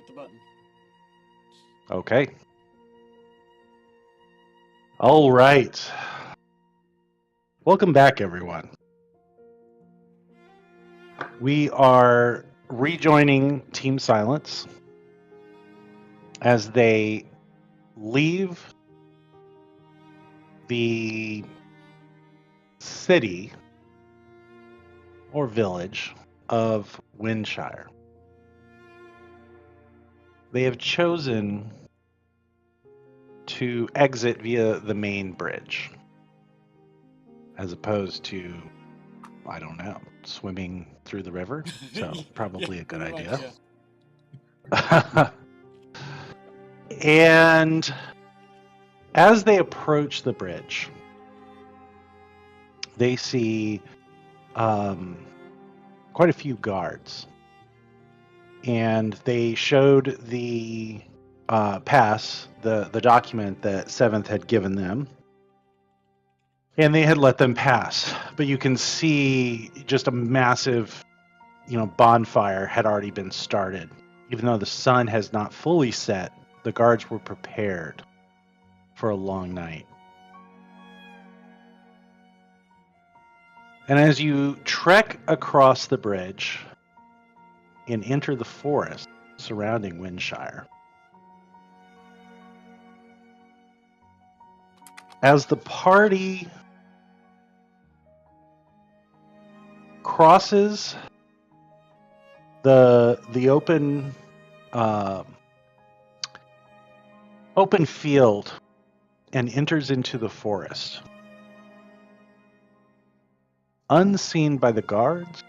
hit the button. Okay. All right. Welcome back, everyone. We are rejoining Team Silence as they leave the city or village of Windshire. They have chosen to exit via the main bridge as opposed to, I don't know, swimming through the river. So probably a good pretty idea. much, And as they approach the bridge, they see quite a few guards. And they showed the pass, the document that Seventh had given them. And they had let them pass. But you can see just a massive, bonfire had already been started. Even though the sun has not fully set, the guards were prepared for a long night. And as you trek across the bridge and enter the forest surrounding Windshire, as the party crosses the open field and enters into the forest, unseen by the guards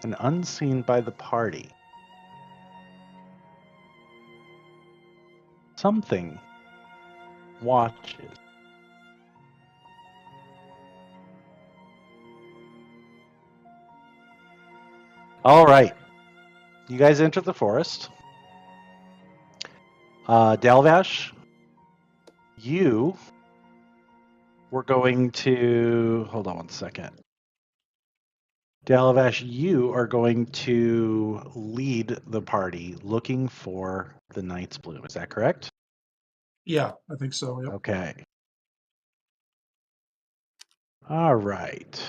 and unseen by the party, something watches. All right. You guys enter the forest. Dalvash, you were going to... Hold on one second. Dalvash, you are going to lead the party looking for the Knight's Bloom. Is that correct? Yeah, I think so. Yep. Okay. All right.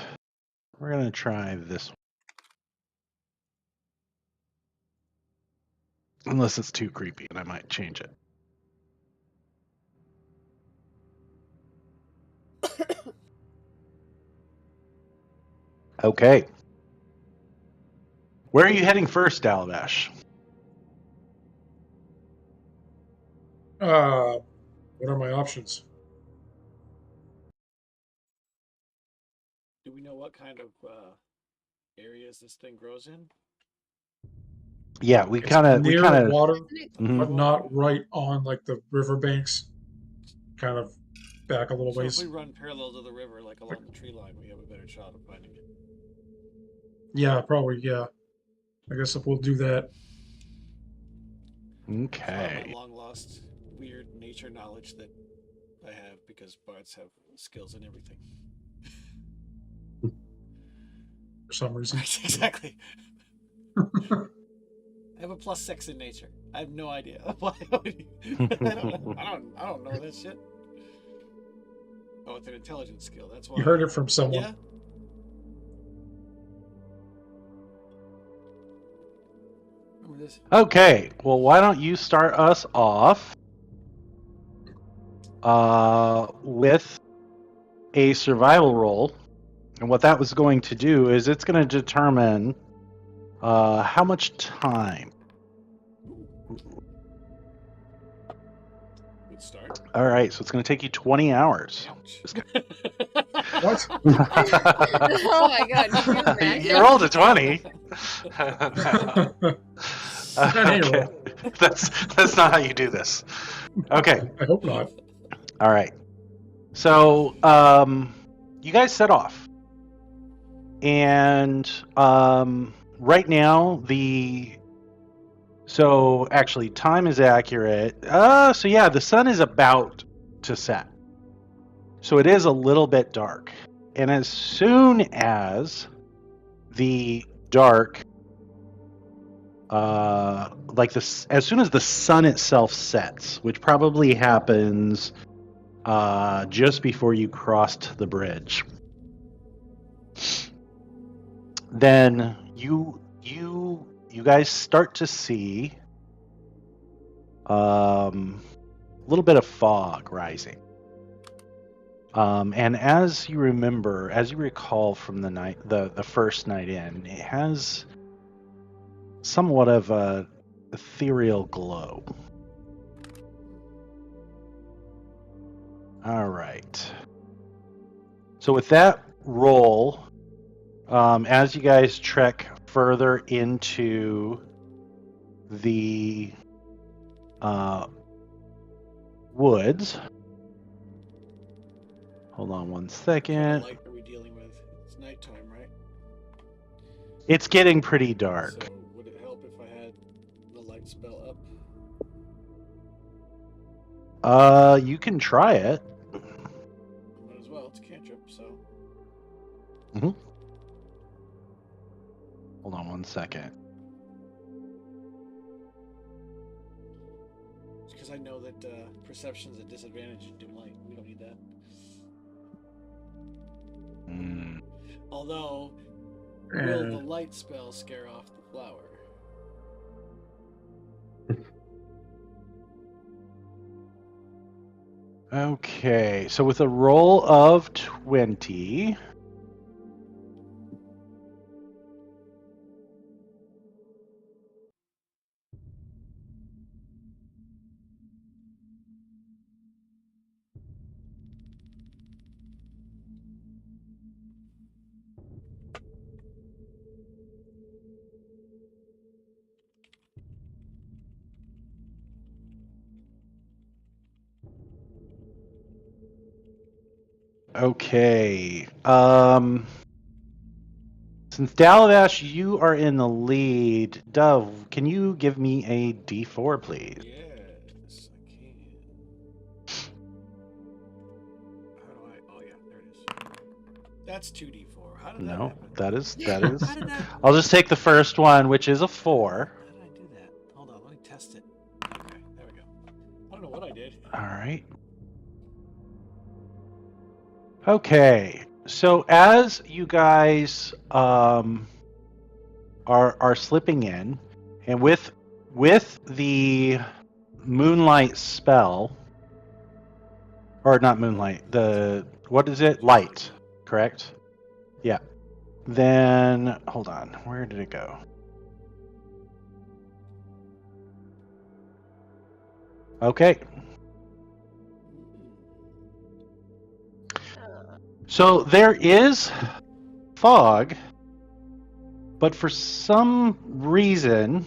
We're going to try this one. Unless it's too creepy, and I might change it. Okay. Where are you heading first, Dalvash? What are my options? Do we know what kind of areas this thing grows in? Yeah, we It's kind of near water, Mhm. but not right on like the riverbanks. Kind of back a little So if ways. we run parallel to the river, like along the tree line, we have a better shot of finding it. Yeah, probably. Yeah, I guess if we'll do that. It's a lot of Okay. my long lost weird nature knowledge that I have because bards have skills in everything. For some reason. Right, exactly. I have a +6 in nature. I have no idea why. I don't know this shit. Oh, it's an intelligence skill. That's why. You heard it from someone. Yeah. Remember this? Okay, well, why don't you start us off with a survival roll. And what that was going to do is it's going to determine how much time. Good start. All right, so it's going to take you 20 hours. What? Oh my god, can you imagine? You rolled a 20. That ain't Okay. That's not how you do this. Okay. I hope not. All right. So you guys set off, and right now so actually time is accurate. So yeah, the sun is about to set, so it is a little bit dark, and as soon as the dark like this as soon as the sun itself sets, which probably happens just before you crossed the bridge. Then you guys start to see a little bit of fog rising. And as you recall from the night, the first night in, it has somewhat of a ethereal glow. All right. So with that roll, as you guys trek further into the woods, hold on one What second. light are we dealing with? It's nighttime, right? It's getting pretty dark. So would it help if I had the light spell up? You can try it. Might as well. It's a cantrip, so. Hold on one second. Because I know that perception's a disadvantage in dim light. We don't need that. Although, will the light spell scare off the flower? Okay, so with a roll of 20, okay. Since Dalavash, you are in the lead. Dove, can you give me a D4, please? Yes, I can. How do I? Oh yeah, there it is. That's 2d4. How did that No, happen? that is. How did that? I'll just take the first one, which is a 4. How did I do that? Hold on, let me test it. Okay, there we go. I don't know what I did. All right. Okay, so as you guys are slipping in, and with the moonlight spell, or not moonlight, what is it? Light, correct? Yeah. Then hold on, where did it go? Okay. So there is fog, but for some reason,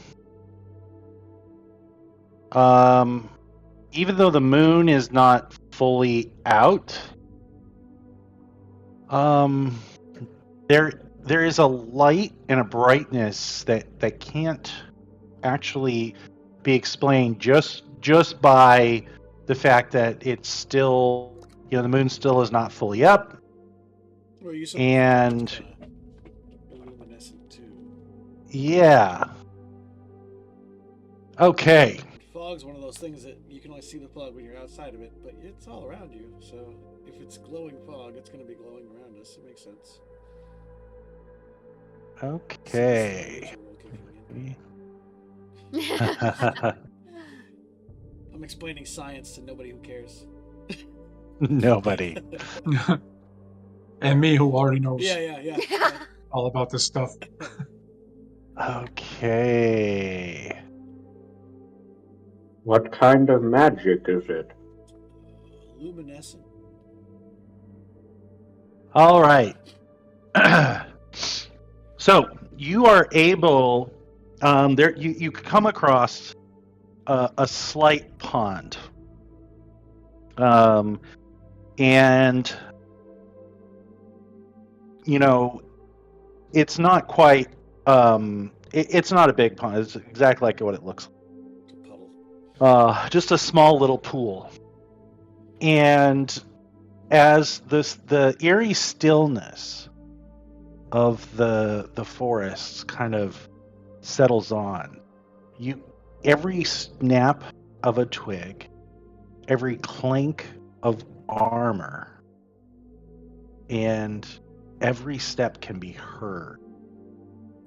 even though the moon is not fully out, there is a light and a brightness that can't actually be explained just by the fact that it's still, the moon still is not fully up. Well, you And luminescent too. Yeah. Okay. Fog's one of those things that you can only see the fog when you're outside of it, but it's all around you. So if it's glowing fog, it's going to be glowing around us. It makes sense. Okay. I'm explaining science to nobody who cares. Nobody. And me, who already knows Yeah. all about this stuff. Okay. What kind of magic is it? Luminescent. All right. So you are able. You come across a slight pond. And it's not quite. It's not a big pond. It's exactly like what it looks like. Just a small little pool. And as the eerie stillness of the forests kind of settles on, every snap of a twig, every clink of armor, and every step can be heard.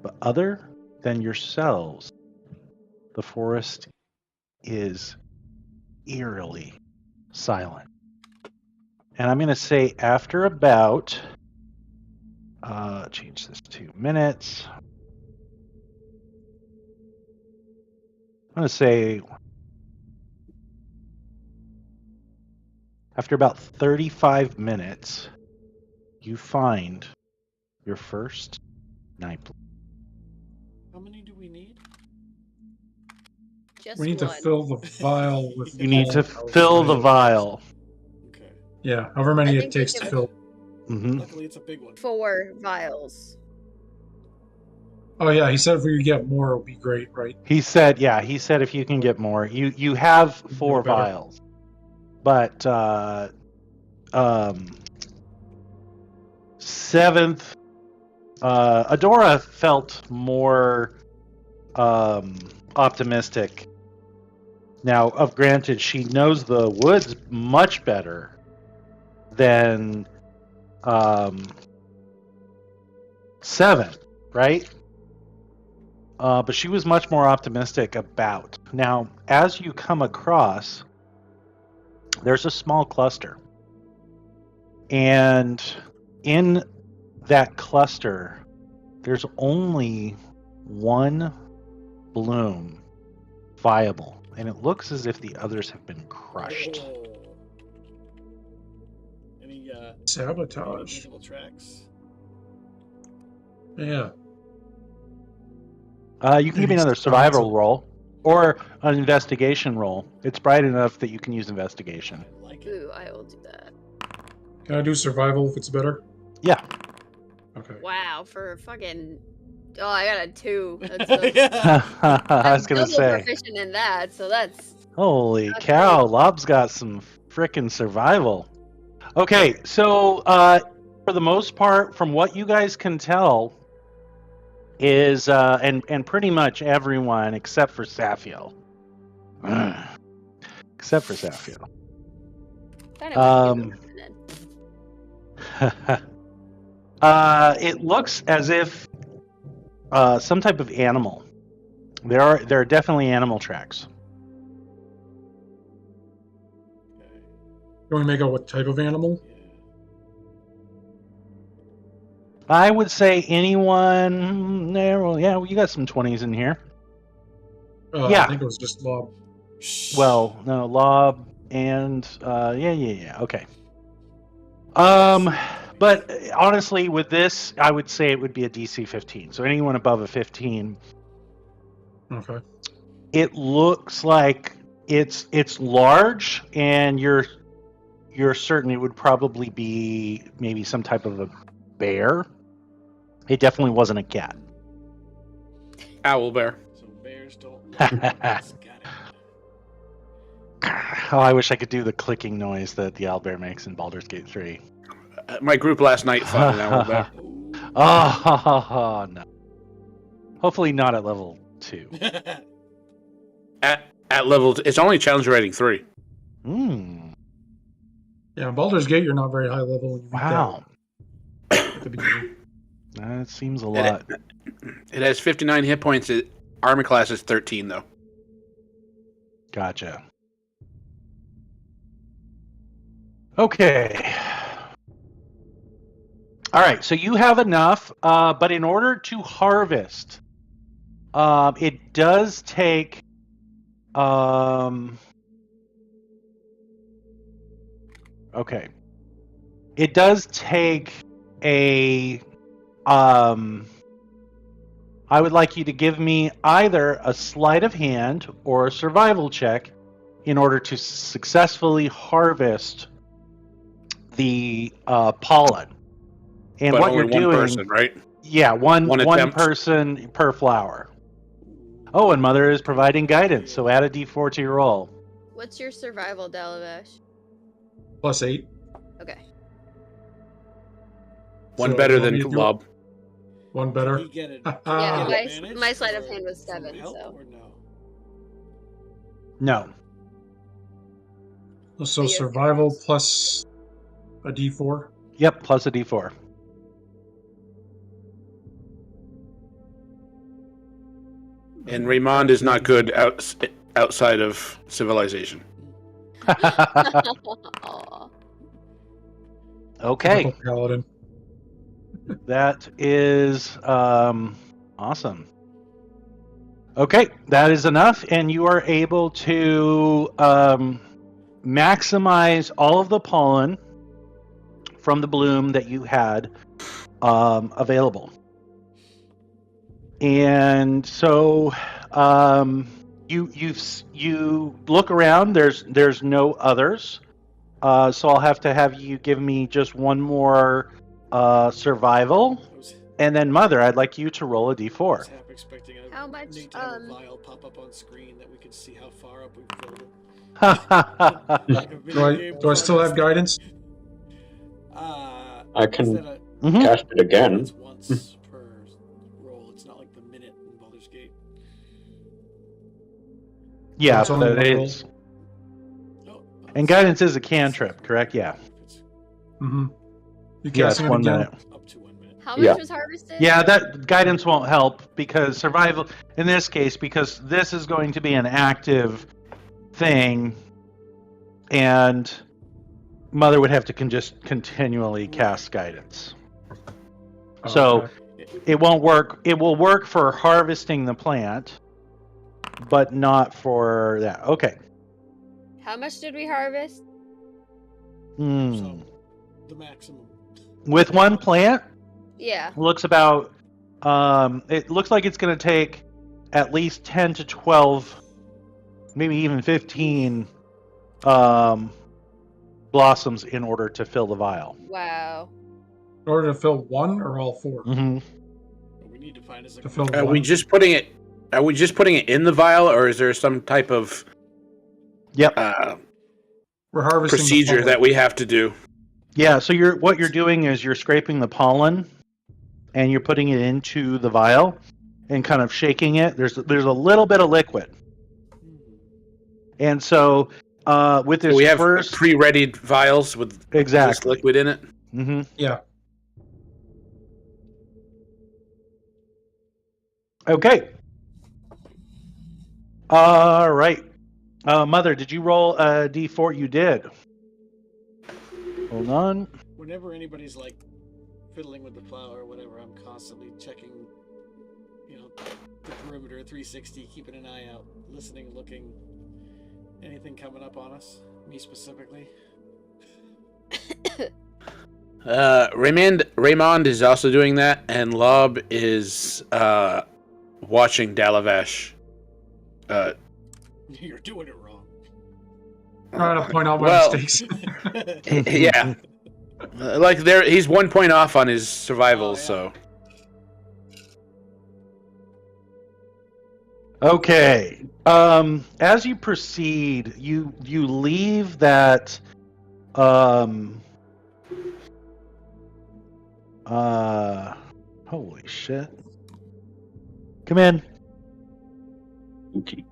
But other than yourselves, the forest is eerily silent. And I'm going to say after about, change this to minutes. I'm going to say after about 35 minutes, you find your first night. How many do we need? Just We need to one. fill the vial with. You need to all fill the those. vial. Okay. Yeah, however I many it think we takes to can- fill. Hmm. Luckily, it's a big one. 4 vials. Oh yeah, he said if we could get more, it would be great, right? He said if you can get more, you have 4 better. vials, but seventh, Adora felt more optimistic. Now, granted, she knows the woods much better than seventh, right? But she was much more optimistic about. Now, as you come across, there's a small cluster. And in that cluster, there's only one bloom viable. And it looks as if the others have been crushed. Oh. Any Sabotage. visible tracks? Yeah. You can give me another survival roll or an investigation roll. It's bright enough that you can use investigation. I like it. Ooh, I will do that. Can I do survival if it's better? Yeah. Okay. Wow, for fucking. Oh, I got a 2. That's Yeah. I was going to double say, proficient in that, so that's. holy That's cow, great. Lob's got some frickin' survival. Okay, so for the most part, from what you guys can tell, is and pretty much everyone except for Safiel. Except for Safiel. Kind of It looks as if some type of animal. There are definitely animal tracks. Okay. Can we make out what type of animal? Yeah. I would say anyone. Well, yeah, you got some 20s in here. Yeah. I think it was just Lob. Well, no, Lob and yeah. Okay. But honestly, with this, I would say it would be a DC 15. So anyone above a 15. Okay. It looks like it's large, and you're certain it would probably be maybe some type of a bear. It definitely wasn't a cat. Owl bear. So bears don't look scattered. Oh, I wish I could do the clicking noise that the owlbear makes in Baldur's Gate 3. My group last night fought an owl bear. Oh, no. Hopefully not at level 2. At level, it's only challenge rating 3. Yeah, in Baldur's Gate, you're not very high level. When you beat Wow. that at the beginning. That seems a lot. It has 59 hit points. Armor class is 13, though. Gotcha. Okay. All right, so you have enough, but in order to harvest, it does take okay. It does take a I would like you to give me either a sleight of hand or a survival check in order to successfully harvest the pollen. And But what only you're one doing, person, right? yeah, one attempt. person per flower. Oh, and Mother is providing guidance, so add a d4 to your roll. What's your survival, Dalavesh? +8. Okay. One So, better you want than me to do it? Lob. One better. Did he get it? Yeah, Ah. my sleight of hand was 7, Help so. or no? No. So you're survival curious. plus a D4. Yep, plus a D4. And Raymond is not good outside of civilization. Aw. Okay, Typical paladin. that is awesome. Okay, that is enough, and you are able to maximize all of the pollen from the bloom that you had available. And so you look around. There's no others. So I'll have you give me just one more survival, and then Mother, I'd like you to roll a I was d4. half expecting a How much, need to have a vial pop up on screen that we could see how far up we've filled it. Like a video game Do I still have guidance? I can instead of- Mhm. cast it again. It's once per roll. It's not like the minute in Baldur's Gate. Yeah, It's only but one it roll. is. No, And guidance is a cantrip, correct? Yeah. It's Mm-hmm. You Yeah, it's casting it 1 again? minute. up to 1 minute. How much Yeah. was harvested? Yeah, that guidance won't help because survival, in this case, because this is going to be an active thing, and Mother would have to just continually cast guidance. Oh, So okay. it won't work. It will work for harvesting the plant, but not for that. Okay. How much did we harvest? Hmm. So, the maximum. With one plant, Yeah. looks about. It looks like it's going to take at least 10 to 12, maybe even 15 blossoms in order to fill the vial. Wow. In order to fill one or all four? Mm-hmm. What we need to find is To fill Are one? we just putting it? Are we just putting it in the vial, or is there some type of Yep. We're harvesting the procedure pollen. that we have to do? Yeah. So what you're doing is you're scraping the pollen, and you're putting it into the vial, and kind of shaking it. There's a little bit of liquid, and so with this So we have first pre-readied vials with this exactly. liquid in it. Mm-hmm. Yeah. Okay. All right. Mother, did you roll a d4? You did. Hold on. Whenever anybody's like fiddling with the flower or whatever, I'm constantly checking, the perimeter 360, keeping an eye out, listening, looking. Anything coming up on us? Me specifically? Raymond is also doing that, and Lob is watching Dalavash. You're doing it wrong. Trying to point out my Well- mistakes. Yeah, he's 1 point off on his survival, Oh, yeah. so Okay. As you proceed, you leave that holy shit. Come in. Okay.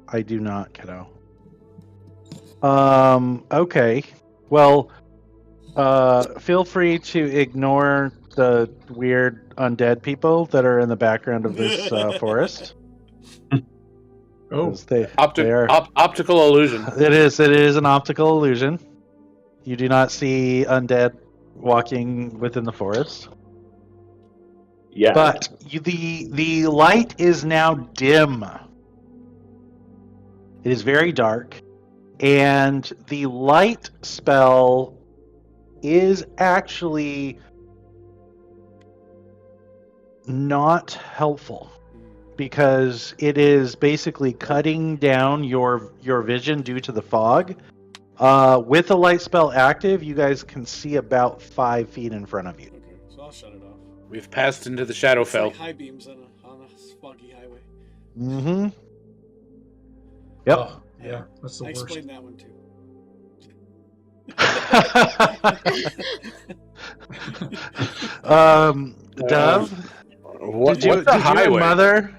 I do not, kiddo. Okay. Well, feel free to ignore the weird undead people that are in the background of this forest. Oh, 'Cause they optical illusion. It is an optical illusion. You do not see undead walking within the forest. Yeah. But the light is now dim. It is very dark, and the light spell is actually not helpful because it is basically cutting down your vision due to the fog. With the light spell active, you guys can see about 5 feet in front of you. Okay, so I'll shut it off. We've passed into the Shadowfell. It's like high beams on a foggy highway. Mm-hmm. Yep. oh, yeah, that's the I worst. explained that one too. Dove, What's did you the and highway? Mother?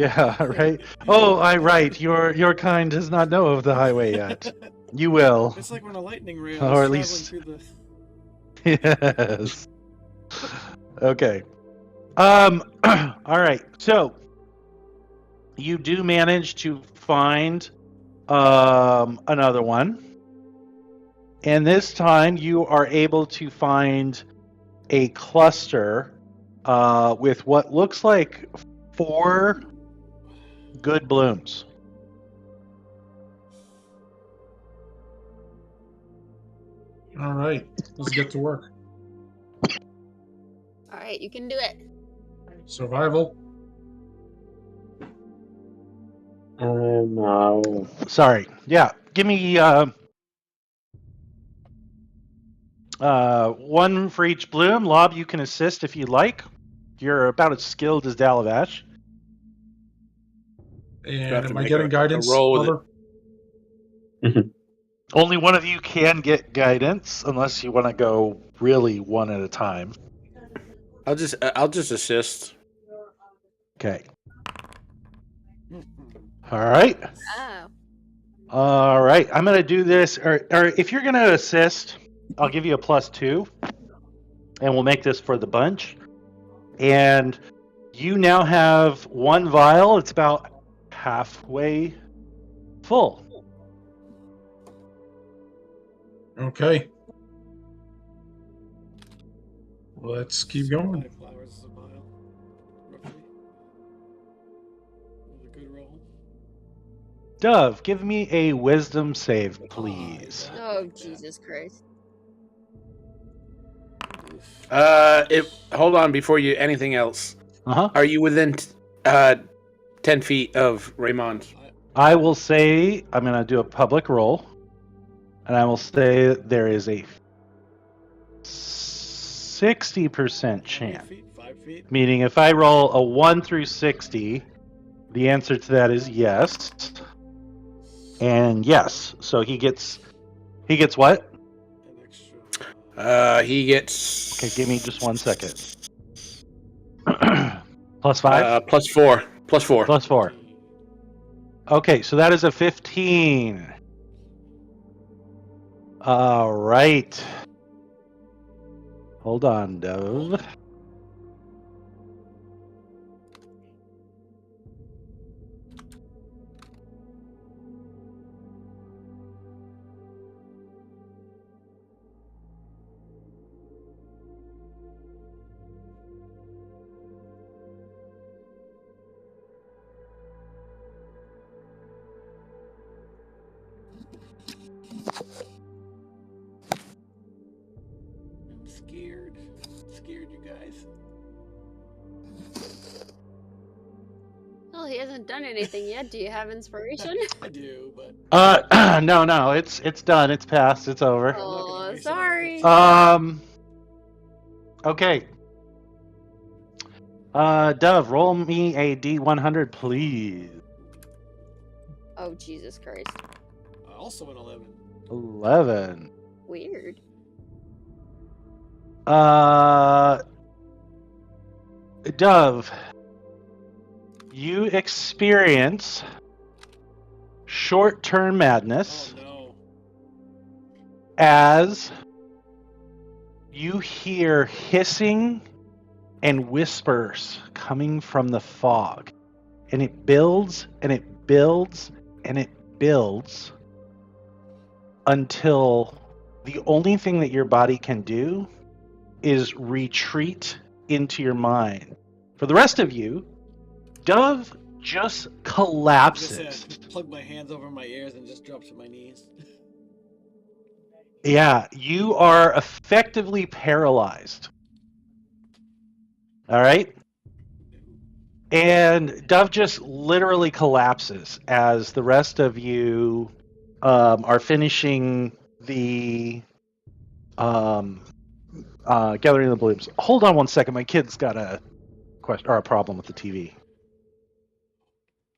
Yeah, right. Oh, right. Your kind does not know of the highway yet. You will. It's like when a lightning rail Or is at traveling least- through the. Yes. Okay. All right. So you do manage to find another one. And this time you are able to find a cluster with what looks like 4 good blooms. All right, let's get to work. All right, you can do it. Survival. No. Sorry. Yeah. Give me 1 for each bloom. Lob, you can assist if you like. You're about as skilled as Dalavash. And have to am I make getting a guidance? roll with it. Lover? Only one of you can get guidance unless you want to go really one at a time. I'll just assist. Okay. All right. Oh. All right. I'm going to do this. Or if you're going to assist, I'll give you a +2. And we'll make this for the bunch. And you now have 1 vial. It's about halfway full. Okay. Let's keep going. 5 flowers a vial, roughly. With a good roll. Dove, give me a wisdom save, please. Oh, Jesus Christ. Hold on before you anything else. Uh-huh. Are you within 10 feet of Raymond? I will say I'm going to do a public roll. And I will say there is a 60% chance. 5 feet. Meaning if I roll a 1 through 60, the answer to that is yes. And yes. So he gets what? An extra. He gets. Okay, give me just 1 second. +5? +4. +4. +4. Okay, so that is a 15. All right. Hold on, Dove. I'm scared. Scared, you guys. Well, he hasn't done anything yet. Do you have inspiration? I do, but No, it's done. It's passed. It's over. Oh, sorry. Okay. Dove, roll me a D100, please. Oh, Jesus Christ. also an 11. 11. Weird. Dove, you experience short-term madness Oh no. as you hear hissing and whispers coming from the fog. And it builds and it builds and it builds until the only thing that your body can do is retreat into your mind. For the rest of you, Dove just I was collapses. gonna say, I just plug my hands over my ears and just drop to my knees. Yeah, you are effectively paralyzed. All right? And Dove just literally collapses as the rest of you are finishing the Gathering of the Blooms. Hold on 1 second. My kid's got a question or a problem with the TV.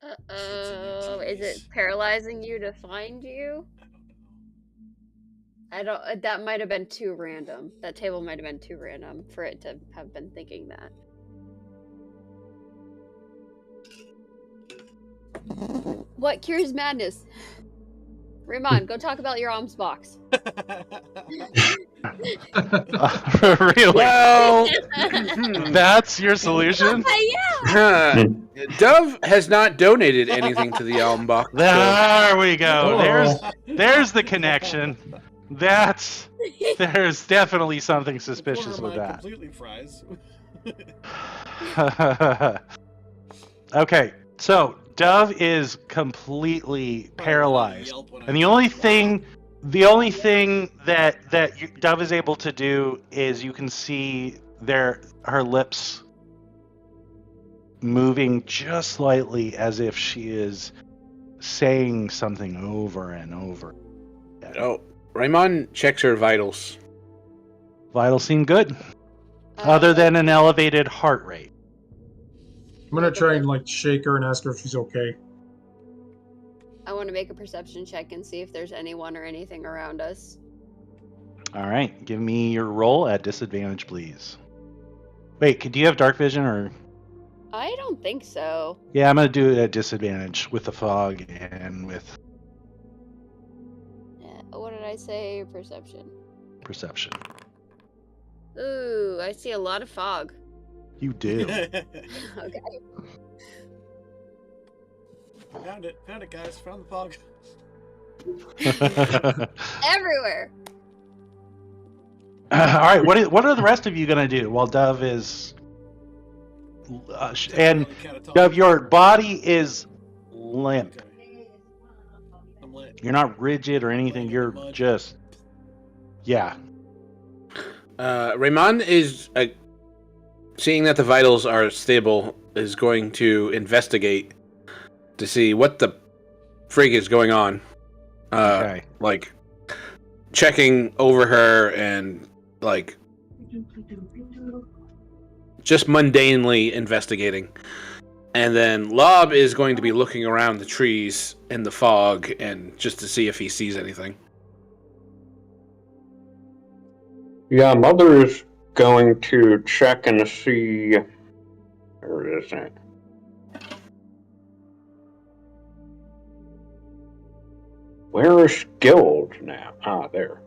Uh-oh. Is it paralyzing you to find you? I don't know. I don't. That might have been too random. That table might have been too random for it to have been thinking that. What cures madness? Raymond, go talk about your alms box. Really? Well, That's your solution? Yeah. Dove has not donated anything to the album box. So There we go. Oh. There's the connection. There's definitely something suspicious with that. Completely fries. Okay, so Dove is completely paralyzed, and the only thing that Dove is able to do is you can see her lips moving just slightly as if she is saying something over and over. oh, Raymond checks her vitals. Vitals seem good, other than an elevated heart rate. I'm gonna try and like shake her and ask her if she's okay. I want to make a perception check and see if there's anyone or anything around us. All right, give me your roll at disadvantage, please. Wait, do you have dark vision or? I don't think so. Yeah, I'm gonna do it at disadvantage with the fog and with What did I say? Perception. perception. Ooh, I see a lot of fog. You do. Okay. Found it, guys. Found the fog. Everywhere. All right, what are the rest of you gonna do while Dove is? And Dove, your body is limp. Okay. I'm lit. You're not rigid or anything. You're just, yeah. Raymond is seeing that the vitals are stable, is going to investigate to see what the frig is going on. Okay. Like checking over her and like just mundanely investigating. And then Lob is going to be looking around the trees in the fog and just to see if he sees anything. Yeah, Mother is going to check and see. Where is it? Where is Guild now? Ah, there.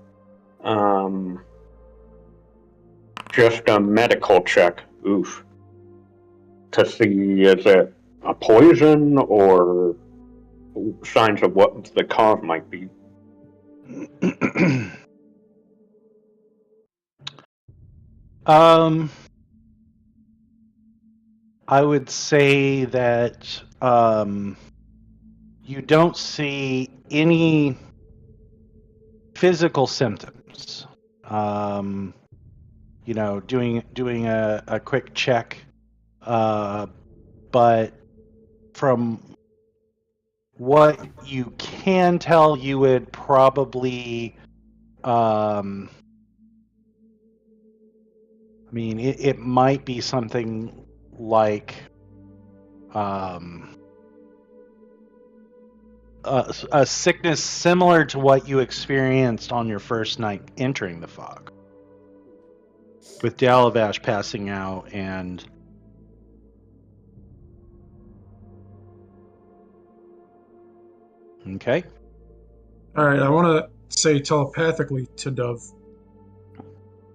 Just a medical check. Oof. To see is it a poison or signs of what the cause might be. I would say that you don't see any physical symptoms. Doing a quick check, but from what you can tell, you would probably. It might be something like a sickness similar to what you experienced on your first night entering the fog, with Dalavash passing out and. Okay. All right, I want to say telepathically to Dove.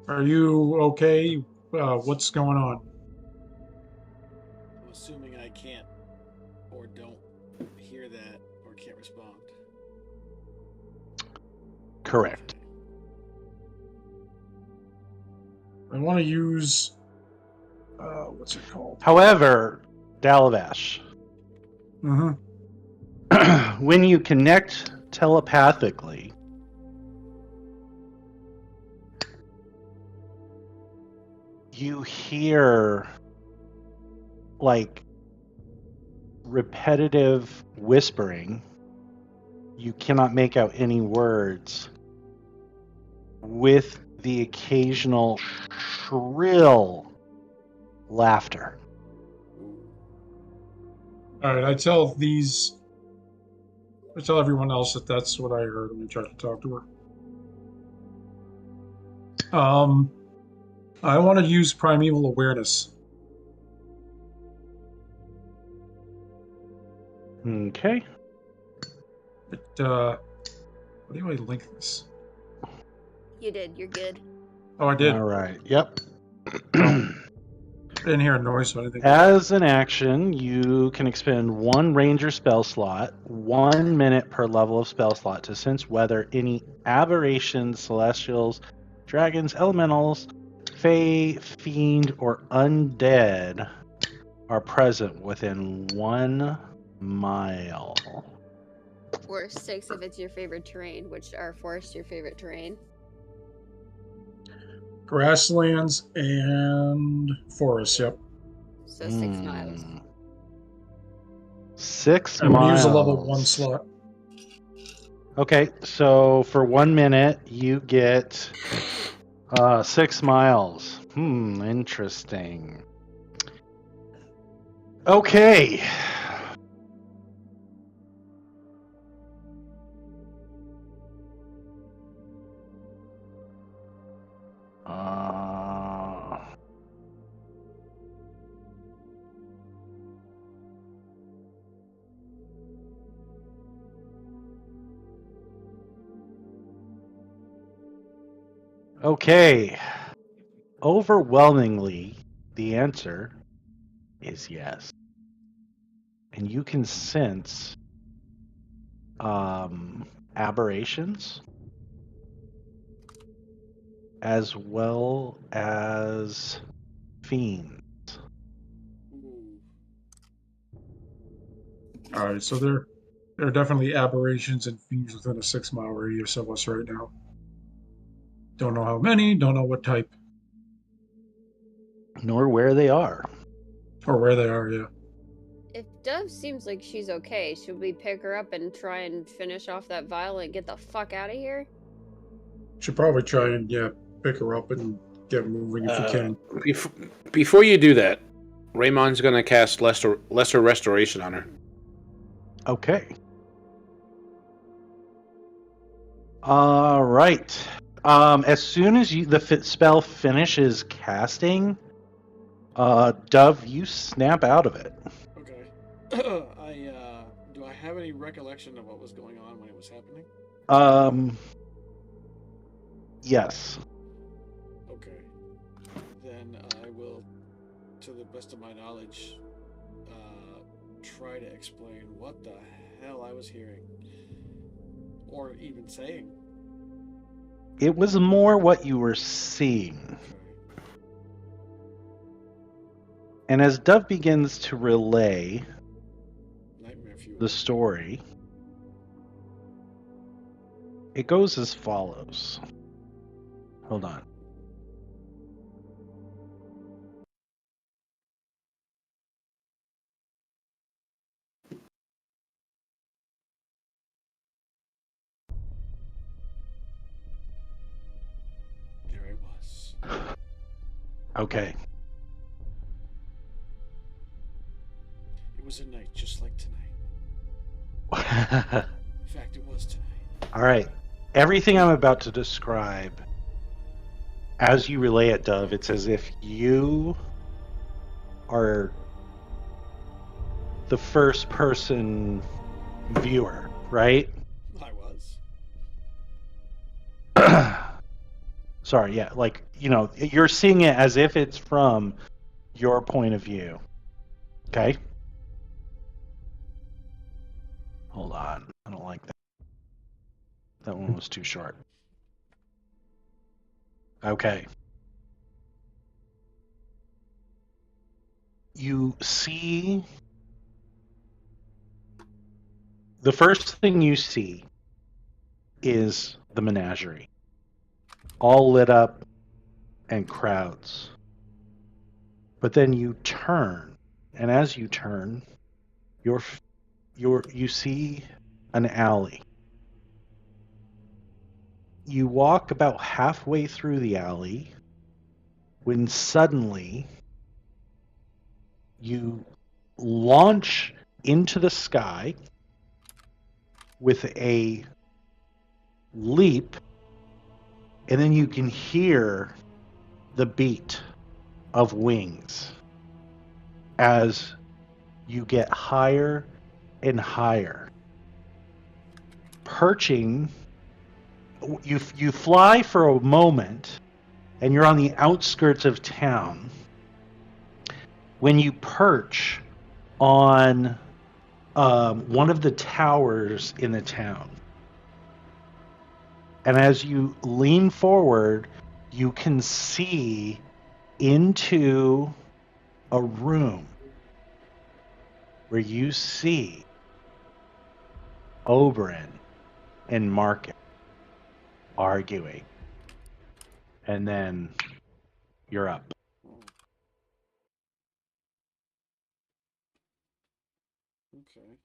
Are you okay? What's going on? I'm assuming I can't or don't hear that or can't respond. Correct. I want to use what's it called? However, Dalavash, Mm-hmm. when you connect telepathically, you hear like repetitive whispering. You cannot make out any words, with the occasional shrill laughter. All right, I tell everyone else that that's what I heard when I tried to talk to her. I want to use primeval awareness. Okay. What do I link this? You did. You're good. Oh, I did. All right. Yep. I didn't hear a noise, so I didn't think. As an action, you can expend 1 ranger spell slot, 1 minute per level of spell slot to sense whether any aberrations, celestials, dragons, elementals, fae, fiend, or undead are present within 1 mile. Or 6 if it's your favorite terrain, which are forest your favorite terrain. Grasslands and forests. Yep. So 6 miles. 6 I'm gonna miles. use a level 1 slot. Okay, so for 1 minute, you get 6 miles. Interesting. Okay. Okay. Overwhelmingly, the answer is yes. And you can sense aberrations as well as fiends. Ooh. All right, so there are definitely aberrations and fiends within a 6-mile radius of us right now. Don't know how many. Don't know what type Nor where they are. or where they are. Yeah. If Dove seems like she's okay, should we pick her up and try and finish off that vial and get the fuck out of here? Should probably try and pick her up and get moving if we can. Before you do that, Raymond's going to cast lesser restoration on her. Okay. All right. As soon as the spell finishes casting, Dove, you snap out of it. Okay. Do I have any recollection of what was going on when it was happening? Yes. Okay. Then I will, to the best of my knowledge, try to explain what the hell I was hearing. Or even saying. It was more what you were seeing. Okay. And as Dove begins to relay Nightmare fuel. the story, it goes as follows. Hold on. There I was. Okay. It was a night just like tonight. In fact, it was tonight. All right. Everything I'm about to describe, as you relay it, Dove, it's as if you are the first person viewer, right? I was. Sorry, yeah, like, you're seeing it as if it's from your point of view. Okay? Hold on. I don't like that. That one was too short. Okay. You see... The first thing you see is the menagerie. All lit up and crowds. But then you turn, and as you turn, you see an alley. You walk about halfway through the alley when suddenly you launch into the sky with a leap, and then you can hear the beat of wings as you get higher and higher. Perching, you fly for a moment, and you're on the outskirts of town. When you perch on one of the towers in the town, and as you lean forward, you can see into a room where you see Oberyn and Market arguing. And then you're up. Okay.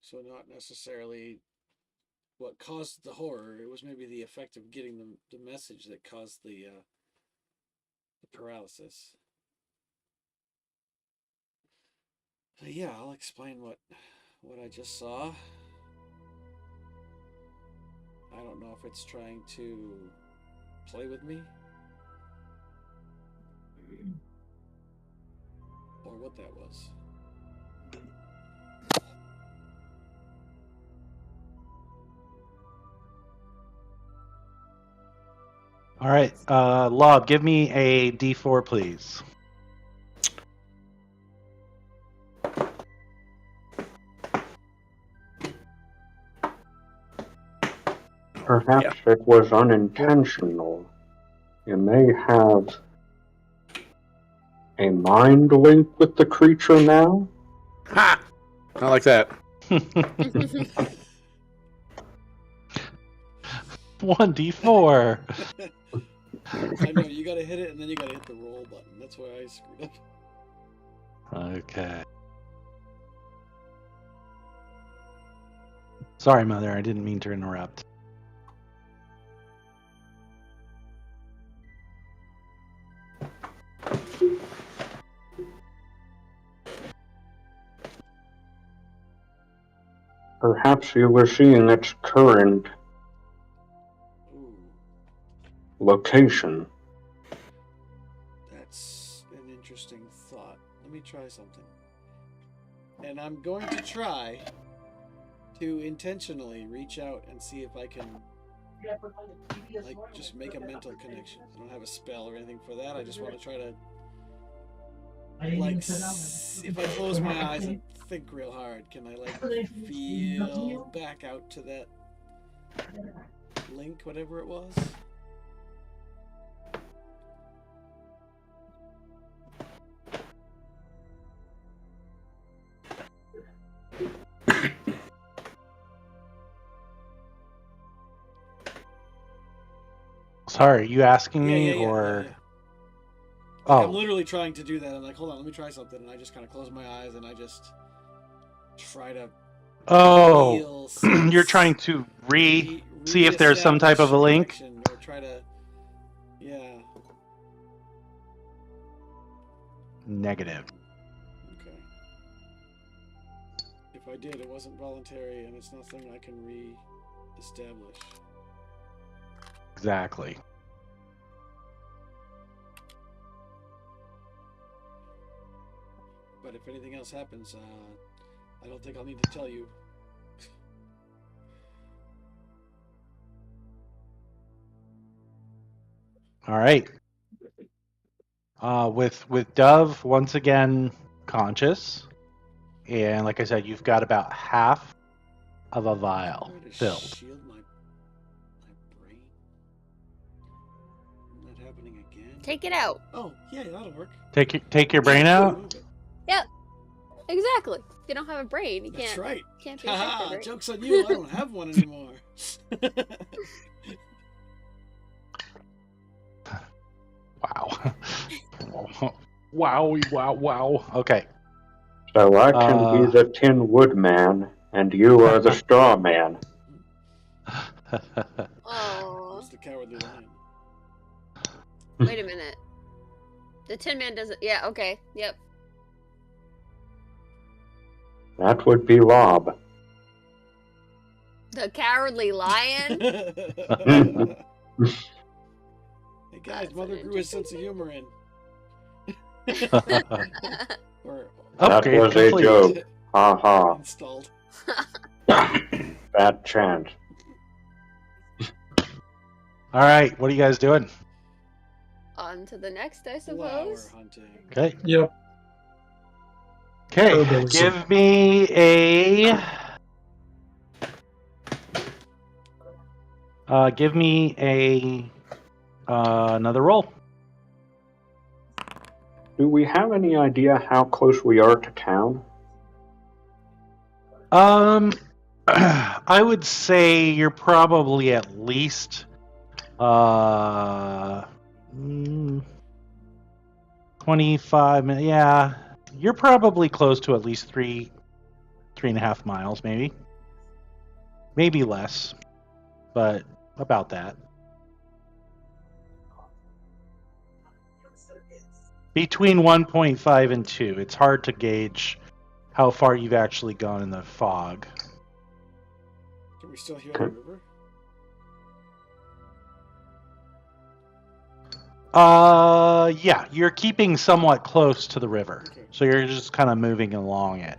So not necessarily what caused the horror. It was maybe the effect of getting the message that caused the paralysis. Yeah, I'll explain what I just saw. I don't know if it's trying to play with me or what that was. All right, Lob, give me a D4, please. Perhaps it was unintentional. You may have a mind link with the creature now? Ha! Not like that. 1d4. I know, you gotta hit it and then you gotta hit the roll button. That's why I screwed up. Okay. Sorry, Mother, I didn't mean to interrupt. Perhaps you were seeing its current Ooh, location. that's an interesting thought. Let me try something. And I'm going to try to intentionally reach out and see if I can, like, just make a mental connection. I don't have a spell or anything for that. I just want to try to, like, if I close my eyes and think real hard, can I, like, feel back out to that link, whatever it was? Sorry, are you asking me Yeah. or? Like, Oh, I'm literally trying to do that. I'm like, hold on, let me try something. And I just kind of close my eyes and I just try to oh, feel, you're sense, trying to see if there's some type of a link. connection, or try to, yeah. Negative. Okay. If I did, it wasn't voluntary, and it's nothing I can re-establish. Exactly. But if anything else happens, I don't think I'll need to tell you. All right. With Dove once again conscious, and like I said, you've got about half of a vial Try to filled. shield my brain. Isn't that happening again? Take it out. Oh, yeah, that'll work. Take your brain out. Move it. Yep. Exactly. If you don't have a brain, you That's can't. right. Can't be Haha, affected, right? joke's on you. I don't have one anymore. Wow. Wow. Okay. So I can be the Tin Woodman, and you are the Straw Man. Oh. Who's the cowardly lion? Wait a minute. The Tin Man doesn't. Yeah. Okay. Yep. That would be Lob. The Cowardly Lion. Hey guys, That's Mother an grew a sense of humor in. Or That Upgrade was complete. a joke. Haha. installed. Bad chance. All right, what are you guys doing? On to the next, I Flower suppose. hunting. Okay. Yep. Okay. Herbalism. Give me a. Another roll. Do we have any idea how close we are to town? I would say you're probably at least 25 minutes. Yeah, you're probably close to at least 3.5 miles, maybe less, but about that. Between 1.5 and 2. It's hard to gauge how far you've actually gone in the fog. Can we still hear the river? Yeah, you're keeping somewhat close to the river. Okay. So you're just kind of moving along it.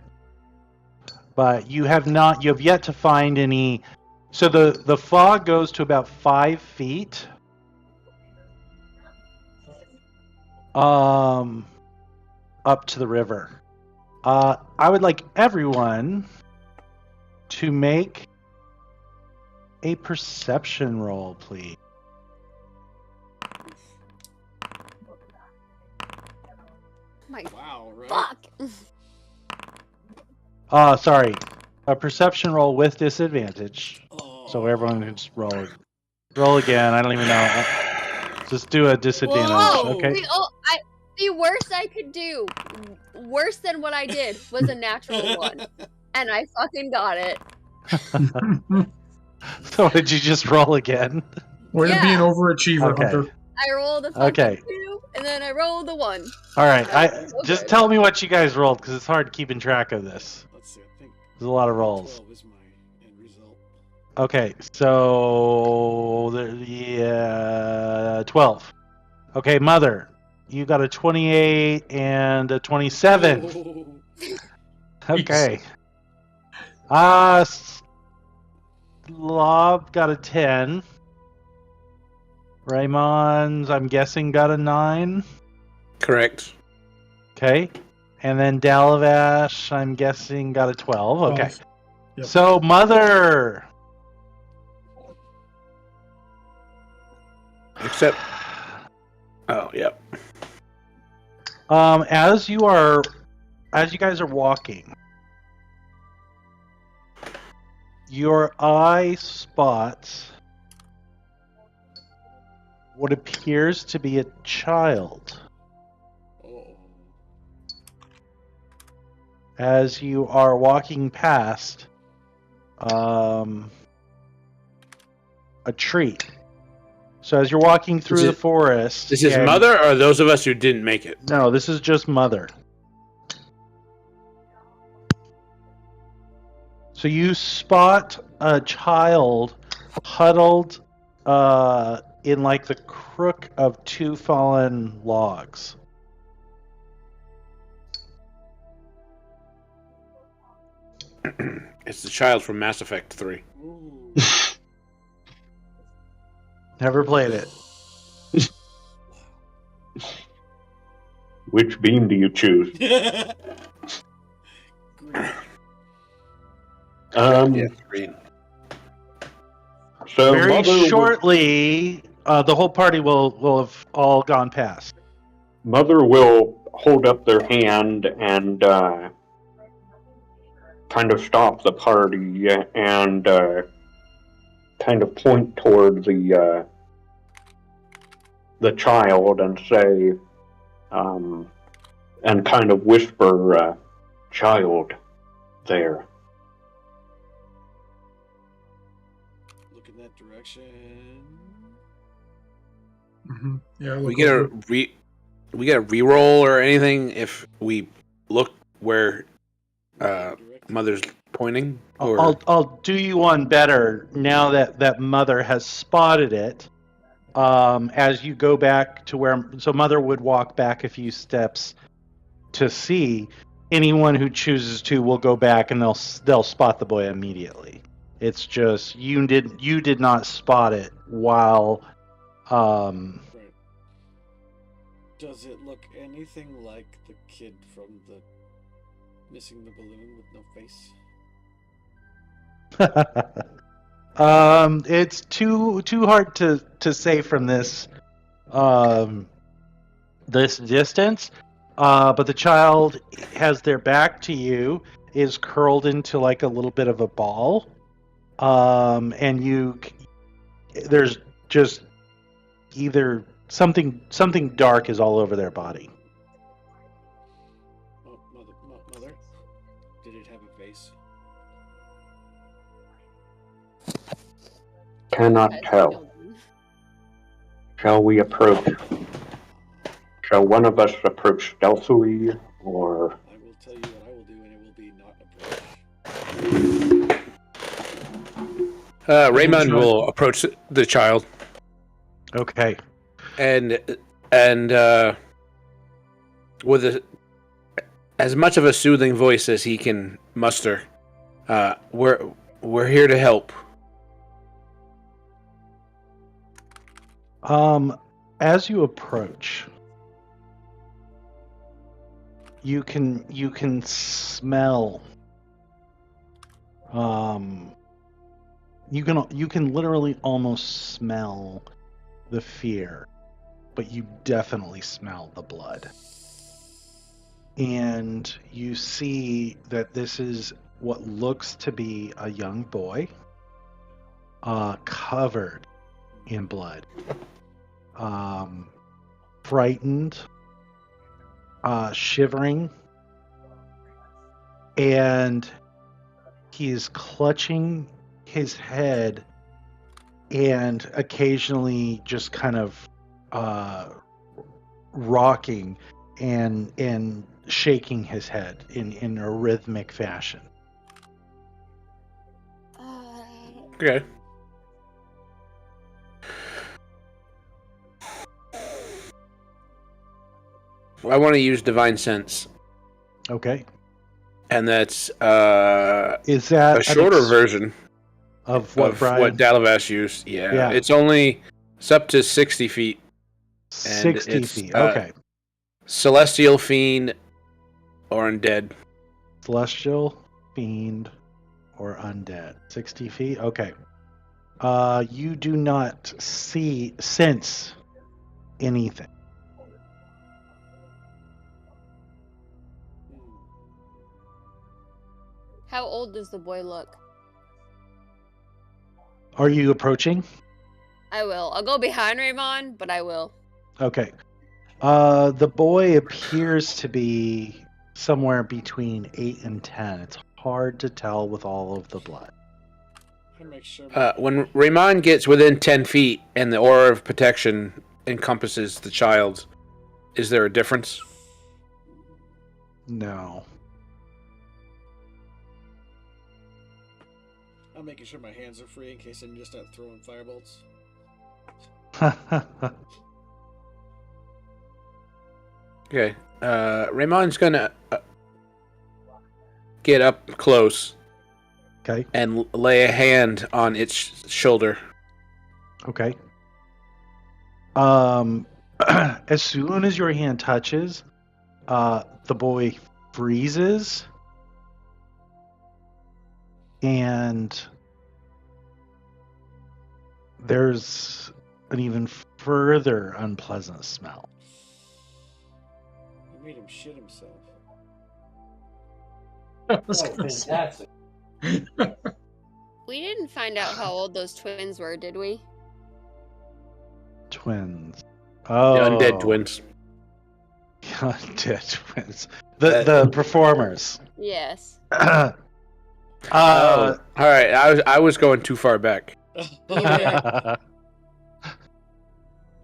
But you have yet to find any. So the fog goes to about 5 feet. Up to the river. I would like everyone to make a perception roll, please. My Wow, right? fuck. Sorry. A perception roll with disadvantage. Oh. So everyone can just roll again. I don't even know. Just do a disadvantage. Whoa! Okay. The worst I could do, worse than what I did, was a natural 1. And I fucking got it. So did you just roll again? Way to be an overachiever, Okay. Hunter. I rolled a fucking Okay. 2, and then I rolled a 1. All right. Okay. Just tell me what you guys rolled because it's hard keeping track of this. Let's see, I think There's a lot of rolls. 12 is my end result. Okay, so 12. Okay, Mother, you got a 28 and a 27. Oh. Okay. Slob got a 10. Raymond, I'm guessing, got a 9. Correct. Okay. And then Dalavash, I'm guessing, got a 12. Okay. Yep. So, Mother. Except. Oh, yep. As you guys are walking, your eye spots what appears to be a child. Oh. As you are walking past a tree. So as you're walking through the forest... This is Mother or those of us who didn't make it? No, this is just Mother. So you spot a child huddled in like the crook of 2 fallen logs. It's the child from Mass Effect 3. Ooh. Never played it. Which beam do you choose? Green. Green. So Very Mother shortly, the whole party will have all gone past. Mother will hold up their hand and kind of stop the party and kind of point toward the child and say, and kind of whisper, "Child, there." Look in that direction. Mm-hmm. Yeah, We get a reroll or anything if we look where Mother's pointing? Or... I'll do you one better now that Mother has spotted it. As you go back to where... So Mother would walk back a few steps to see. anyone who chooses to will go back and they'll spot the boy immediately. It's just you did not spot it while Right. Does it look anything like the kid from the missing the balloon with no face? it's too hard to say from this this distance. But the child has their back to you, is curled into like a little bit of a ball. And there's just either something dark is all over their body. Oh, mother, did it have a face? Cannot tell. Shall we approach? Shall one of us approach stealthily, or? I will tell you what I will do, and it will be not approach. Raymond will approach the child Okay. and with as much of a soothing voice as he can muster. We're here to help. As you approach, you can smell. You can literally almost smell the fear, but you definitely smell the blood. And you see that this is what looks to be a young boy, covered in blood, frightened, shivering, and he is clutching his head and occasionally just kind of rocking and shaking his head in a rhythmic fashion. Okay. I want to use Divine Sense, Okay. and that's Is that a shorter version of what Brian? what Dalavas used. Yeah. It's up to 60 feet. 60 it's, feet. Okay. Celestial, Fiend, or Undead. Celestial, Fiend, or Undead. 60 feet? Okay. You do not sense anything. How old does the boy look? Are you approaching? I will. I'll go behind Raymond, but I will. Okay. The boy appears to be somewhere between 8 and 10. It's hard to tell with all of the blood. Make sure When Raymond gets within 10 feet and the aura of protection encompasses the child, is there a difference? No. I'm making sure my hands are free in case I just start throwing firebolts. Okay. Raymond's gonna get up close Okay. and lay a hand on its shoulder. Okay. As soon as your hand touches, the boy freezes, and there's an even further unpleasant smell. You made him shit himself. I was gonna say. We didn't find out how old those twins were, did we? Twins. The Oh. undead twins. Undead twins. The performers. Yes. All right. I was going too far back. I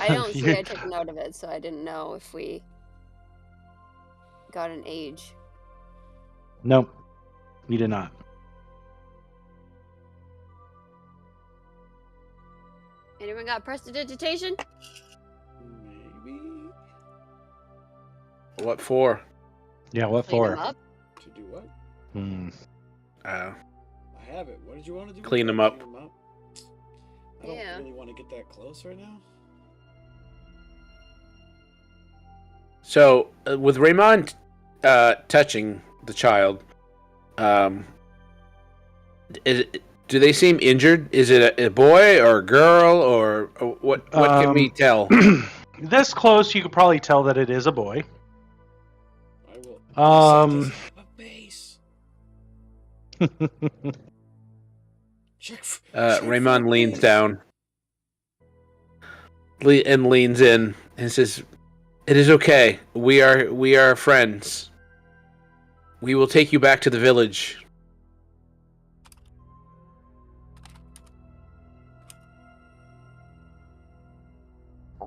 don't see I took note of it, so I didn't know if we got an age. Nope. We did not. Anyone got prestidigitation? Maybe. What for? Yeah, what Clean for? them up? To do what? Uh, I have it. What did you want to do? Clean them up. I don't Yeah. really want to get that close right now. so, with Raymond touching the child, do they seem injured? Is it a boy or a girl, or what? What can we tell? This close, you could probably tell that it is a boy. I will. Um, Does have a base. Check. Check Raymond for leans base. down and leans in and says, "It is okay. We are friends. We will take you back to the village." I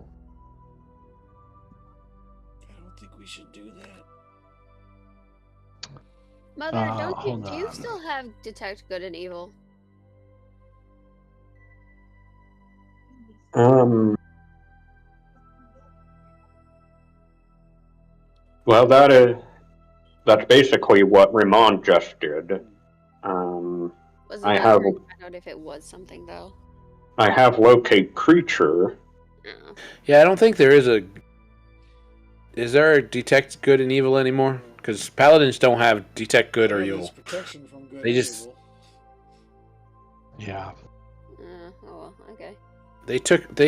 don't think we should do that. Mother, hold do you on. still have detect good and evil? Well, that's basically what Raymond just did. Wasn't I that have- trying to find out if it was something though? I have locate creature. No. Yeah, I don't think there is a. Is there a detect good and evil anymore? Because paladins don't have detect good or Well, evil. there's protection from good They and just- evil. Yeah. Oh well, okay. They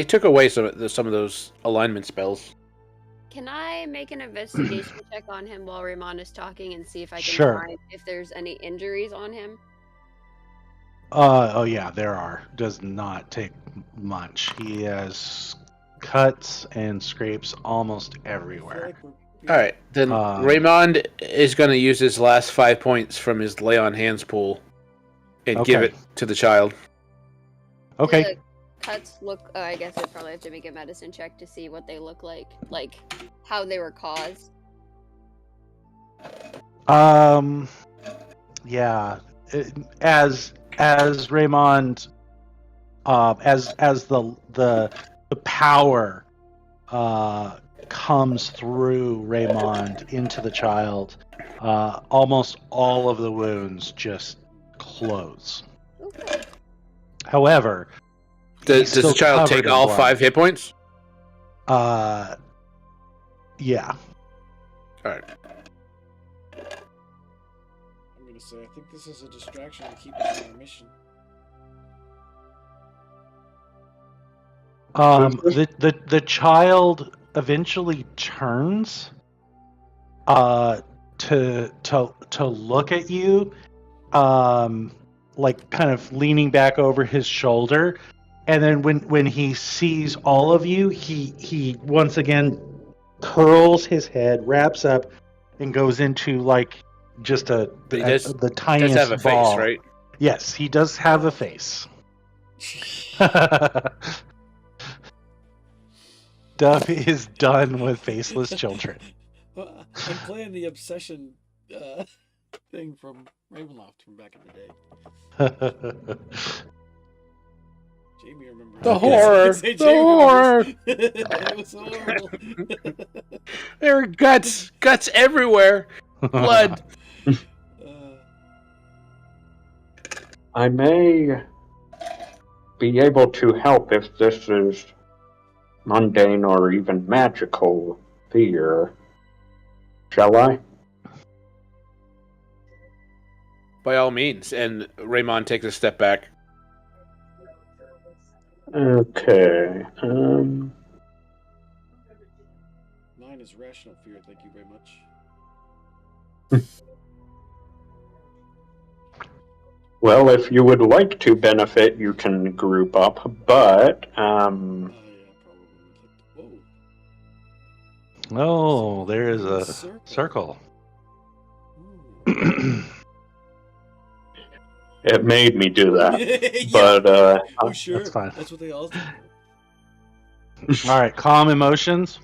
took away some of those alignment spells. Can I make an investigation check on him while Raymond is talking and see if I can Sure. find if there's any injuries on him? Oh yeah, there are. Does not take much. He has cuts and scrapes almost I feel everywhere. like we're- All right, then Raymond is going to use his last 5 points from his lay on hands pool and give Okay. it to the child. Okay. The cuts look. I guess I'd probably have to make a medicine check to see what they look like how they were caused. Yeah. As Raymond, as the power comes through Raymond into the child, almost all of the wounds just close. Okay. However, Does he's the still child covered take in all blood. 5 hit points? Yeah. All right. I'm gonna say I think this is a distraction to keep us on our mission. The child eventually turns to look at you, like kind of leaning back over his shoulder, and then when he sees all of you, he once again curls his head, wraps up, and goes into like just But he the does tiniest have a ball. face, right? Yes, he does have a face. Duff is done with faceless children. Well, I'm playing the obsession thing from Ravenloft from back in the day. Jamie remembers. The I horror! say The Jamie horror! remembers. It was horrible. There are guts everywhere, blood. I may be able to help if this is mundane or even magical fear. Shall I? By all means. And Raymond takes a step back. Okay. Mine is rational fear. Thank you very much. Well, if you would like to benefit, you can group up, but Yeah, probably. Whoa. Oh, there is a circle. Ooh. it made me do that. Yeah. But Oh, sure. That's fine. That's what they all do. All right, calm emotions.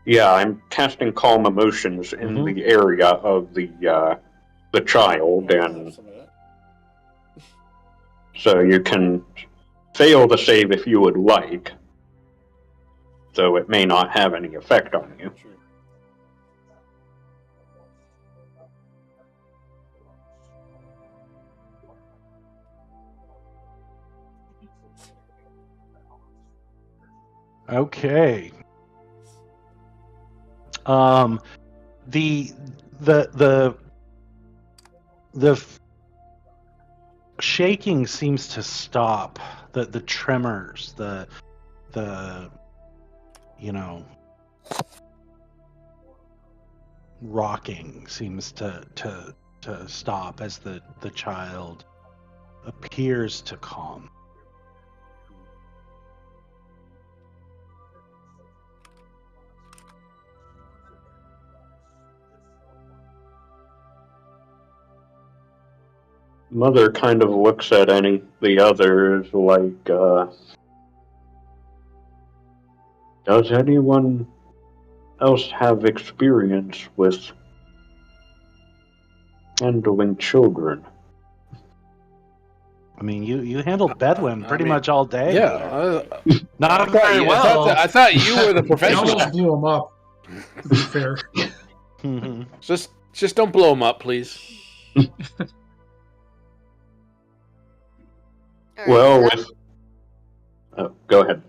yeah, I'm casting calm emotions in Mhm. the area of the child, I'll have and some of that. so you can fail the save if you would like, though it may not have any effect on you. Sure. Okay. The shaking seems to stop. The tremors, the rocking seems to stop as the child appears to calm. Mother kind of looks at the others like, does anyone else have experience with handling children? I mean, you handled Bedouin pretty much all day. Yeah. Not very well. I thought you were the He professional. almost blew him up, to be fair. Mhm. Just don't blow him up, please. All right, Well, Zach go ahead.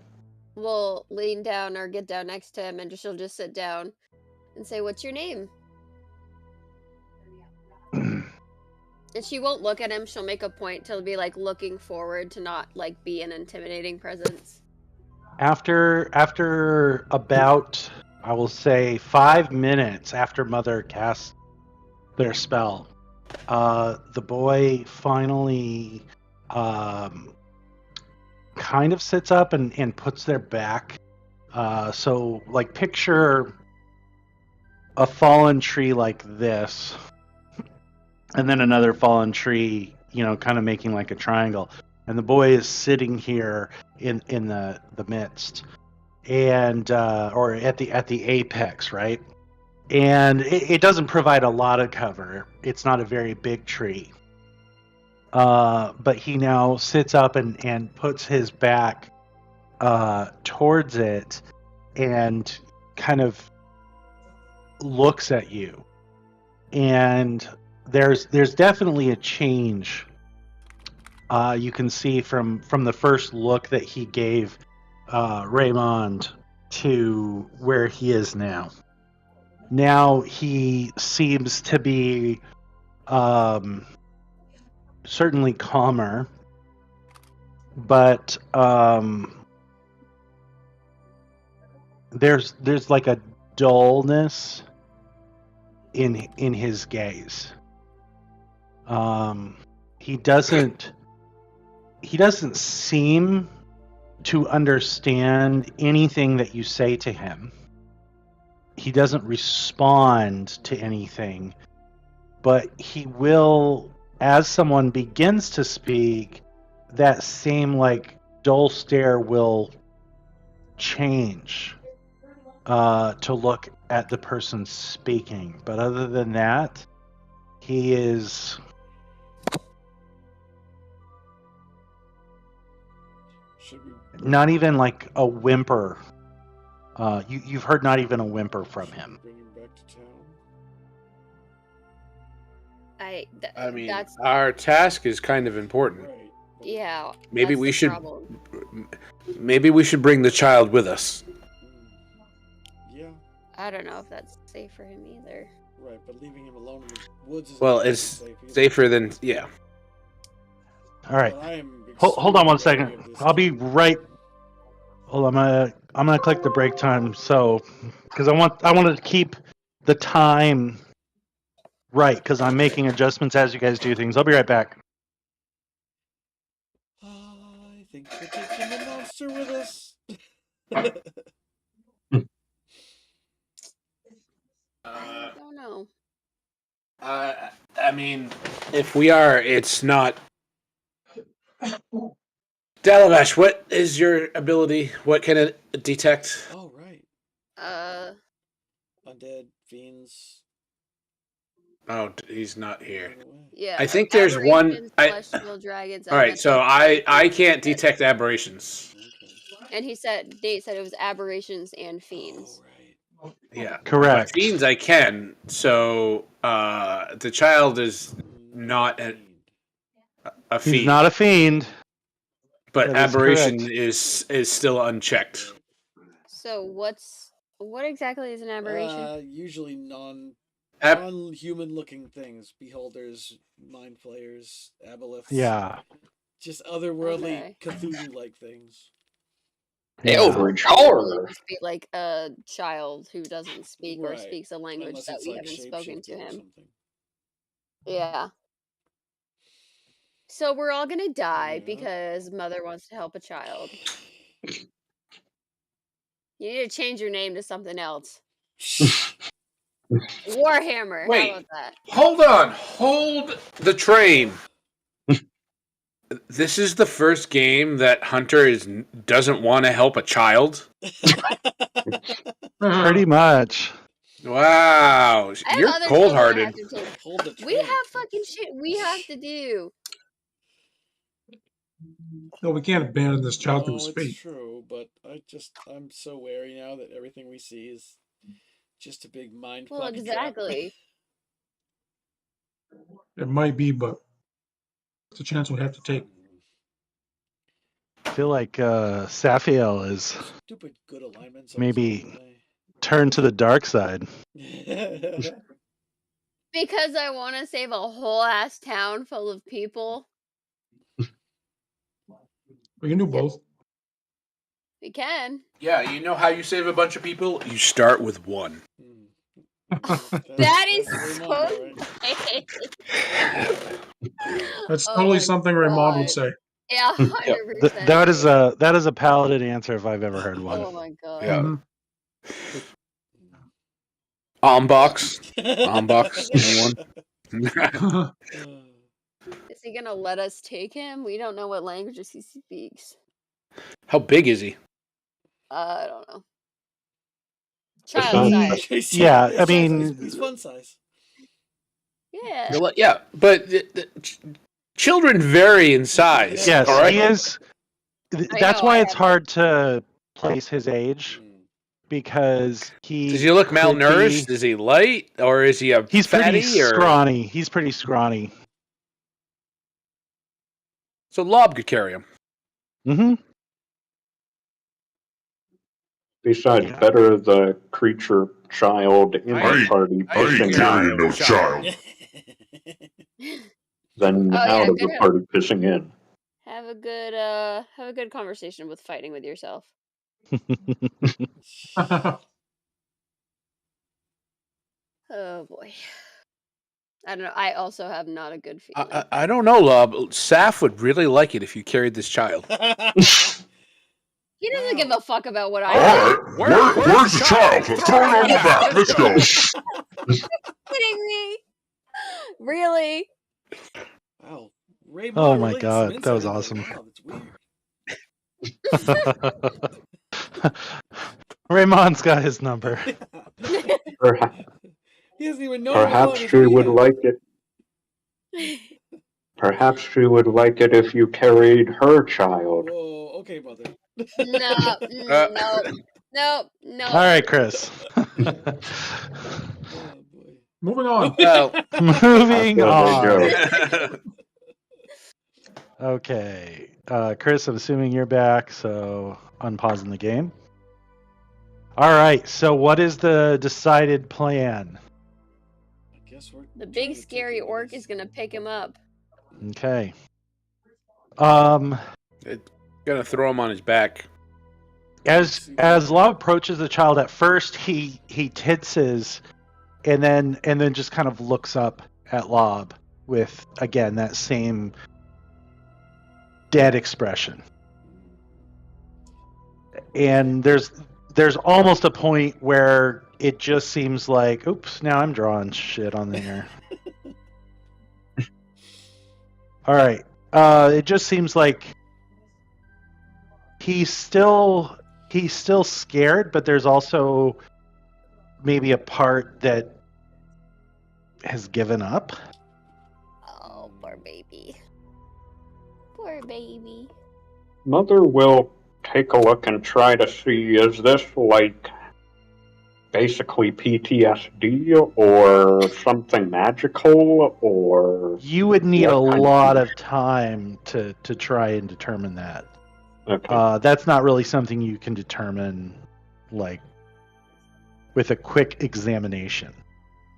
will lean down or get down next to him, and she'll just sit down and say, "What's your name?" And she won't look at him. She'll make a point to be like looking forward to not like be an intimidating presence. After about, I will say, 5 minutes after Mother casts their spell, the boy finally kind of sits up and puts their back. So, like, picture a fallen tree like this, and then another fallen tree, kind of making like a triangle. And the boy is sitting here in the midst, and or at the apex, right? And it doesn't provide a lot of cover. It's not a very big tree. But he now sits up and puts his back towards it and kind of looks at you. And there's definitely a change. You can see from the first look that he gave Raymond to where he is now. Now he seems to be certainly calmer, but there's like a dullness in his gaze. He doesn't seem to understand anything that you say to him. He doesn't respond to anything, but he will, as someone begins to speak, that same like dull stare will change to look at the person speaking. But other than that, he is not even like a whimper. You've heard not even a whimper from him. Bring him back to town. I mean, that's our task is kind of important. Right. but- yeah. Maybe that's we the should. problem. Maybe we should bring the child with us. Yeah, I don't know if that's safe for him either. right. But leaving him alone in the woods is Well, not it's safe either. safer than yeah. All right. But I am Hold on one extremely second. wary of this I'll be thing. right. Hold on, I'm gonna click the break time, so because I want to keep the time right, because I'm making adjustments as you guys do things. I'll be right back. I think we're taking the monster with us. I don't know. I mean, if we are, it's not. Dalavesh, what is your ability? What can it detect? Oh, right. Undead, fiends. Oh, he's not here. run away. Yeah. I think there's one- aberrations, celestial dragons. All right, so I can't detect aberrations. Okay. And Nate said it was aberrations and fiends. Oh, right. Yeah, Correct. But fiends I can. So the child is not a fiend. He's not a fiend. But That is aberration correct. is still unchecked. So what exactly is an aberration? Usually Ab- non-human looking things. Beholders, mind flayers, aboleths. Yeah. Just otherworldly Okay. Cthulhu-like things. Yeah. Eldritch It horror. would just be like a child who doesn't speak or Right. speaks a language Unless that it's we like haven't spoken to shapeshifting or him. something. Yeah. So we're all gonna die Yeah. because mother wants to help a child. You need to change your name to something else. Warhammer. Wait. How about that? Hold the train. This is the first game that Hunter doesn't want to help a child. Pretty much. Wow, I have you're other cold-hearted. children I have to take. Hold the We train. have fucking shit we have to do. No, we can't abandon this child to No, his it's fate. true, but I'm so wary now that everything we see is just a big mind Well, fuck trap. exactly. It might be, but it's a chance we have to take. I feel like Safiel is Stupid good alignments. maybe turned to the dark side. Because I want to save a whole ass town full of people. We can do both. We can. Yeah, you know how you save a bunch of people? You start with one. That is so Raymond, gay. That's Oh totally my something Raymond would God. say. Yeah, 100%. That is a paladin answer if I've ever heard one. Oh my god. Yeah. Mhm. Ombox. Anyone? Is he gonna let us take him? We don't know what languages he speaks. How big is he? I don't know. That's Child not- size. Yeah, He's I child mean- size. He's fun size. Yeah. Yeah, but children vary in size. Yes, all right? he is. I That's know, why I it's have- hard to place his age because Does he look could malnourished? be- Is he light, or is he a He's fatty? pretty scrawny. He's pretty scrawny. So Lob could carry him. Mm-hmm. Besides, Yeah. better the creature child in I the ain't- party I ain't pissing carrying out no child. than Oh, yeah, out of the good. party pissing in. Have a good conversation with fighting with yourself. Oh boy. I don't know. I also have not a good feeling. I don't know, Lob. Saf would really like it if you carried this child. He doesn't give a fuck about what I All do. right, where's the child? Throw it on the back. Let's go. Kidding me? Really? Wow. Raymond Oh my really God, gets that was some awesome. insight. Wow, that's weird. Raymond's got his number. Perhaps, He doesn't even know how perhaps long it's she would been. like it. Perhaps she would like it if you carried her child. Whoa, okay, mother. No, no. All right, Chris. Oh boy. Moving on. Well, Moving There you on. go. Okay, Chris, I'm assuming you're back, so unpausing the game. All right, so what is the decided plan? I guess we're The trying big to scary take him orc with is gonna pick him up. Okay. gonna throw him on his back. As Law approaches the child, at first he titses, and then just kind of looks up at Lob with again that same dead expression. And there's almost a point where it just seems like, oops, now I'm drawing shit on there. All right. It just seems like he's still scared, but there's also maybe a part that has given up. Oh, poor baby. Poor baby. Mother will take a look and try to see, is this like basically PTSD or something magical or... You would need a What kind of lot thing? of time to try and determine that. Okay. That's not really something you can determine like with a quick examination.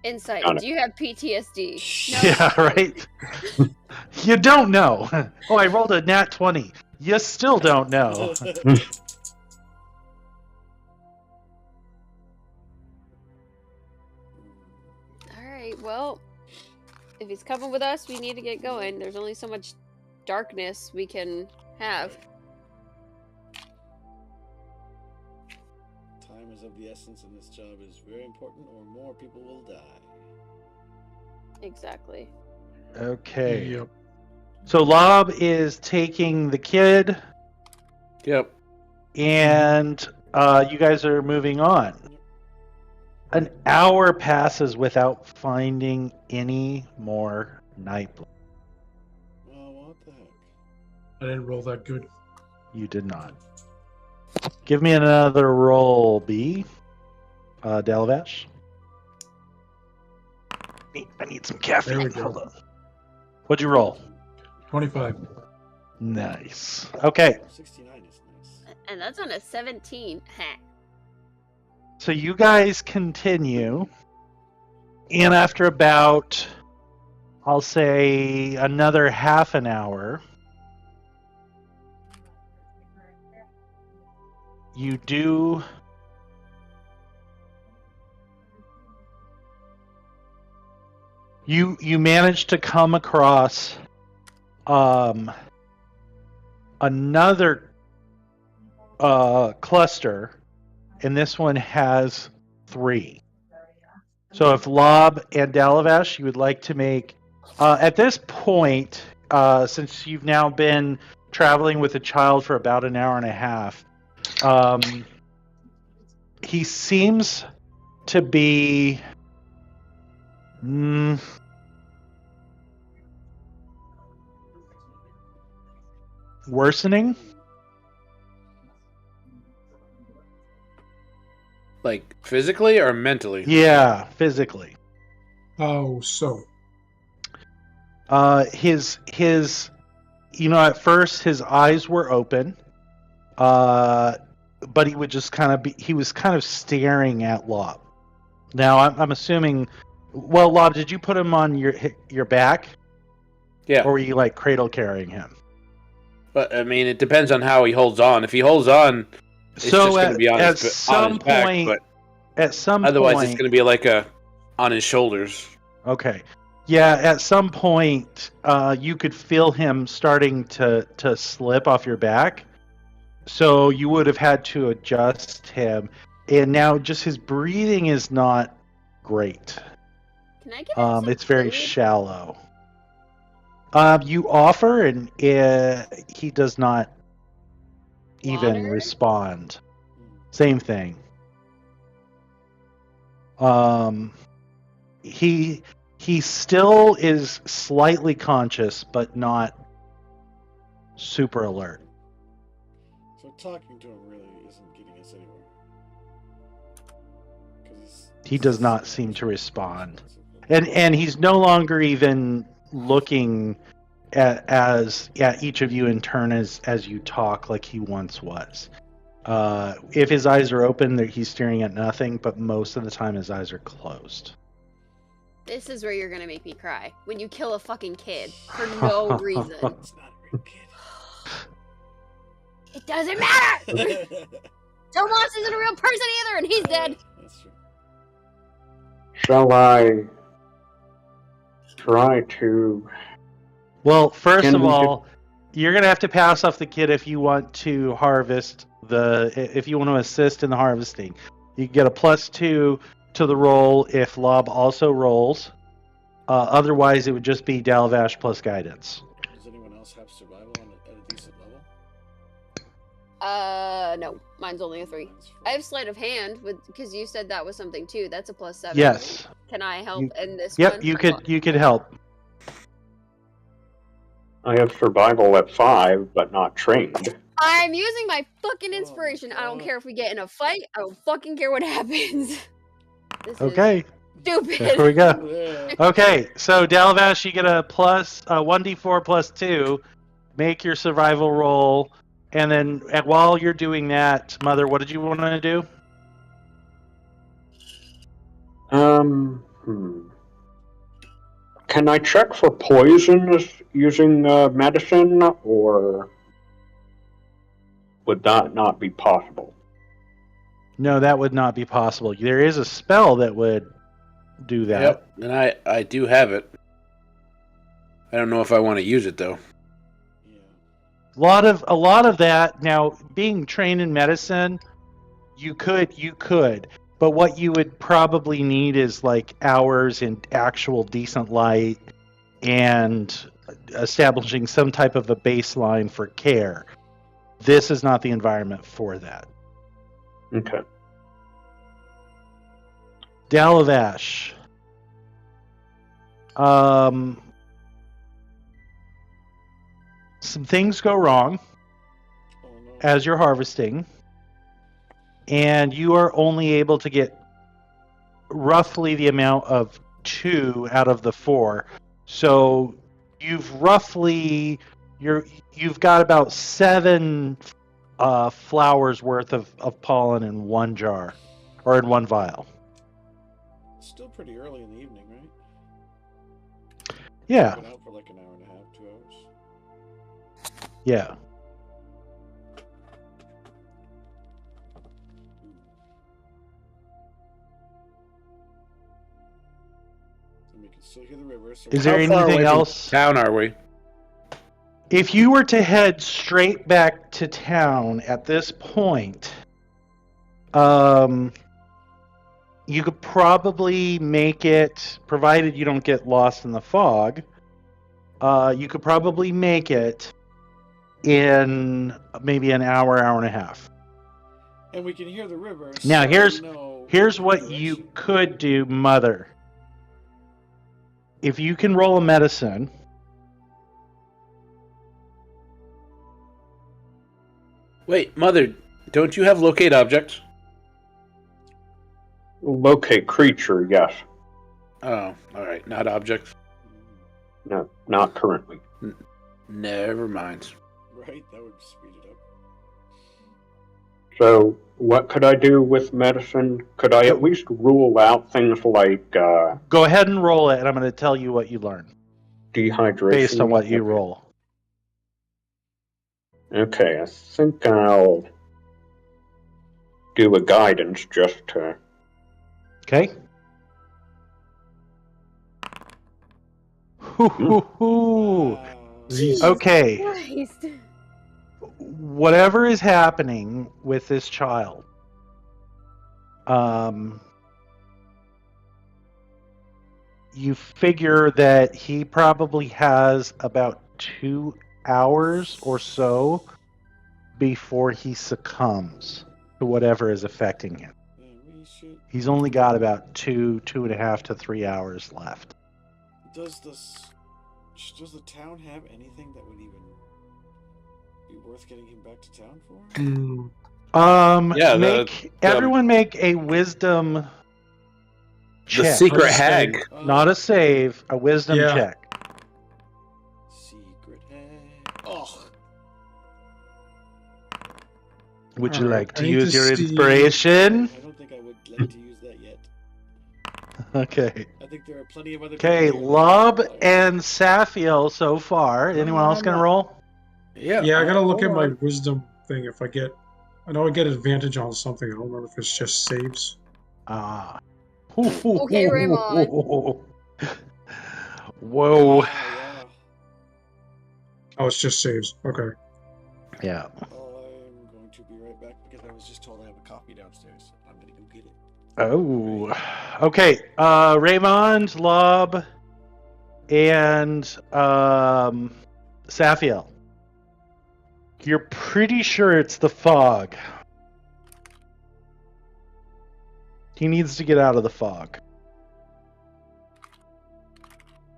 Insight. Got it. Do you have PTSD? No. Yeah, right. You don't know. Oh, I rolled a nat 20. You still don't know. Alright, well, if he's coming with us, we need to get going. There's only so much darkness we can have. Time is of the essence, and this job is very important, or more people will die. Exactly. Okay. Yep. So Lob is taking the kid, Yep. and you guys are moving on. An hour passes without finding any more Nightblood. Oh, what the heck? I didn't roll that good. You did not. Give me another roll, B. Dalavash. I need some caffeine. There we go. Hold on. What'd you roll? 25. Nice. Okay. 69 is nice. And that's on a 17. Heh. So you guys continue, and after about, I'll say, another half an hour, you do you manage to come across another cluster, and this one has 3. So if Lob and Dalavash, you would like to make at this point, since you've now been traveling with a child for about an hour and a half, he seems to be worsening. Like physically or mentally? Yeah, physically. Oh, so. His at first his eyes were open, but he would just he was kind of staring at Lob. Now I'm assuming, well, Lob, did you put him on your back? Yeah. Or were you like cradle carrying him? But I mean, it depends on how he holds on. If he holds on, it's just going to be on his back, but at some otherwise point, it's going to be like on his shoulders. Okay. Yeah, at some point, you could feel him starting to slip off your back. So you would have had to adjust him. And now just his breathing is not great. Can I get him some It's very food? shallow. You offer, and he does not even Water? respond. Same thing. He still is slightly conscious, but not super alert. So talking to him really isn't getting us anywhere. 'Cause He does not seem to respond. And he's no longer even looking at each of you in turn as you talk like he once was. If his eyes are open, he's staring at nothing, but most of the time his eyes are closed. This is where you're gonna make me cry. When you kill a fucking kid for no reason. It's not a real kid. It doesn't matter! Tomas isn't a real person either, and he's dead! That's true. Shall I try to... Well, first Can of we all, you're gonna have to pass off the kid if you want to harvest if you want to assist in the harvesting. You get a +2 to the roll if Lob also rolls. Otherwise, it would just be Dalavash plus guidance. Does anyone else have survival at a decent level? No. Mine's only a 3. I have sleight of hand because you said that was something too. That's a +7. Yes. Can I help in this Yep. one? You could help. I have survival at 5, but not trained. I'm using my fucking inspiration. I don't care if we get in a fight. I don't fucking care what happens. This Okay. is stupid. There we go. Yeah. Okay, so Dalavash, you get a 1d4 +2. Make your survival roll, and then while you're doing that, Mother, what did you want to do? Can I check for poisons using medicine, or would that not be possible? No, that would not be possible. There is a spell that would do that. Yep, and I do have it. I don't know if I want to use it though. Yeah. A lot of that. Now, being trained in medicine, you could, but what you would probably need is like hours in actual decent light and establishing some type of a baseline for care. This is not the environment for that. Okay. Dalavash. Some things go wrong Oh no. as you're harvesting, and you are only able to get roughly the amount of 2 out of the 4. So you've got about 7 flowers worth of pollen in one jar, or in one vial. It's still pretty early in the evening, right? Yeah, Been out for like an hour and a half, 2 hours. yeah. And we can still hear the river. So Is there How far anything away from else? town are we? If you were to head straight back to town at this point, you could probably make it, provided you don't get lost in the fog, you could probably make it in maybe an hour, hour and a half. And we can hear the river. Now, so here's- we know Here's the what you direction. could do, Mother. If you can roll a medicine, Wait, Mother, don't you have locate objects? Locate creature, yes. Oh, alright, not objects. No, not currently. Never mind. Right? That would speed it up. So, what could I do with medicine? Could I at least rule out things like go ahead and roll it, and I'm going to tell you what you learn dehydration? based on what you roll. Okay, I think I'll do a guidance just to. Okay? Hoo-hoo-hoo. Wow. Jesus. Okay. Christ. Whatever is happening with this child, you figure that he probably has about 2 hours or so before he succumbs to whatever is affecting him. Man, we should. He's only got about 2.5 to 3 hours left. Does the town have anything that would even be worth getting him back to town for? Yeah, everyone make a wisdom check. The secret I'll just say- hag. Not a save, a wisdom Yeah. check. Secret hag. Oh, Would you Alright, like to I need use to your see- inspiration? I don't think I would like to use that yet. Okay. I think there are plenty of other. Okay, people here. Lob and Saphiel so far. Anyone else gonna roll? Yeah. Yeah, I gotta look at my hold wisdom thing if I get. I know I get advantage on something. I don't remember if it's just saves. Ah. Okay, Raymond. Whoa. Yeah. Oh, it's just saves. Okay. Yeah. I'm going to be right back because I was just told I have a copy downstairs. I'm gonna go get it. Oh. Okay. Raymond, Lob, and Saphiel. You're pretty sure it's the fog. He needs to get out of the fog.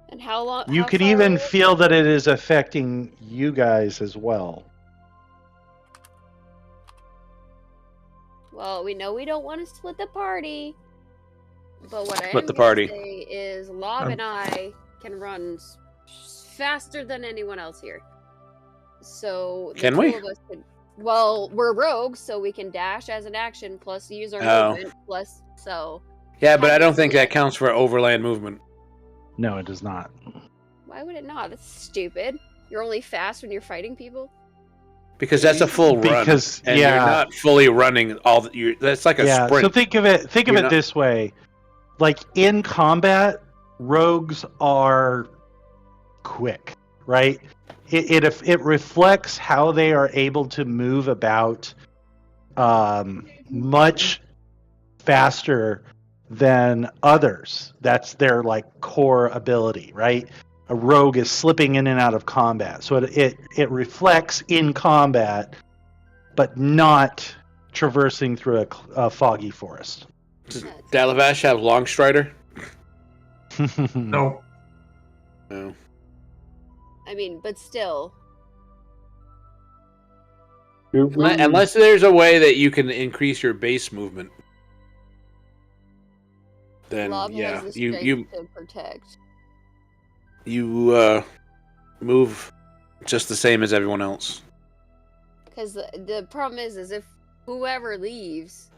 And how long? You how can far even away? feel that it is affecting you guys as well. Well, we know we don't want to split the party. But what I Split am the gonna party. say is Lob and I can run faster than anyone else here. So the Can two we? of us could, well, we're rogues, so we can dash as an action plus use our Oh. movement plus so Yeah, but I don't think that counts for overland movement. No, it does not. Why would it not? That's stupid. You're only fast when you're fighting people. Because that's a full run. Because And you're not fully running all the, that's like a sprint. So think of it this way. Like in combat, rogues are quick, right? It reflects how they are able to move about much faster than others. That's their like core ability, right? A rogue is slipping in and out of combat, so it reflects in combat, but not traversing through a foggy forest. Does Dalavash have Longstrider? No. No. I mean, but still. Unless there's a way that you can increase your base movement. Then Lob yeah, has the you strength to protect. you move just the same as everyone else. Because the problem is if whoever leaves,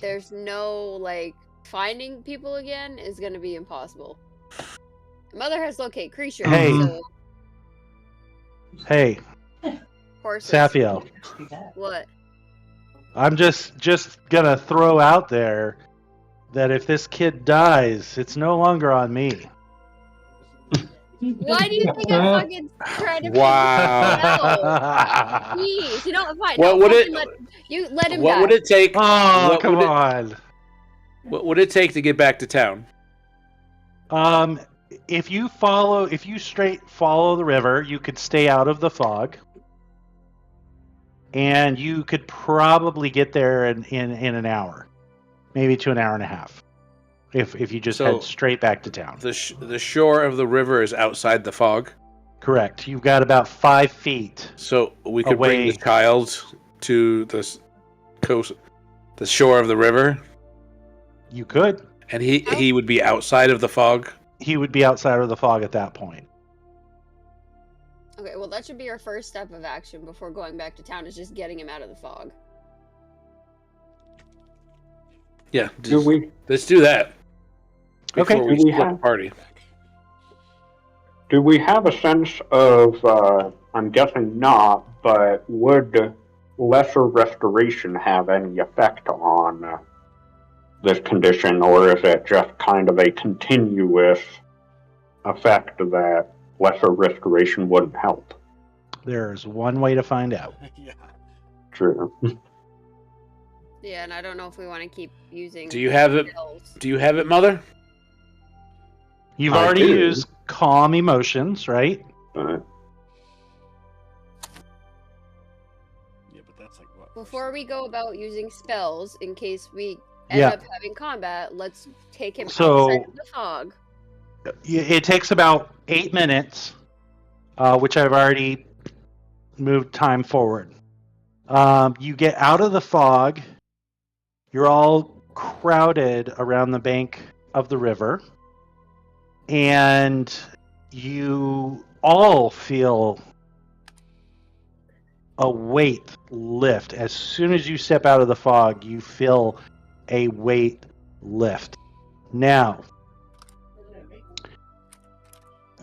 there's no, like, finding people again is going to be impossible. Mother has locate creature, Hey. so Hey, horses. Safiel, What? I'm just gonna throw out there that if this kid dies, it's no longer on me. Why do you think I'm fucking trying to Wow. No. Please, you know, fine. What no, would it- let him What die. would it take? Oh, What come would it- on. What would it take to get back to town? If you straight follow the river, you could stay out of the fog. And you could probably get there in an hour. Maybe to an hour and a half. If you just So, head straight back to town. The shore of the river is outside the fog, Correct. You've got about 5 feet. so we could bring Away. the child to the coast, the shore of the river, You could. and he would be outside of the fog. He would be outside of the fog at that point. Okay, well, that should be our first step of action before going back to town, is just getting him out of the fog. Yeah, Do we let's do that. Okay. Before we Do we split have- the party. do we have a sense of? I'm guessing not, but would lesser restoration have any effect on this condition, or is it just kind of a continuous effect that lesser restoration wouldn't help? There's one way to find out. Yeah. True. Yeah, and I don't know if we want to keep using. Do you have it? spells. Do you have it, Mother? You've I already do. used calm emotions, right? But Yeah, but that's like what? Before we go about using spells, in case we end Yeah. up having combat, let's take him So- outside of the fog. It takes about 8 minutes, which I've already moved time forward. You get out of the fog. You're all crowded around the bank of the river. And you all feel a weight lift. As soon as you step out of the fog, you feel a weight lift. Now,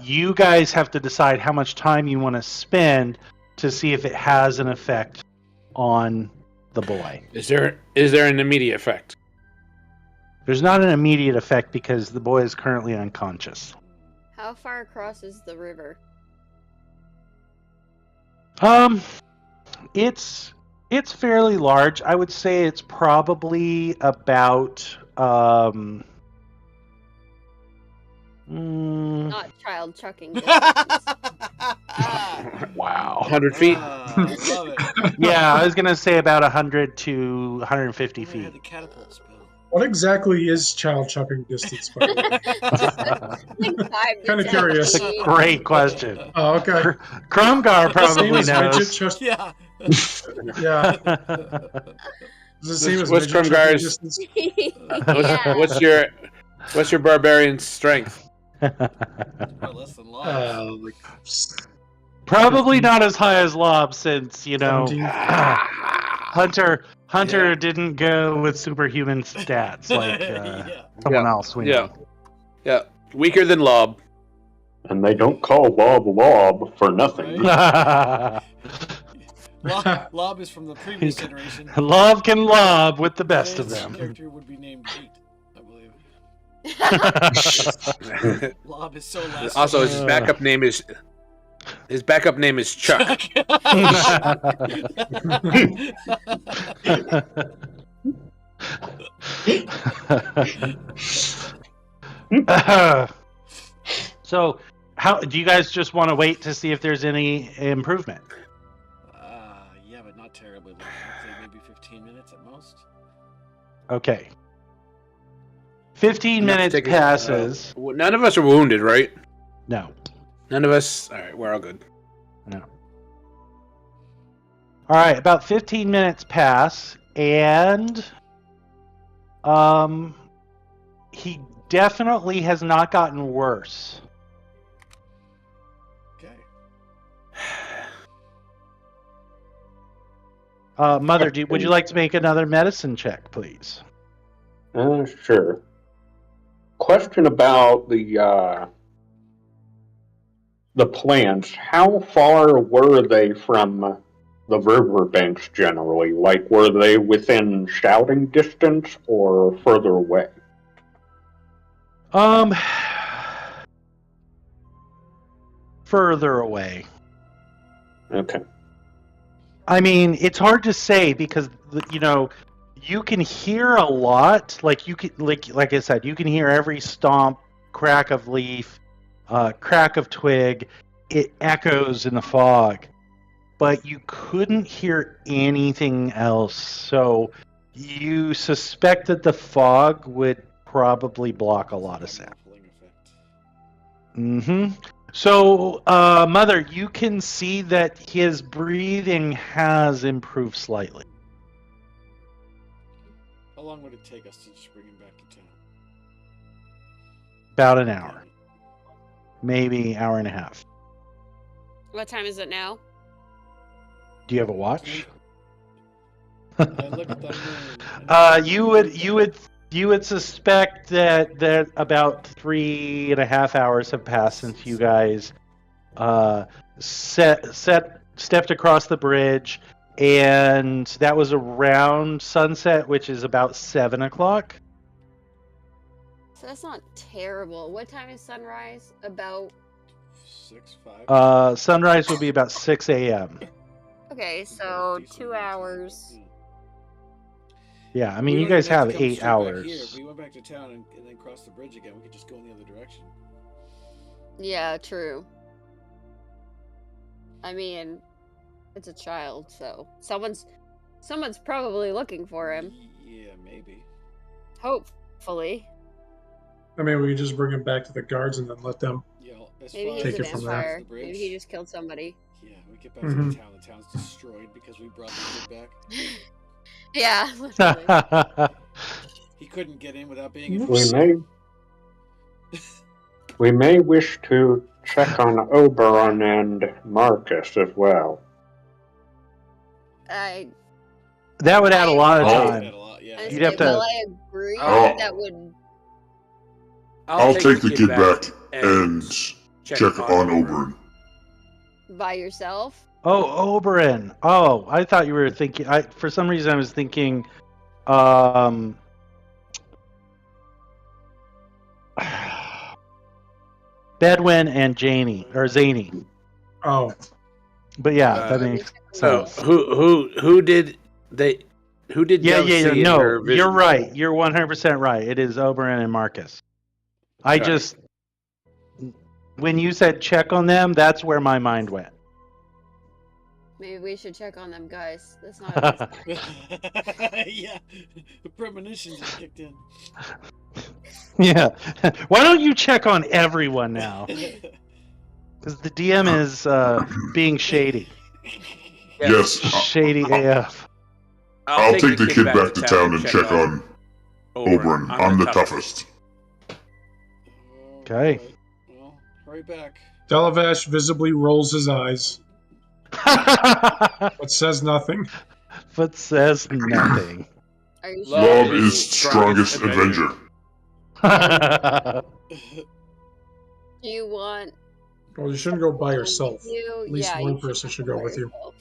you guys have to decide how much time you want to spend to see if it has an effect on the boy. Is there an immediate effect? There's not an immediate effect because the boy is currently unconscious. How far across is the river? It's fairly large. I would say it's probably about Not child chucking. wow. 100 feet. I love it. Yeah, I was gonna say about 100 to 150 I had feet. the catapult spell. What exactly is child chucking distance? By the way? Kinda curious. Great question. Oh, okay. Krumgar Same probably as midget knows. just Yeah. yeah. Does it seem as What's midget chucking Krumgar's- distance? Yeah. What's your barbarian strength? Or less than long. Like Probably not as high as Lob, since 17. Hunter. Hunter Yeah. didn't go with superhuman stats like Yeah. someone Yeah. else we Yeah. know. Yeah. Weaker than Lob. And they don't call Lob for nothing. Right. Lob is from the previous generation. Love can lob with the best of Today's them. character would be named Heat, I believe. Lob is so last. Also, his backup name is Chuck. So, how do you guys just want to wait to see if there's any improvement? Yeah, but not terribly long. I'd say maybe 15 minutes at most. Okay. 15 minutes Take a- passes. None of us are wounded, right? No. None of us. All right, we're all good. No. All right, about 15 minutes pass, and he definitely has not gotten worse. Okay. Mother, would you like to make another medicine check, please? Sure. Question about the plants. How far were they from the riverbanks generally? Like, were they within shouting distance or further away? Further away. Okay. I mean, it's hard to say because you can hear a lot. Like you can, like I said, you can hear every stomp, crack of leaf, crack of twig. It echoes in the fog, but you couldn't hear anything else. So you suspect that the fog would probably block a lot of sound. Muffling effect. Mm-hmm. So, Mother, you can see that his breathing has improved slightly. How long would it take us to just bring him back to town? About an hour. Maybe hour and a half. What time is it now? Do you have a watch? I look at that moon. You would suspect that about 3.5 hours have passed since you guys stepped across the bridge, and that was around sunset, which is about 7 o'clock. So that's not terrible. What time is sunrise? About 6, 5. Sunrise would be about 6 a.m. okay, so 2 hours. Yeah, I mean, We you don't guys even have to come 8 straight back hours. here. If we went back to town and then crossed the bridge again, we could just go in the other direction. Yeah, true. I mean, it's a child, so someone's probably looking for him. Yeah, maybe. Hopefully. I mean, we could just bring him back to the guards and then let them. Yeah, as Maybe far he's Take a it from there. vampire. the bridge, Maybe he just killed somebody. Yeah, we get back to Mhm. the town. The town's destroyed because we brought the kid back. Yeah, literally. He couldn't get in without being We may wish to check on Oberon and Marcus as well. I That would add a lot of Oh. time. Yeah. You'd have to- Well, I agree. Oh. That would. I'll take the kid back and check on Oberon. By yourself. Oh, Oberon. Oh, I thought you were thinking. For some reason, I was thinking. Bedwin and Zany. Oh, But yeah, Uh, that makes So sense. who did they? Who did Yeah, Dove see in no, her vision? you're right. You're 100% right. It is Oberon and Marcus. I Sorry. just, when you said check on them, that's where my mind went. Maybe we should check on them, guys. That's not. Yeah, the premonition just kicked in. Yeah. Why don't you check on everyone now? Because the DM is being shady. Yes, Shady AF. I'll take the kid back to town and check on Oberon. I'm the toughest. Okay. Alright, well, hurry back. Delavash visibly rolls his eyes, but says nothing. Lightfoot says nothing. Are you sure? Lob is strongest avenger. Do you want? Well, you shouldn't go by someone yourself. with you? At least Yeah, one you person should go go by with you. yourself.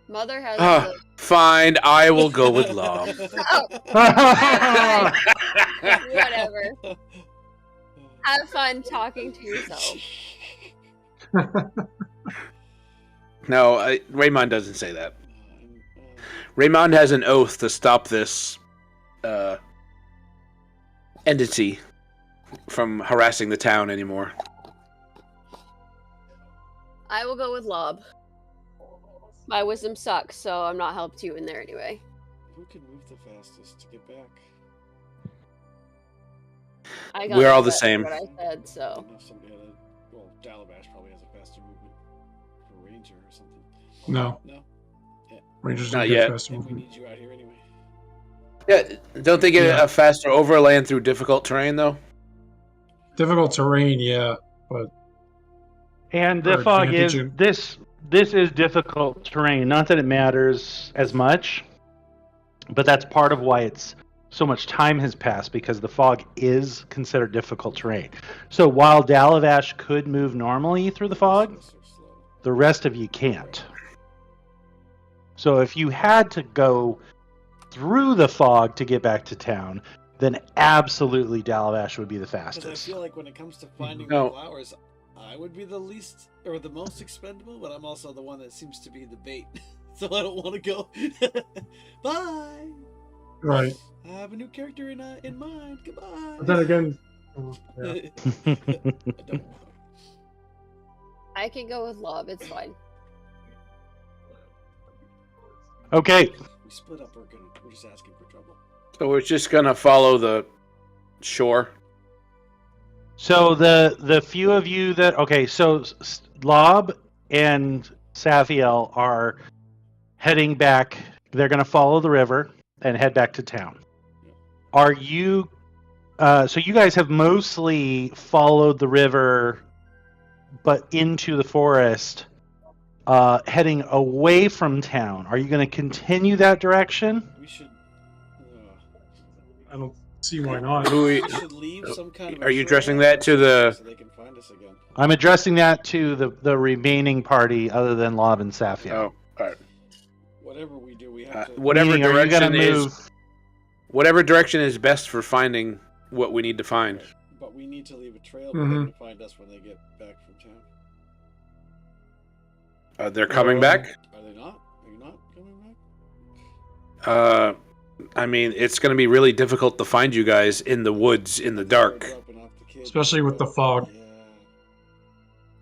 Mother has Ah, fine, I will go with Lob. whatever. Have fun talking to yourself. No, Raymond doesn't say that. Raymond has an oath to stop this entity from harassing the town anymore. I will go with Lob. My wisdom sucks, so I'm not helped you in there anyway. Who can move the fastest to get back? We're all the exactly same. What I said, I so don't know if somebody had a... Well, Dalabash probably has a faster movement for Ranger or something. No. No? Rangers Not don't yet. get fast If we movement. need you out here anyway. Yeah, don't they get Yeah. a faster overland through difficult terrain though? Difficult terrain, yeah, but And the Or fog is advantage this is difficult terrain. Not that it matters as much, but that's part of why it's so much time has passed, because the fog is considered difficult terrain. So while Dalavash could move normally through the fog, So slow. the rest of you can't. So if you had to go through the fog to get back to town, then absolutely Dalavash would be the Because I fastest. feel like when it comes to finding No. the flowers, I would be the least or the most expendable, but I'm also the one that seems to be the bait. So I don't want to go. Bye. right. I have a new character in mind. Goodbye. But then again, yeah. I don't. I can go with Lob. It's fine. Okay, We split up. We're just asking for trouble. So we're just gonna follow the shore. so the few of you that so Lob and Safiel are heading back. They're going to follow the river and head back to town. Are you? So you guys have mostly followed the river, but into the forest, heading away from town. Are you going to continue that direction? We should. I don't see why not. Who We should leave some kind of. Are you addressing that to the? So they can find us again. I'm addressing that to the remaining party, other than Lob and Safiel. Oh, all right. Whatever we do, we have to. Whatever Meaning, are you gonna direction is, move? whatever direction is best for finding what we need to find. But we need to leave a trail for Mhm. them to find us when they get back from town. They're coming back. Are they not? Are you not coming back? I mean, it's going to be really difficult to find you guys in the woods in the dark. Dropping off the kids. Especially with the fog.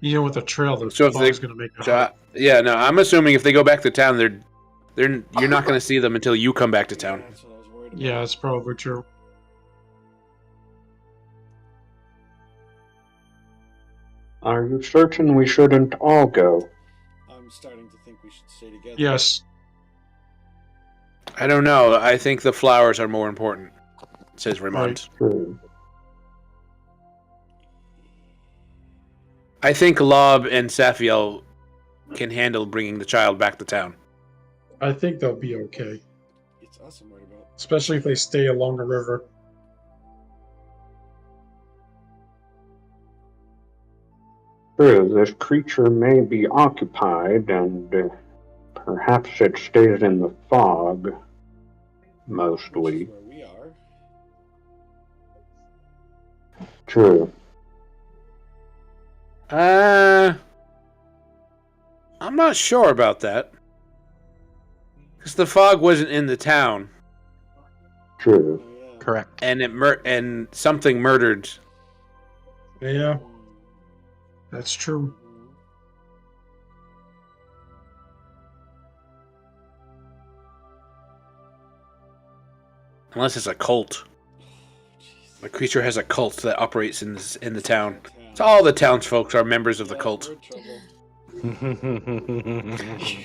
Yeah. Even with the trail, the So if fog's they- going to make it So, hard. yeah, no, I'm assuming if they go back to town, you're not going to see them until you come back to town. That's what I was worried about. Yeah, that's probably true. Are you certain we shouldn't all go? I'm starting to think we should stay together. Yes. I don't know. I think the flowers are more important, says Raymond. True. I think Lob and Safiel can handle bringing the child back to town. I think they'll be okay. It's us I'm worried about. Especially if they stay along the river. True, this creature may be occupied, and perhaps it stays in the fog, Which mostly. is where we are. True. I'm not sure about that. Because the fog wasn't in the town, True. Oh, yeah. Correct. and and something murdered. Yeah, that's true. Unless it's a cult. Jeez. The creature has a cult that operates in the town. Town. So all the townsfolk are members of the Yeah, cult. we're in trouble.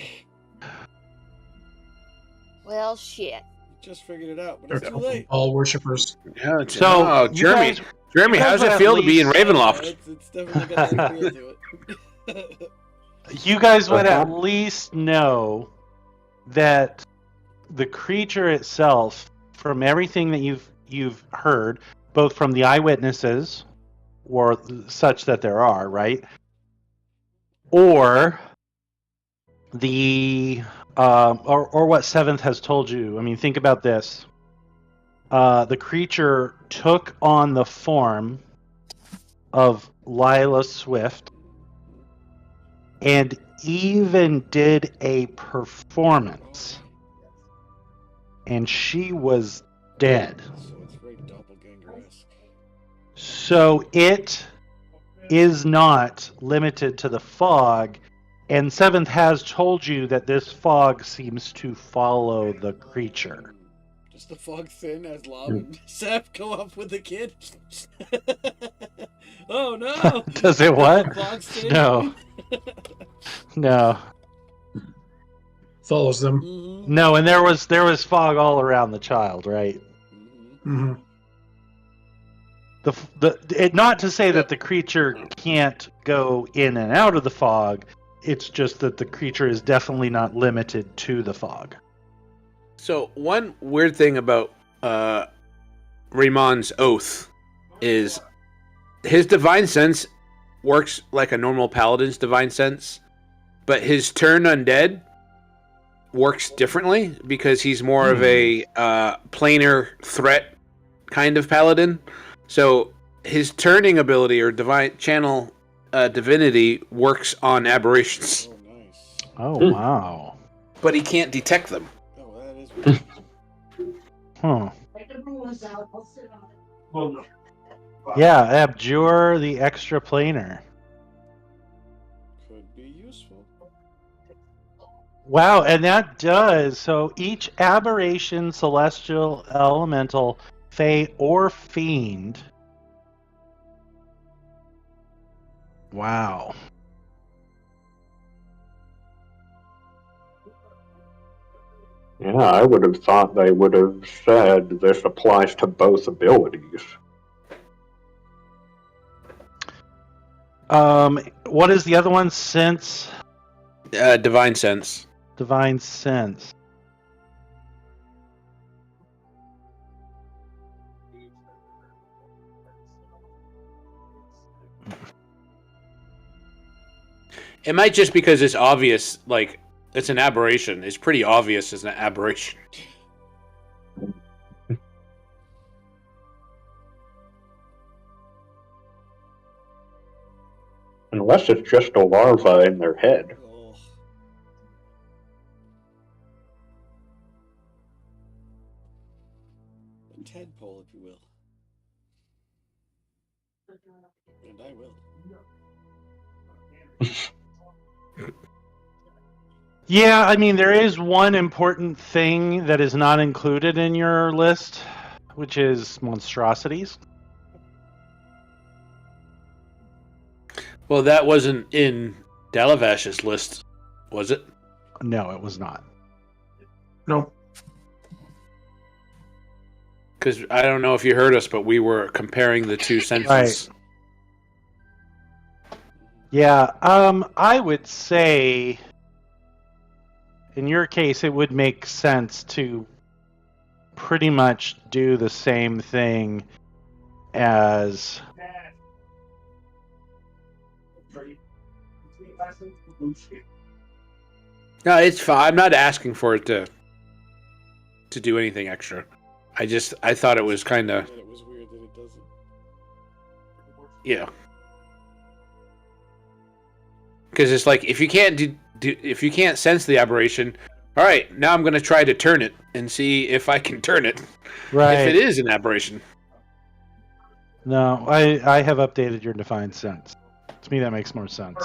Well, shit. Just figured it out, but They're it's too late. all worshippers. Yeah, So, oh, you Jeremy, guys- Jeremy, you guys how's would it at feel to be in least- Ravenloft? It's definitely got that feel to it. You guys would at Uh-huh. least know that the creature itself, from everything that you've heard, both from the eyewitnesses, or such that there are, right, or the or what Seventh has told you. I mean, think about this. The creature took on the form of Lila Swift and even did a performance, and she was dead. So it's very doppelganger-esque. So it is not limited to the fog, and Seventh has told you that this fog seems to follow the creature. Does the fog thin as Lob and Sap go up with the kid? Oh no! Does it what? Fog's thin? No. No. Follows them. Mm-hmm. No, and there was fog all around the child, right? Mm-hmm. Mm-hmm. Not to say that the creature can't go in and out of the fog. It's just that the creature is definitely not limited to the fog. So one weird thing about Ramon's oath is his divine sense works like a normal paladin's divine sense, but his turn undead works differently because he's more of a planar threat kind of paladin. So his turning ability or divine channel divinity works on aberrations, Oh, nice. Oh, wow. but he can't detect them. Oh, that is weird. Huh. Yeah, abjure the extraplanar. Could be useful. Wow, and that does. So each aberration, celestial, elemental, fey, or fiend. Wow. Yeah, I would have thought they would have said this applies to both abilities. What is the other one? Sense, Divine sense. divine sense. It might just because it's obvious, like it's an aberration. It's pretty obvious as an aberration. Unless it's just a larva in their head. Oh. A tadpole, if you will. And I will. Yeah, I mean, there is one important thing that is not included in your list, which is monstrosities. Well, that wasn't in Dalavash's list, was it? No, it was not. Nope. Because I don't know if you heard us, but we were comparing the two senses. Right. Yeah, I would say, in your case, it would make sense to pretty much do the same thing as... No, it's fine. I'm not asking for it to do anything extra. I thought it was kind of, That it was weird that it doesn't. yeah. Because it's like if you can't if you can't sense the aberration, all right, now I'm going to try to turn it and see if I can turn it. Right. If it is an aberration. No, I have updated your defined sense. To me, that makes more sense.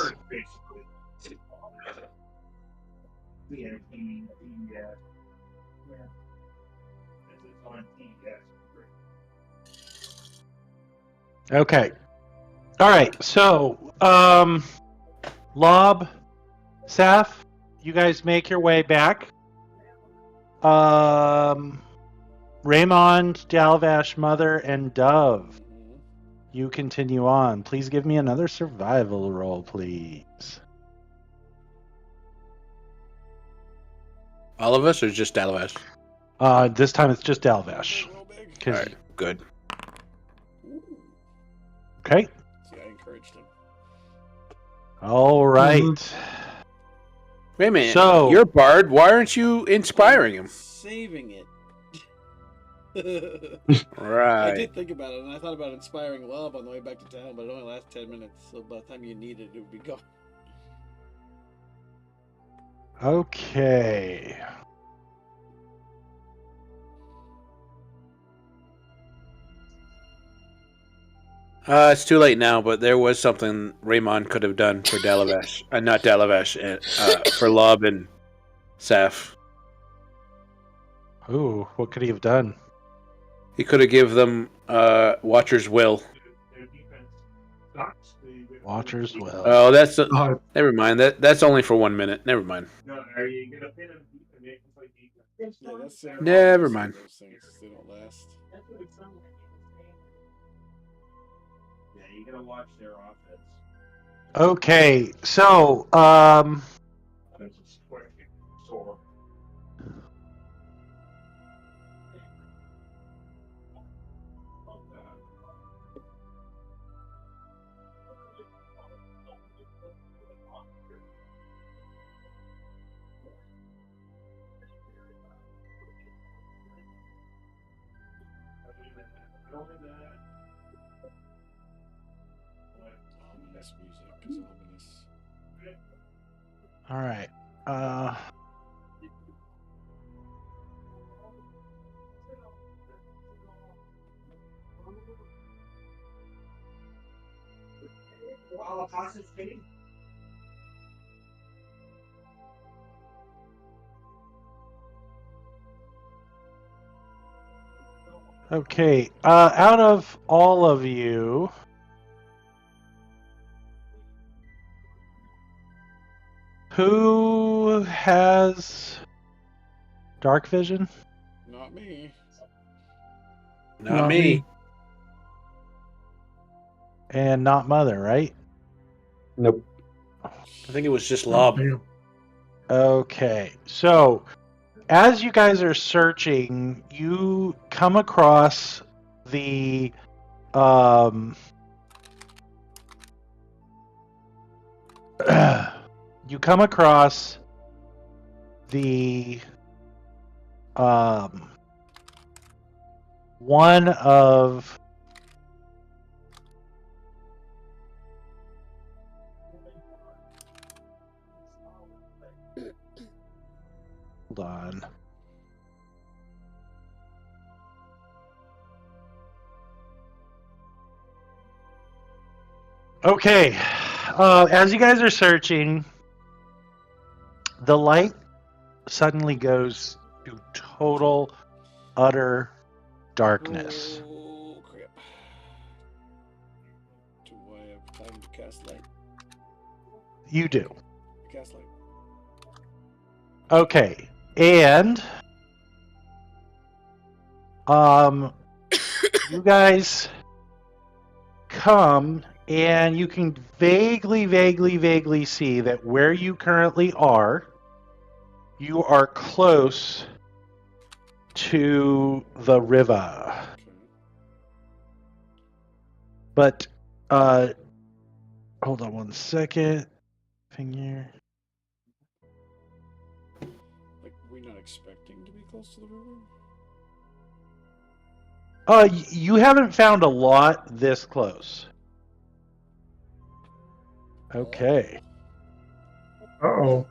Okay. All right. So, Lob, Saf, you guys make your way back. Raymond, Dalvash, Mother, and Dove, you continue on. Please give me another survival roll, please. All of us or just Dalavash? This time it's just Dalvesh. Roll big. 'Cause- Alright, good. Ooh. Okay. See, I encouraged him. All right. Wait a minute. So- You're Bard. Why aren't you inspiring him? Saving it. I Right. did think about it, and I thought about inspiring love on the way back to town, but it only lasts 10 minutes, so by the time you need it, it would be gone. Okay. It's too late now, but there was something Raymond could have done for Dalavesh. Not Dalavesh, for Lob and Saf. Ooh, what could he have done? He could have given them Watcher's Will. Watcher's Will. Oh, that's Uh, never mind. That's only for 1 minute. Never mind. Yeah, that's Never mind. Those things, they don't last. Okay, so Ominous music is ominous. all right. Okay, out of all of you, who has dark vision? Not me. Not me. And not Mother, right? Nope. I think it was just oh, Lob. damn. Okay, so as you guys are searching, you come across the you come across the one of hold on. Okay, as you guys are searching, the light suddenly goes to total, utter darkness. Oh, crap. Do I have time to cast light? You do. Cast light. Okay, and you guys come and you can vaguely see that where you currently are, you are close to the river. Okay. But hold on one second. Finger. Like, we're not expecting to be close to the river? You haven't found a lot this close. Okay. Uh-oh.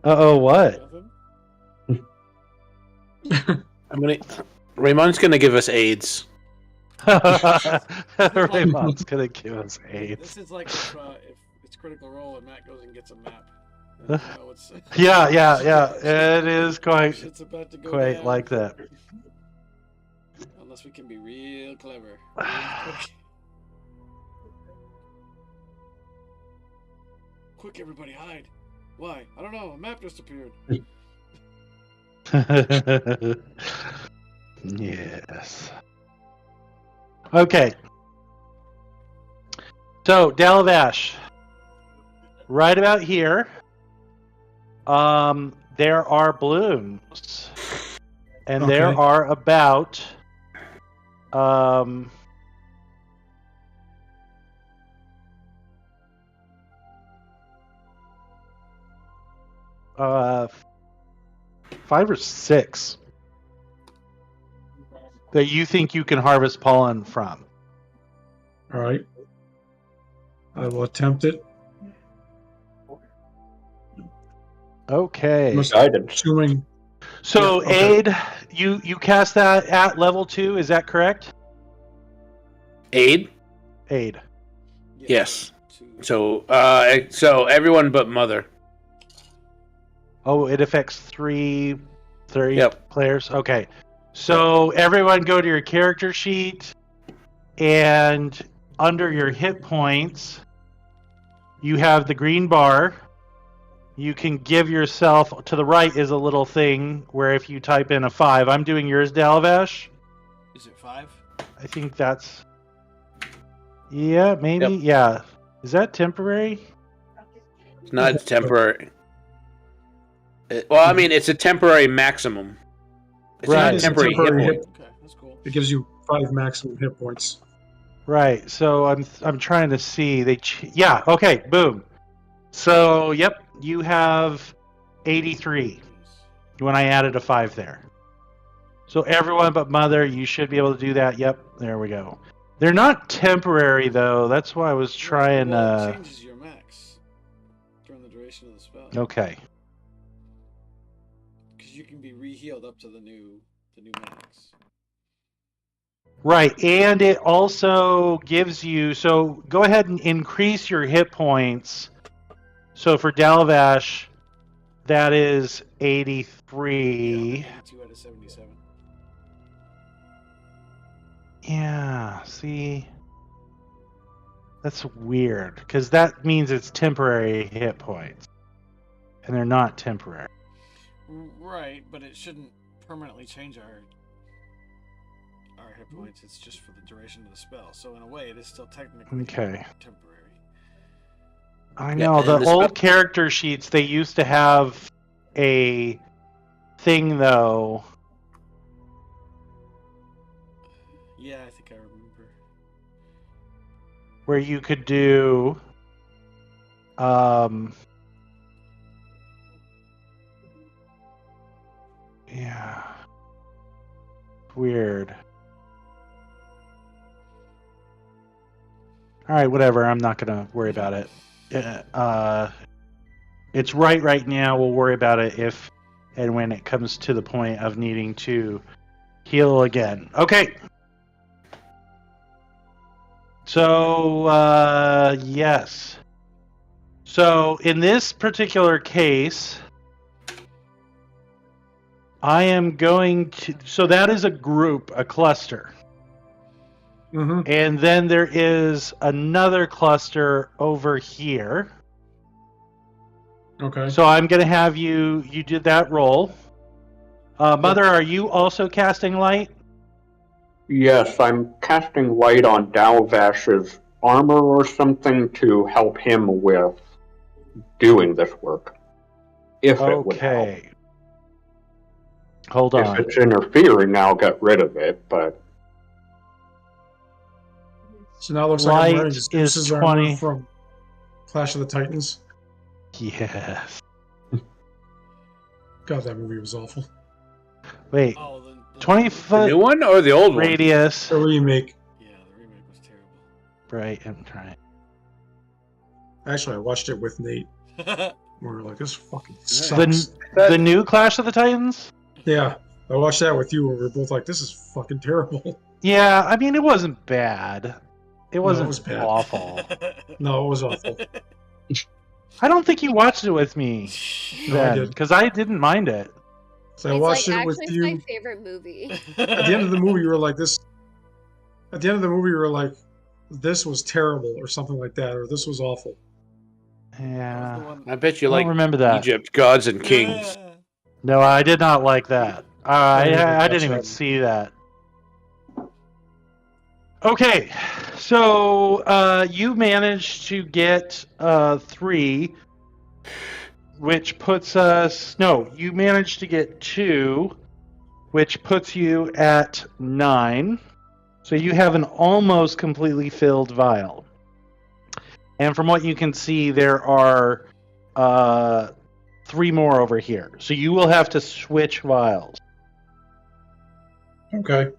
Uh-oh, what? Nothing? Raymond's gonna give us AIDS. Raymond's gonna give us AIDS. This is like if it's Critical Role and Matt goes and gets a map. You know, it's, Yeah. It is quite it's about to go quite down. like that. Unless we can be real clever. Real quick. Quick, everybody, hide. Why? I don't know. A map just appeared. Yes. Okay. So, Dalavash, right about here, There are balloons, and Okay. there are about 5 or 6 that you think you can harvest pollen from. All right. I will attempt it. Okay. Guidance. Assuming. So, Yeah, okay. Aid, you cast that at level 2, is that correct? Aid? Aid. Yes. So everyone but Mother. Oh, it affects 3 Yep. players? Okay. So, everyone go to your character sheet, and under your hit points, you have the green bar. You can give yourself, to the right is a little thing where if you type in a 5, I'm doing yours, Dalavash. Is it 5? I think that's... Yeah, maybe? Yep. Yeah. Is that temporary? It's not temporary. Well, I mean, it's a temporary maximum. It's Right. not a It's a temporary, temporary hit hit. point. Okay, that's cool. It gives you 5 maximum hit points. Right. So I'm trying to see. Yeah. Okay. Boom. So yep, you have 83 when I added a 5 there. So everyone but Mother, you should be able to do that. Yep. There we go. They're not temporary though. That's why I was trying. Well, it changes your max during the duration of the spell. Okay. Because you can be re-healed up to the new max. Right, and it also gives you, so go ahead and increase your hit points. So for Dalavash, that is 83. 82 out of 77. Yeah, see, that's weird, because that means it's temporary hit points, and they're not temporary. Right, but it shouldn't permanently change our hit points. It's just for the duration of the spell. So in a way, it is still technically Okay. temporary. I Yeah, know, and the the old spell- character sheets, they used to have a thing, though. Yeah, I think I remember. Where you could do yeah, weird. All right, whatever, I'm not gonna worry about it. It's right now. We'll worry about it if and when it comes to the point of needing to heal again. Okay. So, yes. So, in this particular case, I am going to... So, that is a group, a cluster. Mm-hmm. And then there is another cluster over here. Okay. So, I'm going to have you did that roll. Mother, are you also casting light? Yes, I'm casting light on Dalvash's armor or something to help him with doing this work. If it would help. Okay. Hold on. If it's interfering, I'll get rid of it, but So now it looks like I'm Light wearing is Zeus's 20. armor from Clash of the Titans. Yes. God, that movie was awful. Wait. Oh, the 20 The foot new one or the old one? radius. The remake. Yeah, the remake was terrible. Right, I'm trying. Actually, I watched it with Nate. We were like, this fucking The, sucks. the new Clash of the Titans? Yeah, I watched that with you, and we were both like, this is fucking terrible. Yeah, I mean, it wasn't bad. It wasn't was bad. awful. No, it was awful. I don't think you watched it with me No, I then, did. because I didn't mind it. So I watched like it with actually you. my favorite movie. At the end of the movie, you were like, this. At the end of the movie, you were like, this was terrible, or something like that, or this was awful. Yeah. I bet you I like don't remember that. Egypt, gods and kings. No, I did not like that. I didn't I watch didn't even that. see that. Okay, so you managed to get 3. which puts us... No, you managed to get 2, which puts you at 9. So you have an almost completely filled vial. And from what you can see, there are 3 more over here. So you will have to switch vials. Okay.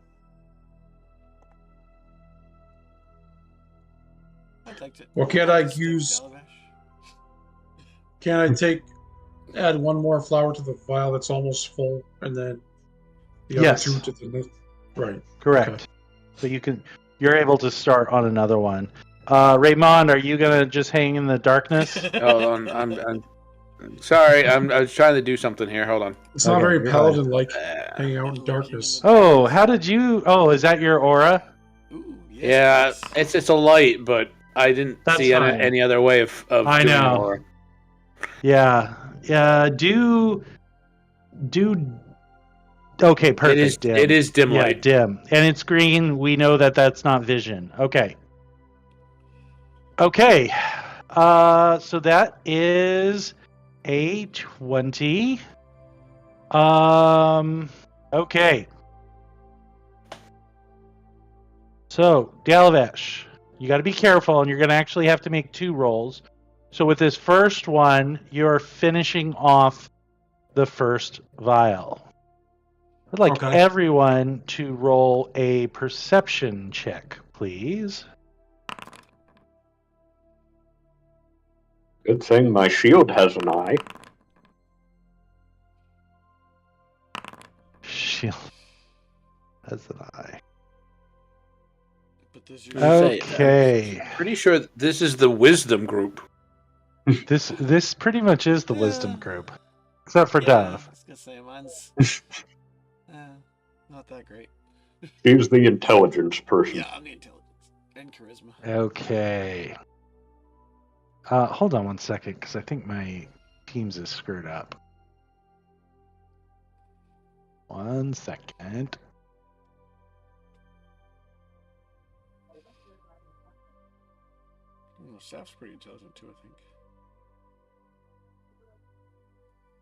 I'd like to. Well, can't I I'd like to use- stick Dalavesh. Can I add one more flower to the vial that's almost full, and then the other Yes. 2 to the next? Right. Correct. Okay. So you're able to start on another one. Raymond, are you gonna just hang in the darkness? Hold on, I'm sorry. I was trying to do something here. Hold on. It's not Okay, very you're paladin-like, Uh, hanging out in darkness. Oh, how did you... Oh, is that your aura? Ooh, yes, yeah, yes. it's a light, but I didn't That's see fine. any other way of I doing know. more. Yeah. Do... Okay, perfect. It is. dim. It is dim Yeah, light. dim. And it's green. We know that that's not vision. Okay. Okay. So that is a 20. Okay. So, Dalvesh, you got to be careful, and you're going to actually have to make 2 rolls. So with this first one, you're finishing off the first vial. I'd like Okay. everyone to roll a perception check, please. Good thing my shield has an eye. Shield has an eye. But does I your was gonna say, Okay. Pretty sure this is the wisdom group. This pretty much is the wisdom Yeah. group, except for yeah, Dove. I was gonna say mine's not that great. She's the intelligence person. Yeah, I'm the intelligence and charisma. Okay. Hold on one second, because I think my Teams is screwed up. 1 second. Saf's pretty intelligent too,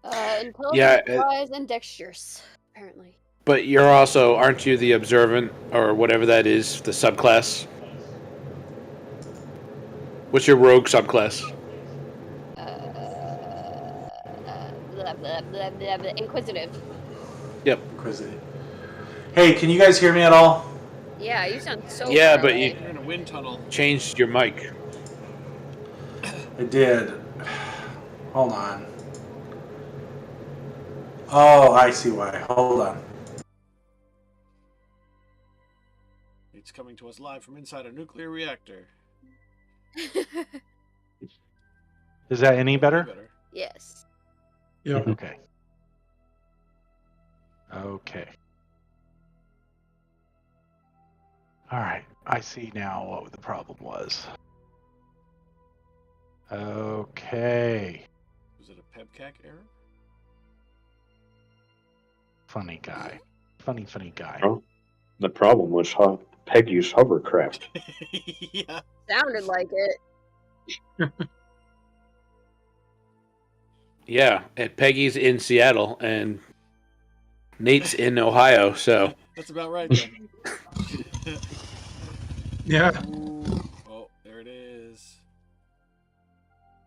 I think. Intelligent, Yeah, wise, and dexterous, apparently. But you're also, aren't you the observant or whatever that is, the subclass? What's your rogue subclass? Blah, blah, blah, blah, blah. Inquisitive. Yep. Inquisitive. Hey, can you guys hear me at all? Yeah, you sound so Yeah, far but away. You're in a wind tunnel. Changed your mic. I did. Hold on. Oh, I see why. Hold on. It's coming to us live from inside a nuclear reactor. Is that any better? Yes. Yep. Okay. Okay. All right. I see now what the problem was. Okay. Was it a PEBCAC error? Funny guy. Funny guy. Oh. The problem was Peggy's hovercraft. Yeah. Sounded like it. Yeah, and Peggy's in Seattle and Nate's in Ohio, so That's about right then. Yeah. Ooh. Oh, there it is.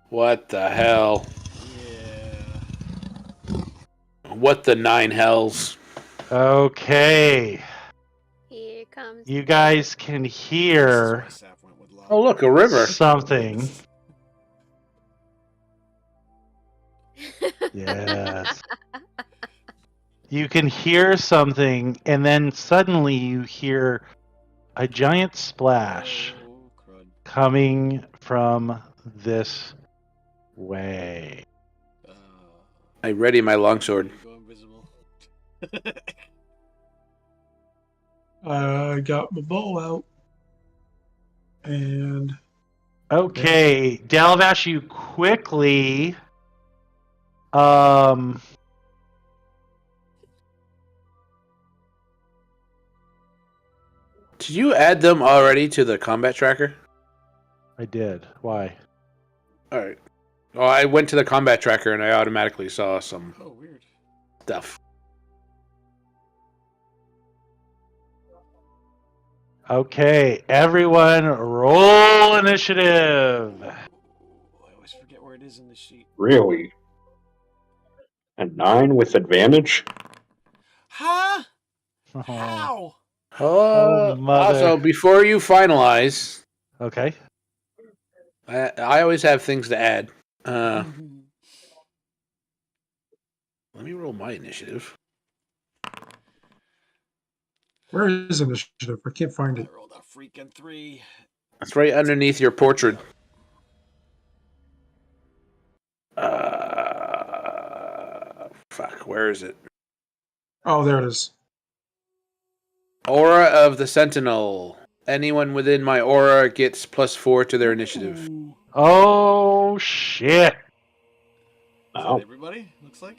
what the hell? Yeah. What the 9 hells? Okay. Here comes. You guys can hear This is why Saf went with lava. Oh, look, a river. something. Yes. You can hear something, and then suddenly you hear a giant splash Oh, crud. coming from this way. I ready my longsword. Go invisible. I got my bow out. And Okay, Dalvash, you quickly Did you add them already to the combat tracker? I did. Why? All right. Oh, I went to the combat tracker and I automatically saw some weird stuff. Okay, everyone, roll initiative. I always forget where it is in the sheet. Really? A 9 with advantage? Huh? Oh, How? mother. Also, before you finalize, Okay. I always have things to add. Let me roll my initiative. Where is initiative? I can't find it. I rolled a freaking 3. It's right underneath your portrait. Fuck, where is it? Oh, there it is. Aura of the Sentinel. Anyone within my aura gets +4 to their initiative. Oh, shit. Is Oh. that everybody? Looks like.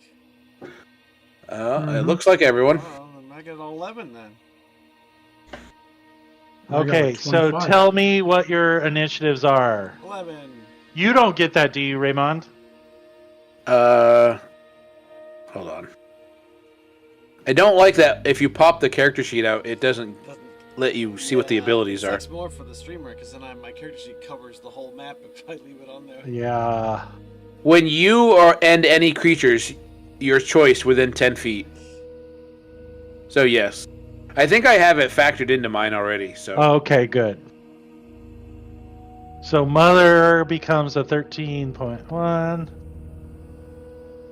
It looks like everyone. Well, then I get an 11 then. I got Okay, like so 25. tell me what your initiatives are. 11. You don't get that, do you, Raymond? Hold on. I don't like that if you pop the character sheet out, it doesn't let you see what the abilities are. It's more for the streamer because then my character sheet covers the whole map if I leave it on there. Yeah. When you end any creatures, your choice within 10 feet. So yes. I think I have it factored into mine already, so. Okay, good. So Mother becomes a 13.1.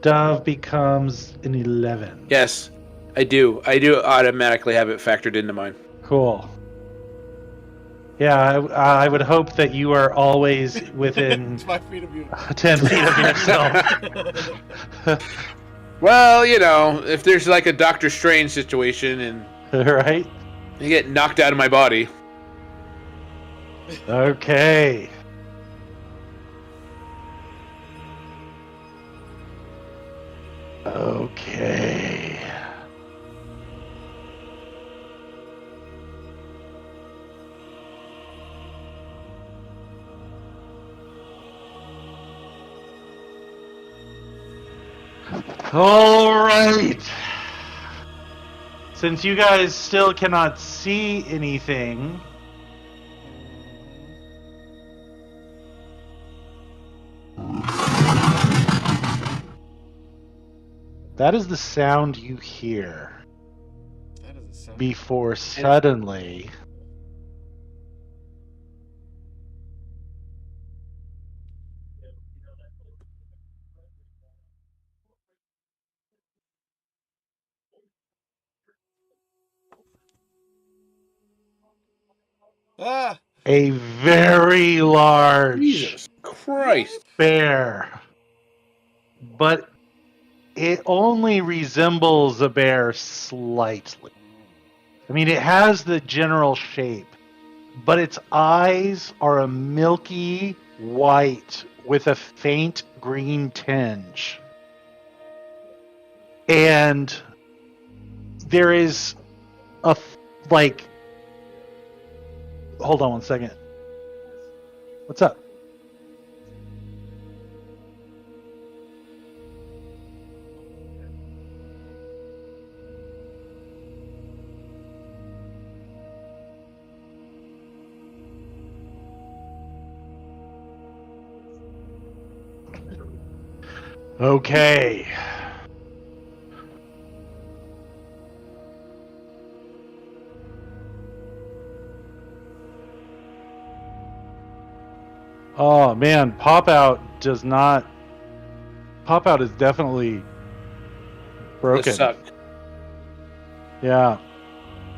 Dove becomes an 11. Yes, I do. I do automatically have it factored into mine. Cool. Yeah, I would hope that you are always within 5 feet of you. 10 feet of yourself. Well, you know, if there's like a Doctor Strange situation and Right? you get knocked out of my body. Okay. Okay. All right. Since you guys still cannot see anything, that is the sound you hear That doesn't sound. before suddenly Ah! a very large Jesus Christ. bear, but it only resembles a bear slightly. I mean, it has the general shape, but its eyes are a milky white with a faint green tinge. And there is hold on one second. What's up? Okay. Oh man, Pop Out is definitely broken. This sucked. Yeah.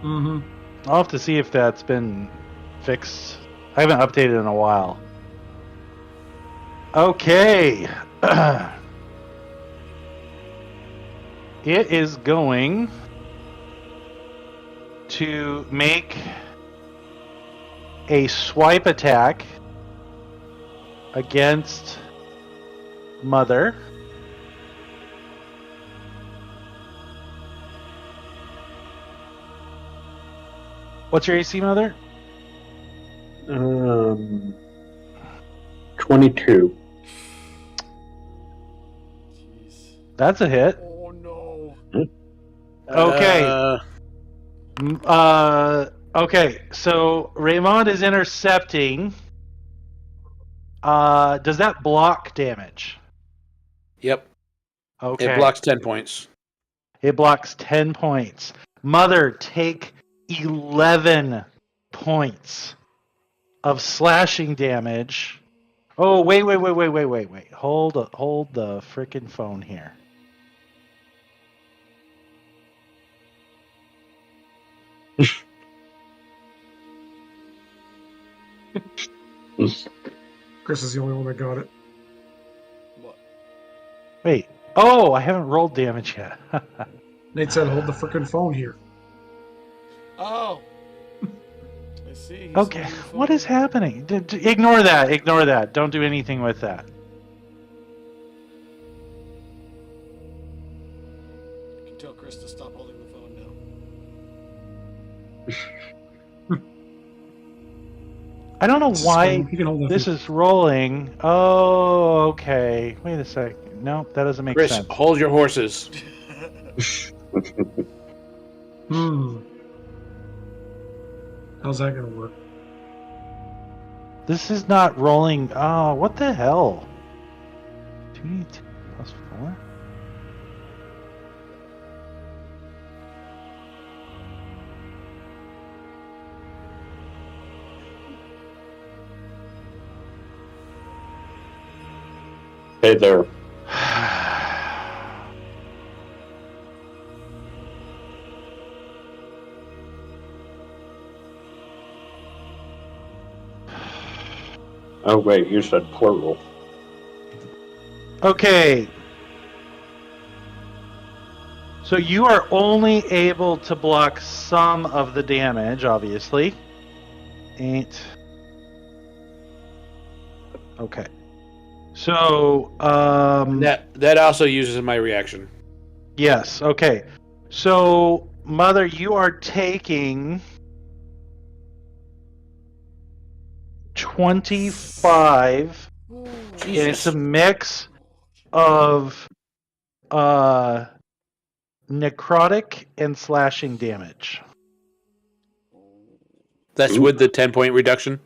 Mm-hmm. I'll have to see if that's been fixed. I haven't updated in a while. Okay. It is going to make a swipe attack against Mother. What's your AC, Mother? 22. That's a hit. Oh no. Okay. Okay, so Raymond is intercepting. Does that block damage? Yep. Okay. It blocks 10 points. It blocks 10 points. Mother, take 11 points of slashing damage. Oh, wait. Hold the frickin' phone here. Chris is the only one that got it. What? Wait. Oh, I haven't rolled damage yet. Nate said, "Hold the frickin' phone here." Oh. I see. He's Okay, holding the what is phone. happening? Ignore that. Ignore that. Don't do anything with that. You can tell Chris to stop holding the phone now. I don't know It's why fine. You can hold that this for- is rolling. Oh, okay. Wait a sec. No, that doesn't make Chris, sense. hold your horses. How's that gonna work? This is not rolling. Oh, what the hell? 2d10 plus 4? Hey there. Oh wait, you said plural. Okay. So you are only able to block some of the damage, obviously. 8. Okay. So, That also uses my reaction. yes, okay. So, Mother, you are taking 25. Ooh. And it's a mix of necrotic and slashing damage. That's with the 10-point reduction?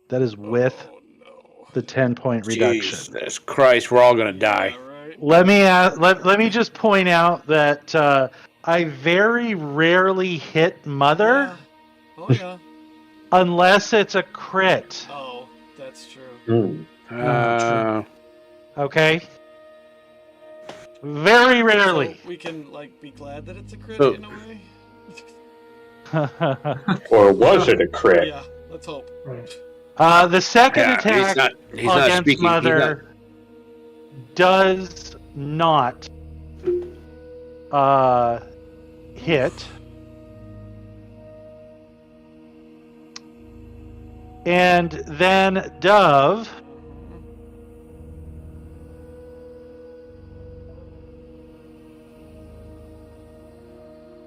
That is with Oh, no. the 10-point reduction. Jesus Christ, we're all gonna die. Yeah, right. Let me just point out that I very rarely hit Mother Yeah. Oh yeah. unless it's a crit. Oh, that's true. Okay? Very rarely. So we can like be glad that it's a crit Oh. in a way. Or was it a crit? Yeah. Let's hope. The second attack he's not against speaking. Mother does not hit. And then Dove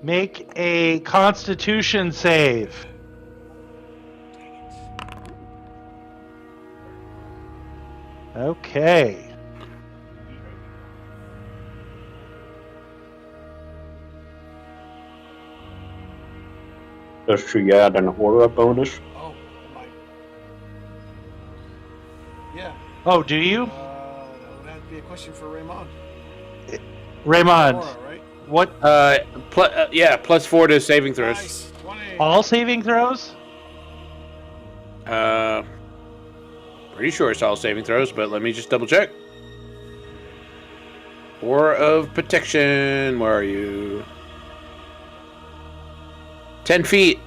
make a Constitution save. Okay. Does she add an aura bonus? Oh my. Yeah. Oh, do you? That would have to be a question for Raymond. Raymond, Aura, right? what plus 4 to saving throws. Nice. 20. all saving throws? Pretty sure it's all saving throws, but let me just double check. Aura of Protection, where are you? 10 feet,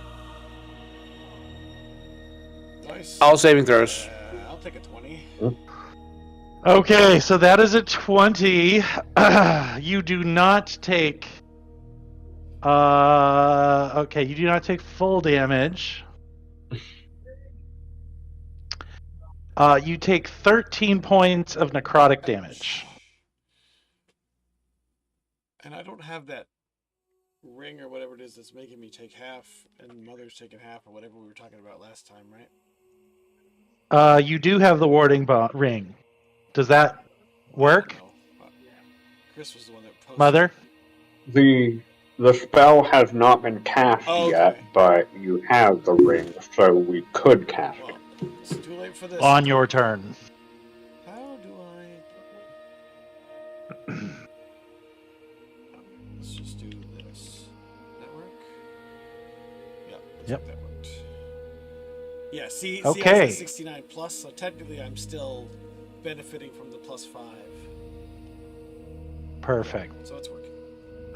Nice. all saving throws. I'll take a 20. Okay, so that is a 20. You do not take okay, you do not take full damage. You take 13 points of necrotic damage. And I don't have that ring or whatever it is that's making me take half, and Mother's taking half, or whatever we were talking about last time, right? You do have the warding ring. Does that work? No. Chris was the one that posted. Mother? The spell has not been cast Okay. yet, but you have the ring, so we could cast Well, it. it's too late for this. On your turn. How do I... Let's just do this. That work? Yeah. Looks Yep. like that worked. Yeah, see, Okay. I said 69 plus, so technically I'm still benefiting from the +5. Perfect. So it's working.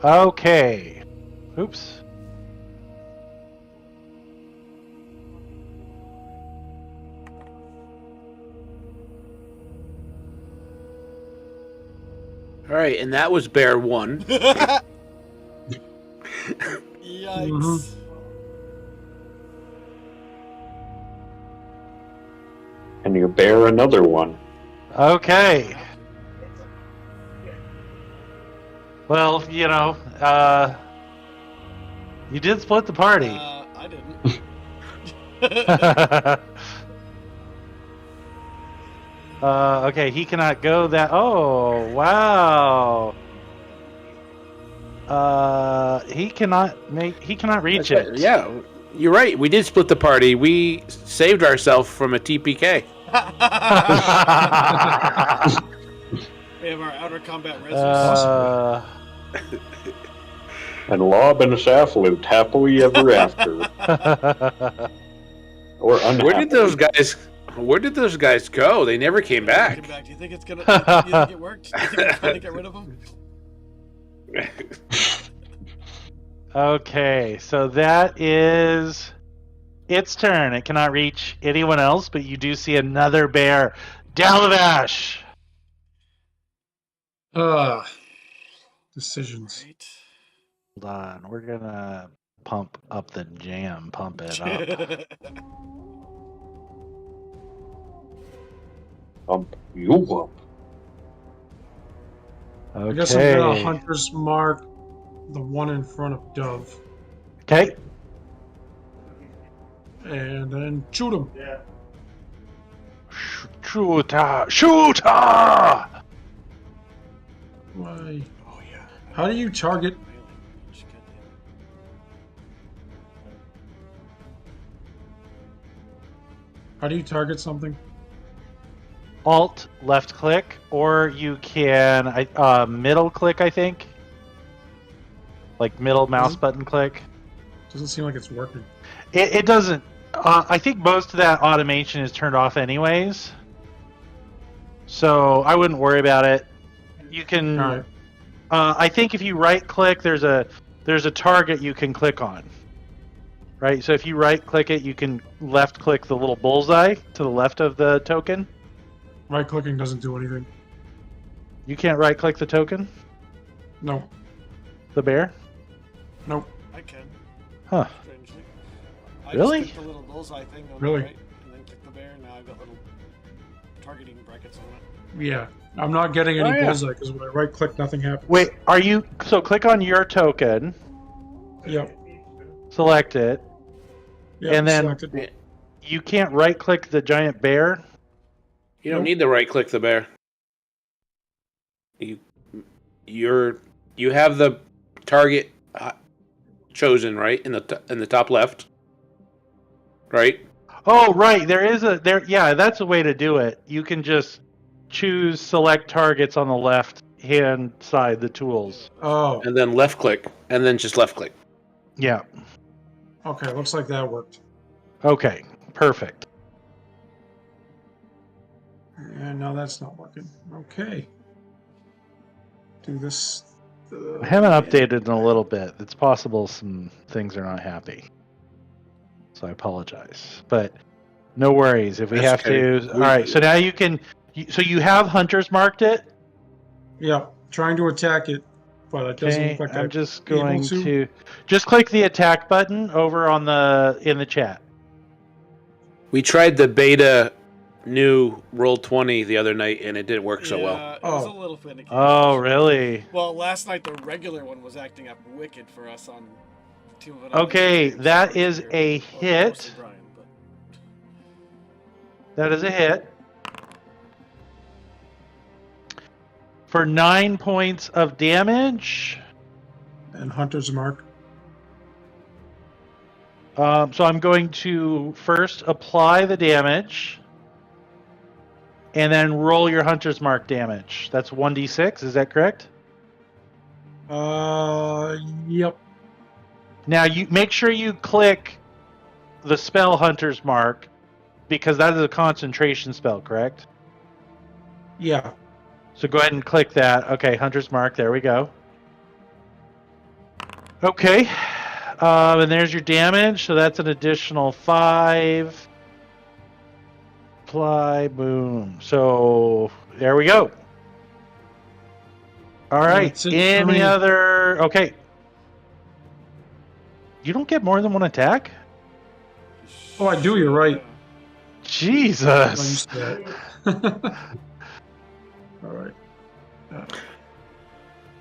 Okay. Oops. All right, and that was bear 1. Yikes. Mhm. And you bear another one. Okay. Well, you know, you did split the party. I didn't. Okay, he cannot go that. Oh, wow. He cannot reach it. Yeah, you're right. We did split the party. We saved ourselves from a TPK. We have our outer combat resistance. And Lob and Saf lived happily ever after. Or unhappily. Where did those guys go? They never came back. Do you think it's gonna? You think it worked? Do you think it's gonna get rid of them? Okay, so that is its turn. It cannot reach anyone else, but you do see another bear. Dalavash! Decisions. Right. Hold on, we're gonna pump up the jam, pump it up. You up. I guess I'm gonna Okay. Hunter's Mark the one in front of Dove. Okay. And then shoot him. Shooter! Shooter! Why? Oh yeah. How do you target? How do you target something? Alt left click, or you can middle click, I think. Like middle mouse button click. Doesn't seem like it's working. It doesn't. I think most of that automation is turned off anyways. So I wouldn't worry about it. You can. All right. I think if you right click, there's a target you can click on. Right. So if you right click it, you can left click the little bullseye to the left of the token. Right clicking doesn't do anything. You can't right click the token. No. The bear. Nope. I can. Huh. Strangely. Really? Just click the little bullseye thing on Really? the right, and then click the bear. Now I've got little targeting brackets on it. Yeah. I'm not getting any Oh, yeah. bullseye because when I right click, nothing happens. Wait, are you? So click on your token, Yep. select it. Yep. And then- selected. You can't right click the giant bear. You don't Nope. need to right click the bear. You have the target chosen, right, in the top left, right? Oh, right. Yeah, that's a way to do it. You can just choose select targets on the left hand side, the tools. Oh. And then left click, and then just left click. Yeah. Okay. Looks like that worked. Okay. Perfect. And now that's not working. Okay. Do this. I haven't updated in a little bit. It's possible some things are not happy. So I apologize. But no worries. If we That's have okay. to. All right. So now you can. So you have hunters marked it? Yeah. Trying to attack it, but it doesn't Okay. look like I'm just able going to. to. Just click the attack button over on in the chat. We tried the beta new Roll20 the other night, and it didn't work so well. It was a Oh. little finicky. Oh, really? Well, last night the regular one was acting up wicked for us on Team of an Okay, Island. that is a Well, hit. mostly Brian, but... That is a hit. for 9 points of damage. And Hunter's Mark. So I'm going to first apply the damage, and then roll your Hunter's Mark damage. That's 1d6. Is that correct? Yep. Now you make sure you click the spell Hunter's Mark, because that is a concentration spell, correct? Yeah. So go ahead and click that. Okay, Hunter's Mark. There we go. Okay. And there's your damage. So that's an additional 5. Apply. Boom. So there we go. All right. That's it for Any me. other... Okay. You don't get more than one attack? Oh, I do. You're right. Jesus. All right.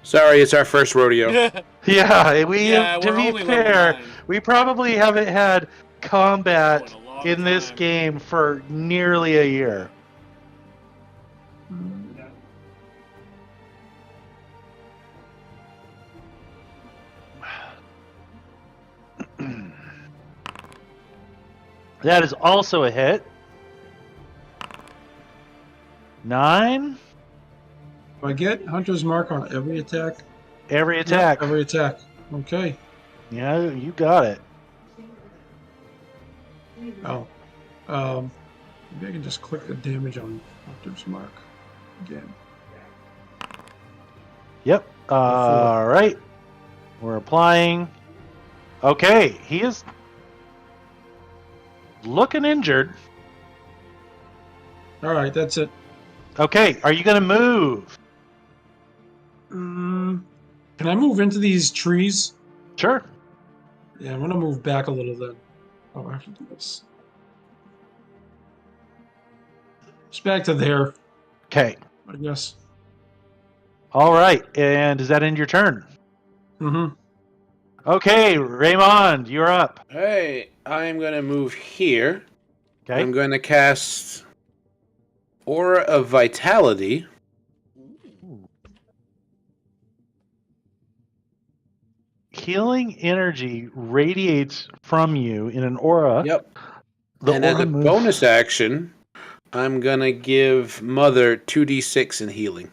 Sorry, it's our first rodeo. Yeah, we Yeah, to we're be only fair, level 9. we probably haven't had combat Oh, in a long in this time. game for nearly a year. That is also a hit. 9. Do I get Hunter's Mark on every attack? Every attack. Yep, every attack. Okay. Yeah, you got it. Oh. Maybe I can just click the damage on Hunter's Mark again. Yep. All right. We're applying. Okay, he is looking injured. All right, that's it. Okay, are you going to move? Can I move into these trees? Sure. Yeah, I'm gonna move back a little then. Oh, I have to do this. Just back to there, Okay. I guess. All right, and does that end your turn? Mm-hmm. Okay, Raymond, you're up. Hey, I'm going to move here. Okay. I'm going to cast Aura of Vitality. Healing energy radiates from you in an aura. Yep. The And as aura a moves- bonus action, I'm going to give Mother 2d6 in healing.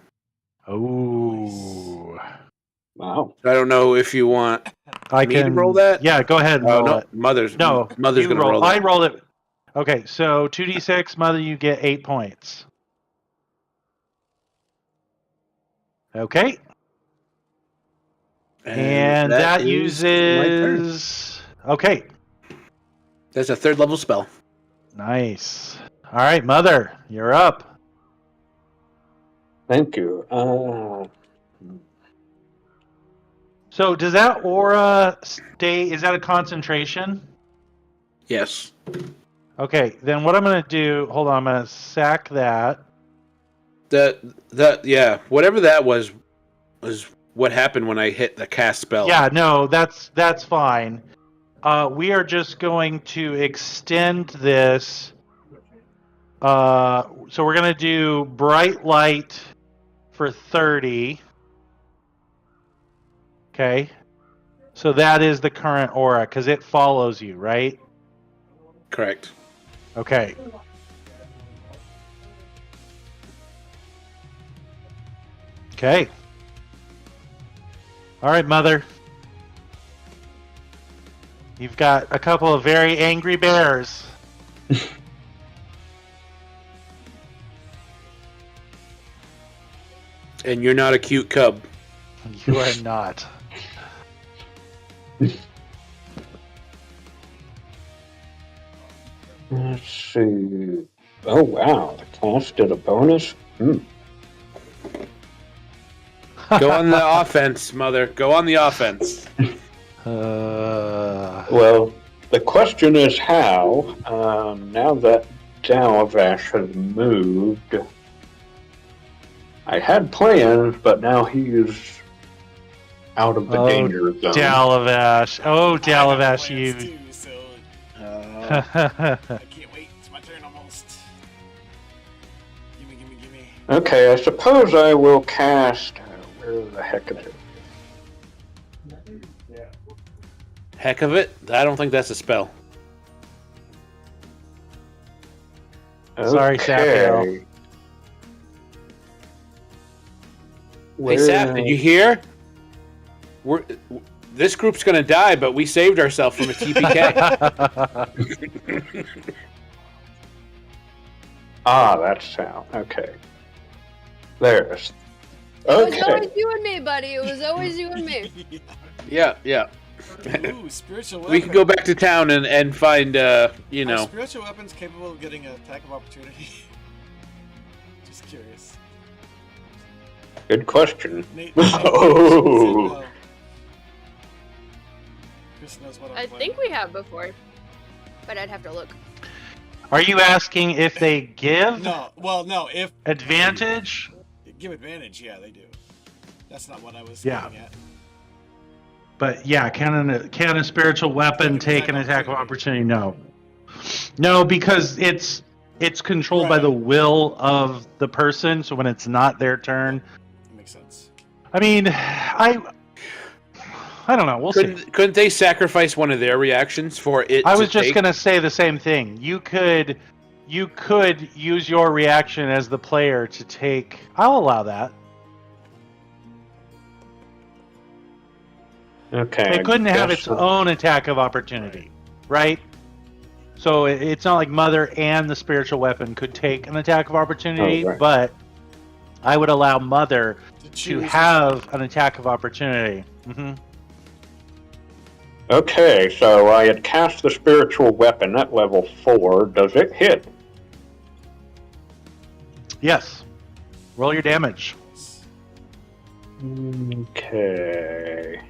Oh. Wow. I don't know if you want I me to can roll that. Yeah, go ahead and Oh, roll no. it. Mother's No, Mother's you going to roll I that. rolled it. Okay, so 2d6, Mother, you get 8 points. Okay. And that is my turn. uses... Okay, That's a 3rd level spell. nice. All right, Mother, you're up. Thank you. So does that aura stay... Is that a concentration? Yes. Okay, then what I'm going to do... Hold on, I'm going to sack that. Yeah, whatever that was what happened when I hit the cast spell. Yeah, no, that's fine. We are just going to extend this. So we're going to do bright light for 30. Okay. So that is the current aura, because it follows you, right? Correct. Okay. Okay. All right, Mother. You've got a couple of very angry bears. And you're not a cute cub. You are not. Let's see. Oh, wow. The class did a bonus? Go on the offense, Mother. Go on the offense. Well, the question is how. Now that Dalavash has moved, I had plans, but now he's out of the danger zone. Dalavash. Oh, I have Dalavash, plans you. too, so Oh, I can't wait. It's my turn almost. Gimme. Okay, I suppose I will cast. Where the heck is it? Heck of it. I don't think that's a spell. Sorry, Sapiel. Hey, Sap, did you hear? This group's gonna die, but we saved ourselves from a TPK. That's sound. Okay. There's. It was Okay. always you and me, buddy. It was always you and me. Yeah. Ooh, spiritual weapon. We can go back to town and find, Are spiritual weapons capable of getting an attack of opportunity? Just curious. Good question. Nate, Oh. no. Chris knows what I'm I playing. think we have before, but I'd have to look. Are you asking if they give No, well, no. If advantage? give advantage, yeah, they do. That's not what I was Yeah. getting at. But yeah, can a spiritual weapon take an attack of opportunity? No. No, because it's controlled by Right. the will of the person, so when it's not their turn. That makes sense. I mean, I don't know. We'll see. couldn't they sacrifice one of their reactions for it? I was to just take? gonna say the same thing. You could use your reaction as the player to take. I'll allow that. Okay. It couldn't have its guess own attack of opportunity, right? So it's not like Mother and the spiritual weapon could take an attack of opportunity, Oh, right. but I would allow Mother to choose have an attack of opportunity. Okay, so I had cast the spiritual weapon at level 4. Does it hit? Yes. Roll your damage. Okay.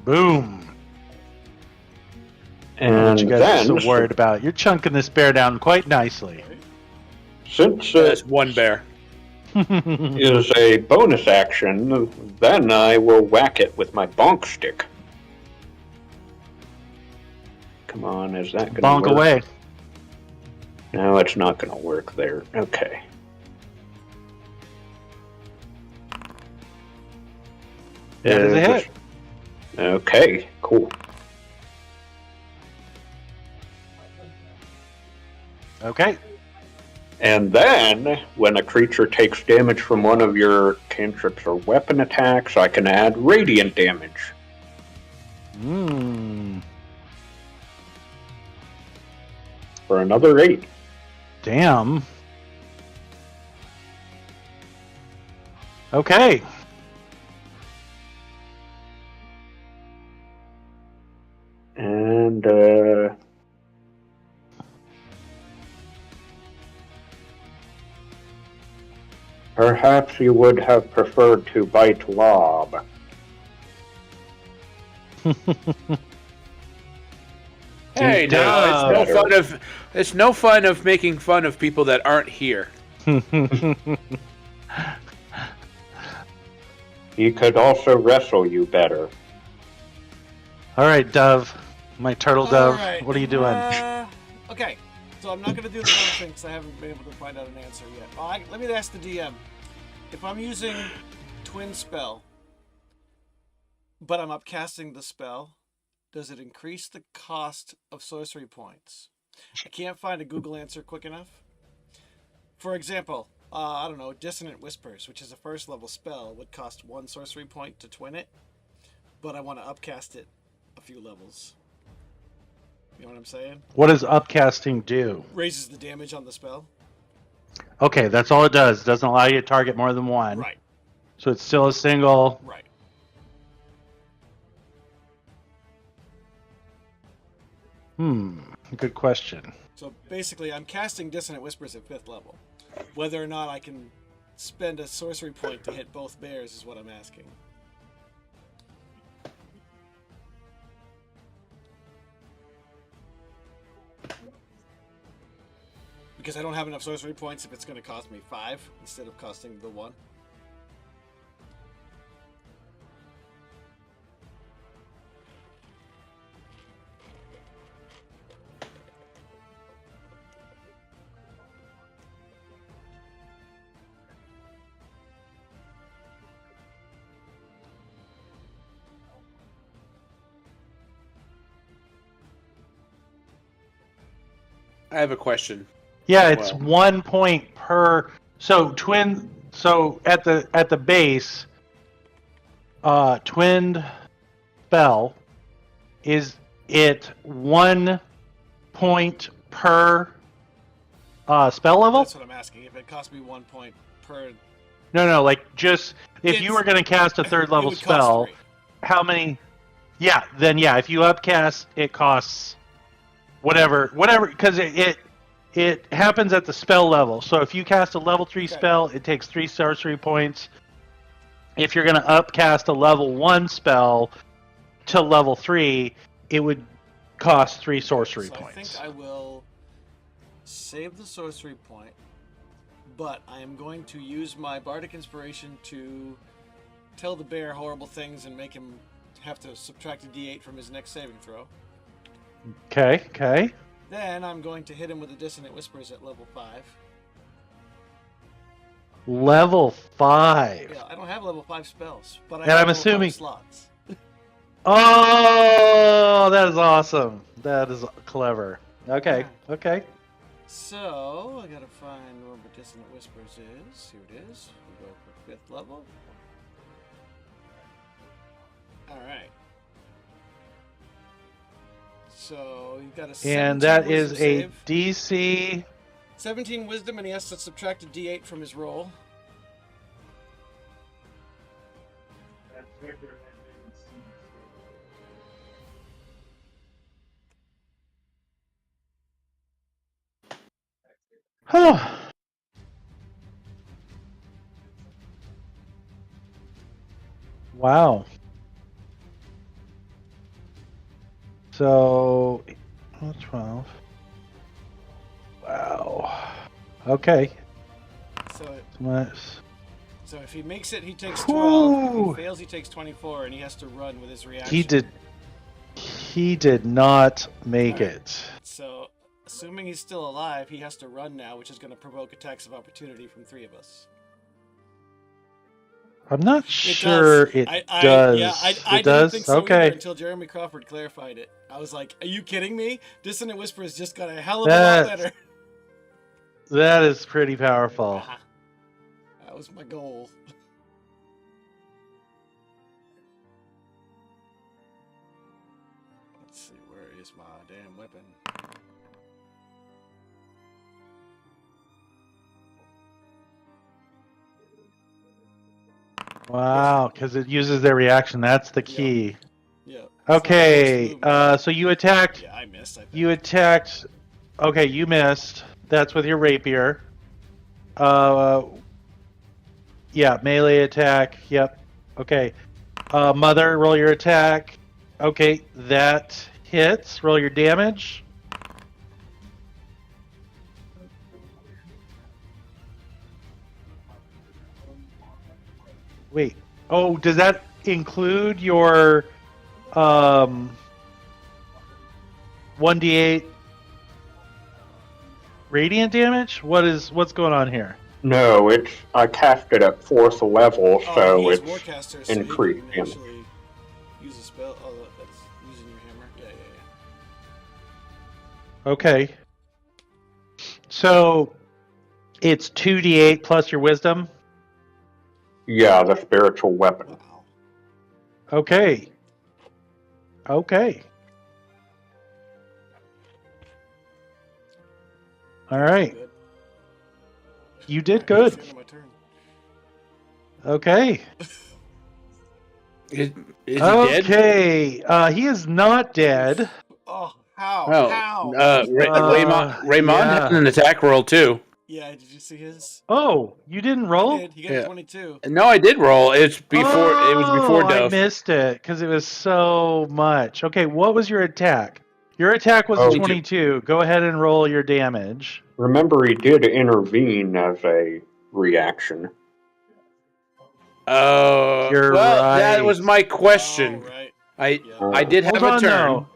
Boom. And What you guys then, are so worried about? You're chunking this bear down quite nicely. since That's it one bear. is a bonus action, then I will whack it with my bonk stick. Come on, is that going to Bonk work? away. No, it's not going to work there. Okay. That is a hit. Okay, cool. Okay. And then, when a creature takes damage from one of your cantrips or weapon attacks, I can add radiant damage. For another 8. Damn. Okay. And, perhaps you would have preferred to bite Lob. Hey, no, it's no fun of making fun of people that aren't here. He could also wrestle you better. All right, Dove. My turtle dove. Alright, What are you doing? Okay, so I'm not going to do the bonus thing because I haven't been able to find out an answer yet. Let me ask the DM. If I'm using Twin Spell, but I'm upcasting the spell, does it increase the cost of sorcery points? I can't find a Google answer quick enough. For example, I don't know, Dissonant Whispers, which is a first level spell, would cost 1 sorcery point to twin it, but I want to upcast it a few levels. You know what I'm saying? What does upcasting do? Raises the damage on the spell. Okay, that's all it does. It doesn't allow you to target more than one. Right, So it's still a single. right. Good question. So basically, I'm casting Dissonant Whispers at 5th level. Whether or not I can spend a sorcery point to hit both bears is what I'm asking. Because I don't have enough sorcery points if it's going to cost me 5 instead of costing the 1. I have a question. Yeah, it's 1 point per. So at the base, twinned spell, is it 1 point per spell level? That's what I'm asking. If it cost me 1 point per. No, like just if you were going to cast a third level spell, how many? Yeah, then if you upcast, it costs whatever, because it happens at the spell level. So if you cast a level 3 spell, it takes 3 sorcery points. If you're going to upcast a level 1 spell to level 3, it would cost 3 sorcery points. I think I will save the sorcery point, but I am going to use my bardic inspiration to tell the bear horrible things and make him have to subtract a d8 from his next saving throw. Okay. Then I'm going to hit him with the Dissonant Whispers at level 5. Level 5. Yeah, I don't have level 5 spells, but I And have I'm level 5 assuming slots. Oh, that is awesome. That is clever. Okay. So, I gotta find where my Dissonant Whispers is. Here it is. We go for 5th level. Alright. So, you've got a 17 And that wisdom is a save. DC. 17 wisdom, and he has to subtract a d8 from his roll. Wow. So, 12. Wow. Okay. So if he makes it, he takes 12. If Whew. he fails, he takes 24, and he has to run with his reaction. He did not make it. So, assuming he's still alive, he has to run now, which is going to provoke attacks of opportunity from 3 of us. I'm not sure it does. Yeah, I it didn't does? think so Okay. either until Jeremy Crawford clarified it. I was like, are you kidding me? Dissonant Whispers just got a hell of a lot better. That is pretty powerful. That was my goal. Let's see, where is my damn weapon? Wow, because it uses their reaction. That's the key. Yeah. Okay, so you attacked. Yeah, I missed. I think. You attacked. Okay, you missed. That's with your rapier. Yeah, melee attack. Yep. Okay. Mother, roll your attack. Okay, that hits. Roll your damage. Wait. Oh, does that include your 1d8 radiant damage? What's going on here? No, I cast it at 4th level, so he is it's Warcaster, so increased he can damage. actually use a spell. Oh, that's using your hammer. Yeah. Okay. So it's 2d8 plus your wisdom. Yeah, the spiritual weapon. Wow. Okay. All right. Good. You did good. That's the end of my turn. Okay. Is he dead? Okay. He is not dead. Oh, how? Oh, How? Raymond yeah. had an attack roll too. Yeah, did you see his? Oh, you didn't roll? He did. He got a 22. No, I did roll. It was before I Dove. missed it because it was so much. Okay, what was your attack? Your attack was Oh, a 22. Go ahead and roll your damage. Remember, he did intervene as a reaction. Oh, You're that right. was my question. Oh, right. I did have Hold a on, turn, though.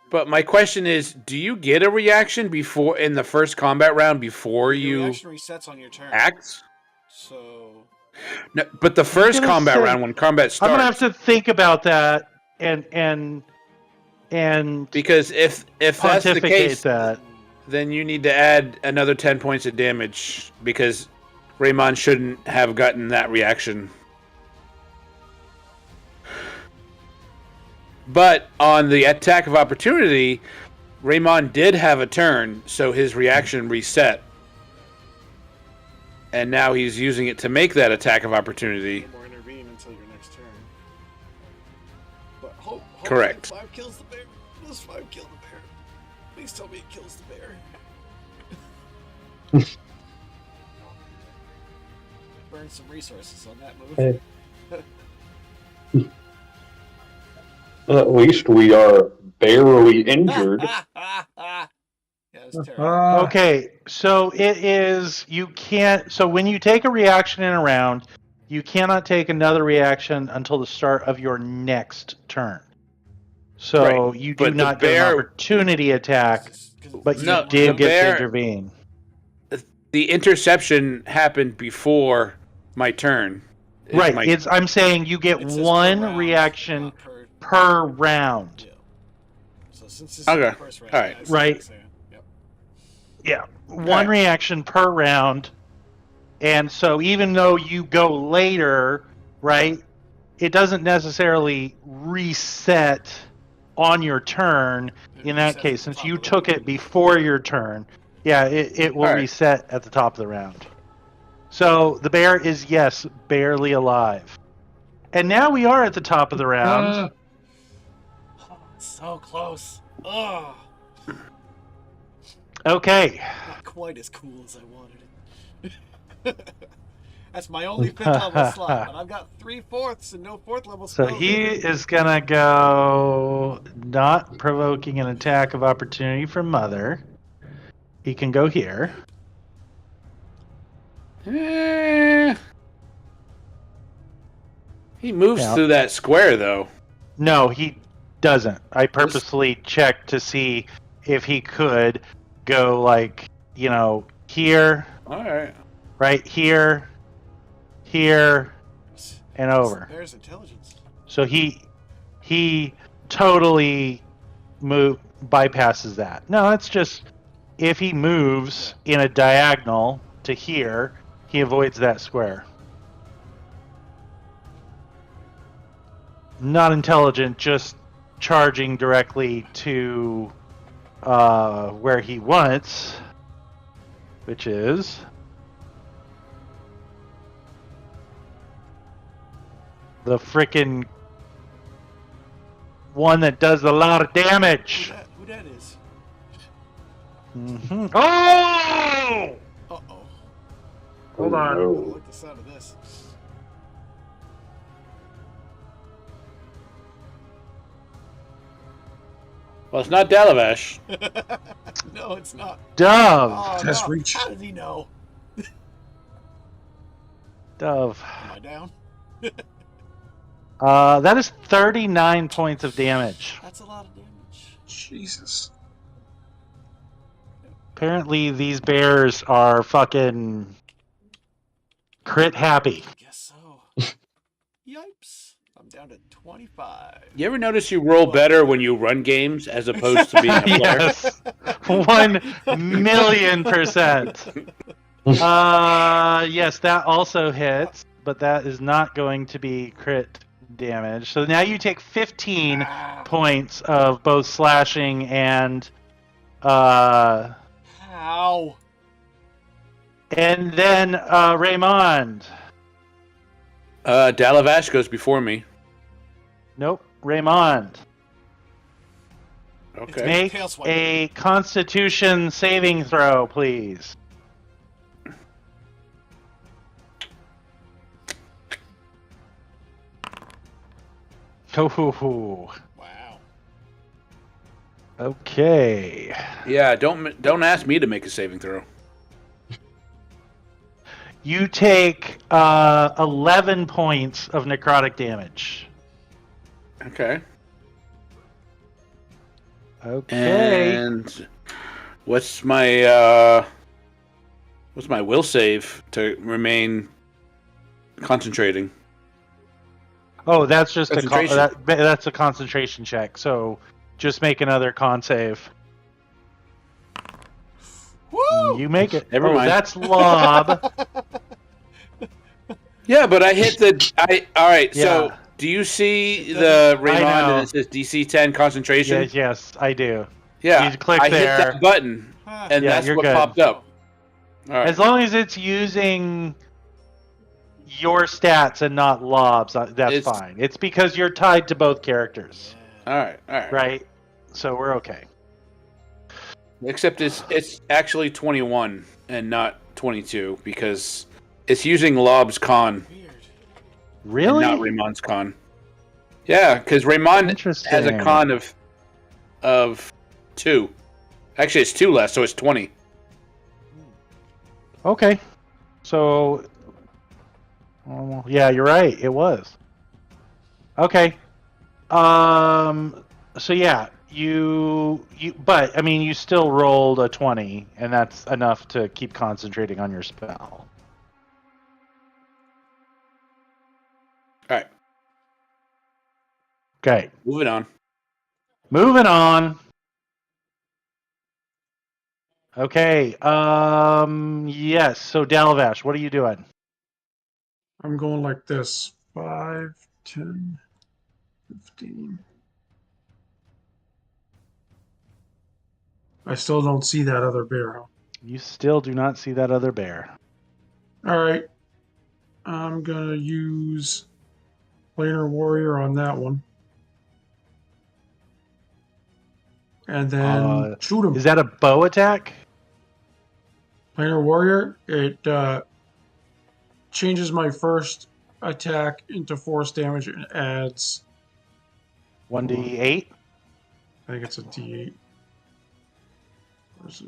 but my question is: do you get a reaction before in the first combat round before Your you reaction resets on your turn. act? So. No, but the first gonna combat say- round when combat I'm starts. gonna have to think about that and Because if that's the pontificate case, that. then you need to add another 10 points of damage because Raymond shouldn't have gotten that reaction. But on the attack of opportunity, Raymond did have a turn, so his reaction reset. And now he's using it to make that attack of opportunity. Or intervene until your next turn. But hope Correct. 5 kills the bear. Plus 5 kill the bear. Please tell me it kills the bear. Burn some resources on that move. Hey. At least we are barely injured. Yeah, it's terrible. Okay, so it is you can't. So when you take a reaction in a round, you cannot take another reaction until the start of your next turn. So Right, you do but the not get an bear- opportunity attack, but you No, the did get bear- to intervene. The interception happened before my turn. Right. My- I'm saying you get It says per one round, reaction not per round. Yeah. So since this is Okay, the first round, alright. I see what Right. you're saying. Yep. Yeah, one Right. reaction per round. And so even though you go later, right, it doesn't necessarily reset on your turn in that resets case. at the Since top you of the took round. it before your turn, yeah, it will Alright. reset at the top of the round. So the bear is, yes, barely alive. And now we are at the top of the round. Oh, so close. Oh, Okay. not quite as cool as I wanted it. That's my only 5th level slot, but I've got 3/4 and no 4th level So spells. he is going to go not provoking an attack of opportunity from Mother. He can go here. He moves Yeah. through that square, though. No, he doesn't. I purposely checked to see if he could go like, here, All right. right here, here, and over. There's intelligence. So he totally bypasses that. No, it's just if he moves in a diagonal to here, he avoids that square. Not intelligent, just charging directly to where he wants, which is the frickin' one that does a lot of damage. Who that is? Mm-hmm. Oh! Uh-oh. Hold on. I don't No. like the sound of this. Well, it's not Dalavash. No, it's not. Dove. Oh, Test no. reach. How did he know? Dove. Am I down? That is 39 points of damage. That's a lot of damage. Jesus. Apparently, these bears are fucking crit happy. I guess so. Yipes. I'm down to 25. You ever notice you roll better when you run games as opposed to being a player? Yes. 1,000,000%. Yes, that also hits, but that is not going to be crit damage. So now you take 15 points of both slashing and How? then Raymond. Dalavash goes before me. Nope, Raymond. Okay. Make Tail swipe. a Constitution saving throw, please. Oh, Wow. okay. Yeah, don't ask me to make a saving throw. You take 11 points of necrotic damage. Okay. Okay. And what's my will save to remain concentrating? Oh, that's just Concentration. that's a concentration check. So just make another con save. Woo! You make it. Never mind. That's lob. Yeah, but I hit the. All right. Yeah. So, do you see the Raymond know. and it says DC 10 concentration? Yes, I do. Yeah. You click I there. hit that button, and Yeah, that's you're what good. popped up. All right. As long as it's using your stats and not lobs, that's fine. It's because you're tied to both characters, All right. right? So we're okay. Except it's actually 21 and not 22 because it's using Lob's con, Weird. Really? and not Raymond's con. Yeah, because Raymond Interesting. has a con of 2. Actually, it's 2 less, so it's 20. Okay. So, yeah, you're right. It was. Okay. So yeah, but I mean, you still rolled a 20, and that's enough to keep concentrating on your spell. All right, Okay. moving on. Moving on. Okay. Yes. So Dalavash, what are you doing? I'm going like this. 5, 10, 15. I still don't see that other bear. Huh? You still do not see that other bear. All right. I'm going to use Planar Warrior on that one. And then shoot him. Is that a bow attack? Planar Warrior, it changes my first attack into force damage and adds 1d8? I think it's a D8. Where is it?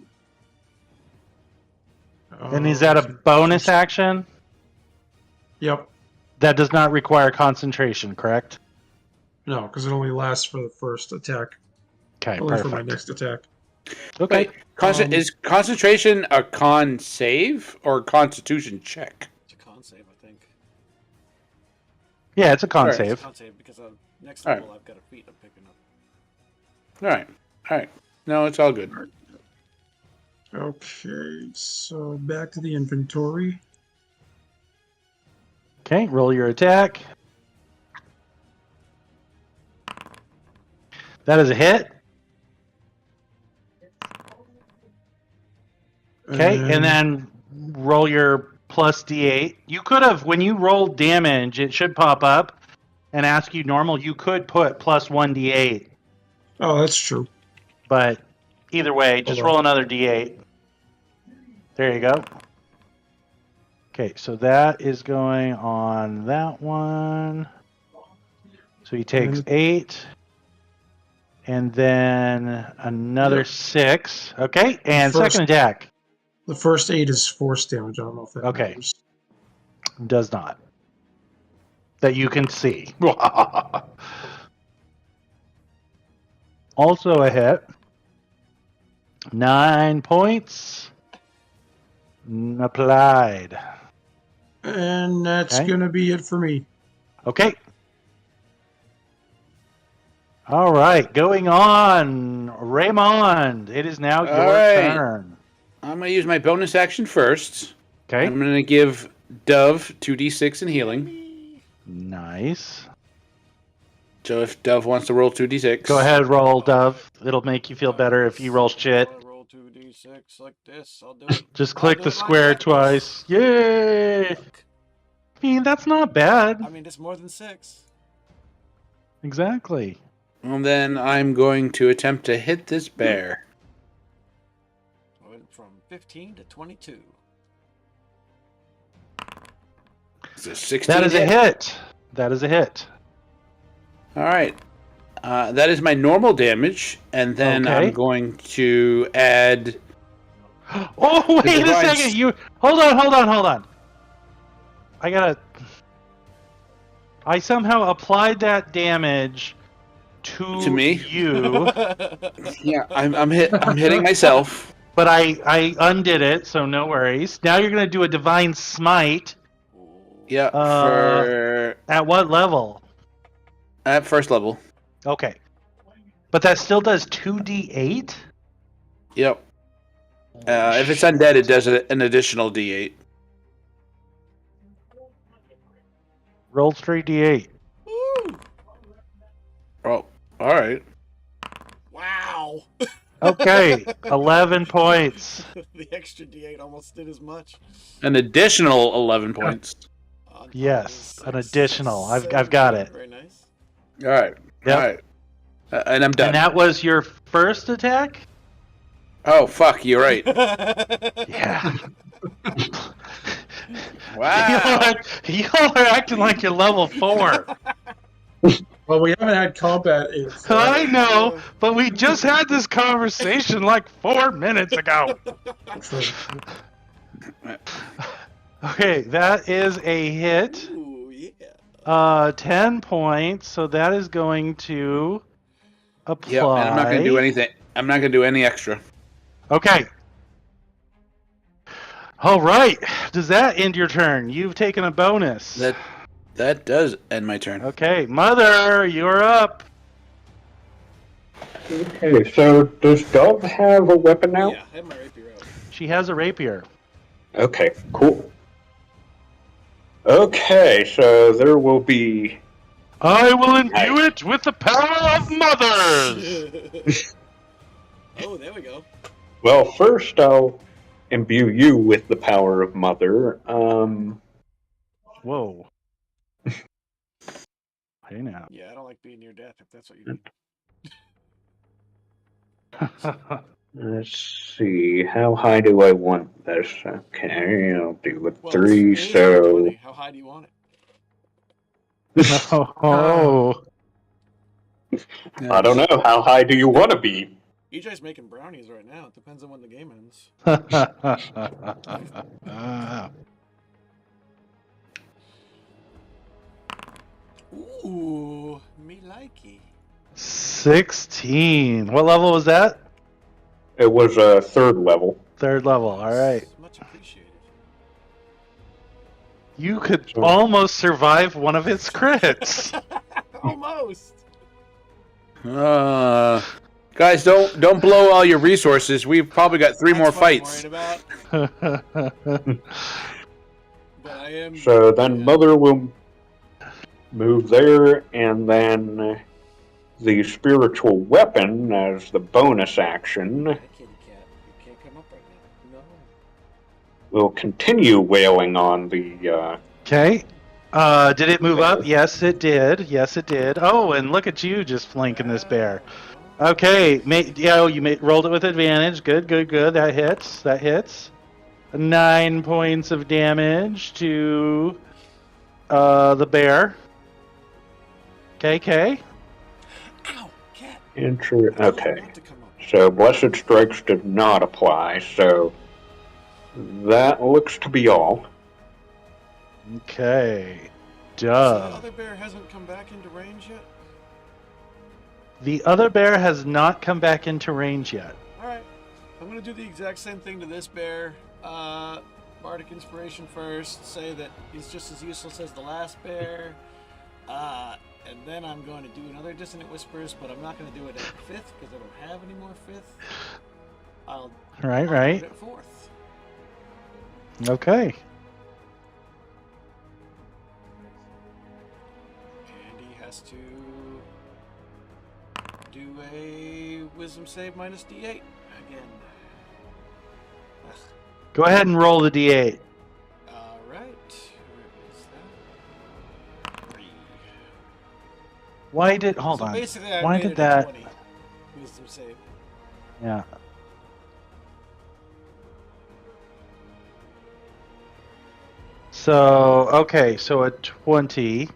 And is that a bonus action? Yep. That does not require concentration, correct? No, because it only lasts for the first attack. Okay, Only for my perfect. next attack. Okay. Wait, is concentration a con save or constitution check? It's a con save, I think. Yeah, it's a con Alright. It's a save. con save because next Alright. level I've got a feat I'm picking up. All right. No, it's all good. Okay, so back to the inventory. Okay, roll your attack. That is a hit. Okay, and then roll your plus d8. You could have, when you roll damage, it should pop up and ask you normal. You could put plus 1d8, Oh, that's true. but either way, just roll another d8. There you go. Okay, so that is going on that one. So he takes 8. And then another 6. Okay, and second attack. The first 8 is force damage. I don't know if that matters. Does not. That you can see. Also a hit. 9 points. Applied. And that's Okay. going to be it for me. Okay. All right, going on. Raymond, it is now your All right. turn. I'm going to use my bonus action first. Okay. I'm going to give Dove 2d6 in healing. Nice. So if Dove wants to roll 2d6. Go ahead, roll, Dove. It'll make you feel better if you roll shit. I roll 2d6 like this. I'll do it. Just click I'll the do it like square that. twice. Yay! I mean, that's not bad. I mean, it's more than 6. Exactly. And then I'm going to attempt to hit this bear. I went from 15 to 22. It's a 16 That is a hit. That is a hit. All right. That is my normal damage. And then Okay. I'm going to add... Oh, wait a divine second. You hold on. I somehow applied that damage to me? you, Yeah, I'm hitting myself. but I undid it, so no worries. Now you're gonna do a divine smite. Yeah, At what level? at first level. Okay, but that still does 2d8. Yep. If it's undead, it does an additional D8. Roll 3d8. Woo! Oh, all right. Wow. Okay, 11 points. The extra D8 almost did as much. An additional 11 points. On Yes, top of an the six, additional. I've seven, got it. Very nice. All right. Yep. All right. And I'm done. And that was your first attack? Oh, fuck, you're right. Yeah. Wow. Y'all are acting like you're level 4. Well, we haven't had combat in. I know, but we just had this conversation like 4 minutes ago. Okay, that is a hit. Ooh, yeah. 10 points, so that is going to apply. Yep, and I'm not going to do anything. I'm not going to do any extra. Okay. All right. Does that end your turn? You've taken a bonus. That does end my turn. Okay, Mother, you're up. Okay, so does Dove have a weapon now? Yeah, I have my rapier out. She has a rapier. Okay, cool. Okay, so there will be... I will imbue it with the power of mothers. Oh, there we go. Well, first I'll imbue you with the power of Mother. Whoa. Hey now. Yeah, I don't like being near death, if that's what you mean. Let's see, how high do I want this? Okay, I'll do a Well, 3, it's so... 20. How high do you want it? Oh. I don't know, how high do you want to be? EJ's making brownies right now. It depends on when the game ends. Ooh, me likey. 16. What level was that? It was a 3rd level. 3rd level. All right. Much appreciated. You could almost survive one of its crits. Almost. Guys, don't blow all your resources. We've probably got 3 more That's what I'm fights. worried about. But I am. So then Mother will move there, and then the spiritual weapon as the bonus action Hi, kitty cat. You can't come up right now. No. will continue wailing on the... Okay. Did it move up? Yes, it did. Yes, it did. Oh, and look at you just flanking this bear. Okay. Rolled it with advantage. Good, good, good. That hits. That hits. 9 points of damage to the bear. KK. Ow, cat. Okay. So Blessed Strikes did not apply, so that looks to be all. Okay. So the other bear hasn't come back into range yet? The other bear has not come back into range yet. Alright. I'm going to do the exact same thing to this bear. Bardic Inspiration first. Say that he's just as useless as the last bear. And then I'm going to do another Dissonant Whispers, but I'm not going to do it at 5th because I don't have any more 5th. I'll do it at 4th. Okay. And he has to do a Wisdom save minus D8 again. Ugh. Go ahead and roll the d8. Alright. Where is that? 3. Why did... Hold So on. basically, I Why made did it a that... 20 Wisdom save. Yeah. So, okay, so a 20.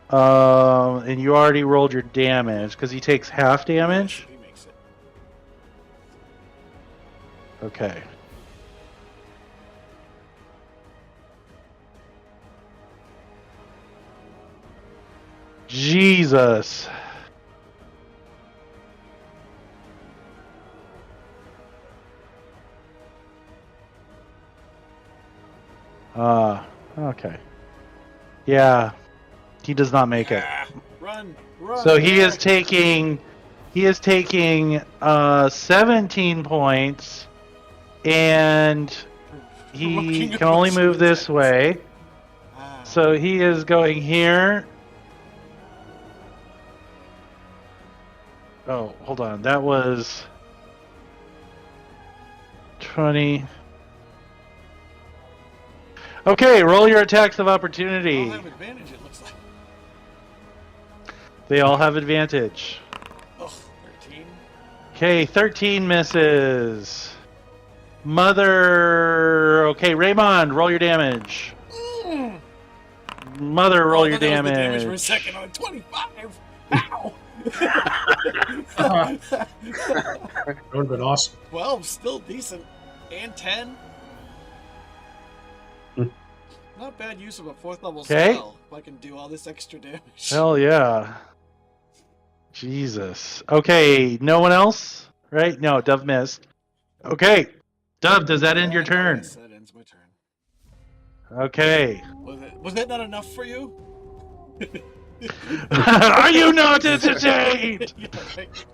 And you already rolled your damage, because he takes half damage? He makes it. Okay. Jesus. Okay. Yeah. He does not make it. Run! So he is taking 17 points and he can only move this way. So he is going here. Oh, hold on. That was 20. Okay, roll your attacks of opportunity. They all have advantage, it looks like. They all have advantage. Oh, 13. Okay, 13 misses. Mother. Okay, Raymond, roll your damage. Mother, roll your damage. The damage. damage for a second on 25. Ow! That would have been awesome. 12, still decent. And 10. Not bad use of a 4th level spell. If I can do all this extra damage. Hell yeah. Jesus. Okay, no one else? Right? No, Dove missed. Okay. Dove, does that end your turn? Yes, that ends my turn. Okay. Was that not enough for you? Are you not entertained? Yeah, right.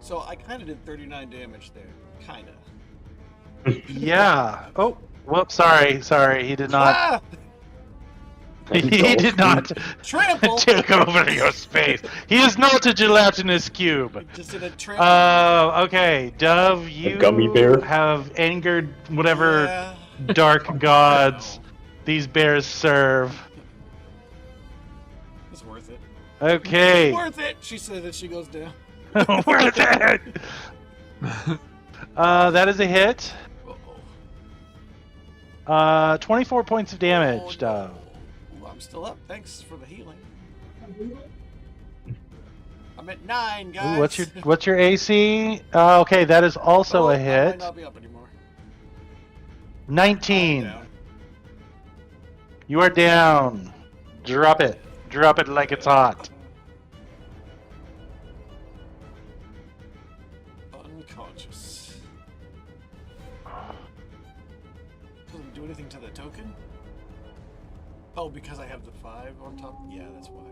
So I kind of did 39 damage there. Kind of. Yeah. Oh, whoops. Sorry. He did not. Ah! He did not Trample! take over your space. He is not a gelatinous cube. Just in a trample. Okay. Dove, you gummy bear? have angered whatever Yeah. dark gods these bears serve. It's worth it. Okay. Worth it! She says as she goes down. Worth it! That is a hit. Uh-oh. 24 points of damage, Oh, no. Dove. Ooh, I'm still up. Thanks for the healing. I'm at 9, guys. Ooh, what's your AC? Okay, that is also a I might hit. not be up anymore. 19. I'm down. You are down. Drop it. Drop it like it's hot. Unconscious. Doesn't do anything to the token? Oh, because I have the 5 on top? Yeah, that's why.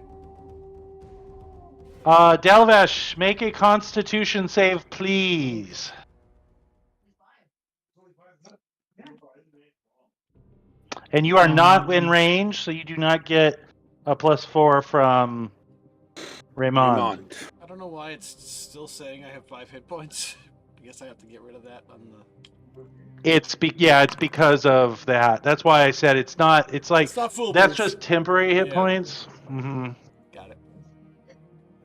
Dalvash, make a Constitution save, please. And you are not in range, so you do not get a +4 from Raymond. I don't know why it's still saying I have 5 hit points. I guess I have to get rid of that on the... It's because of that. That's why I said it's not. It's like It's not foolproof. that's just temporary hit Yeah. points. Mm-hmm. Got it.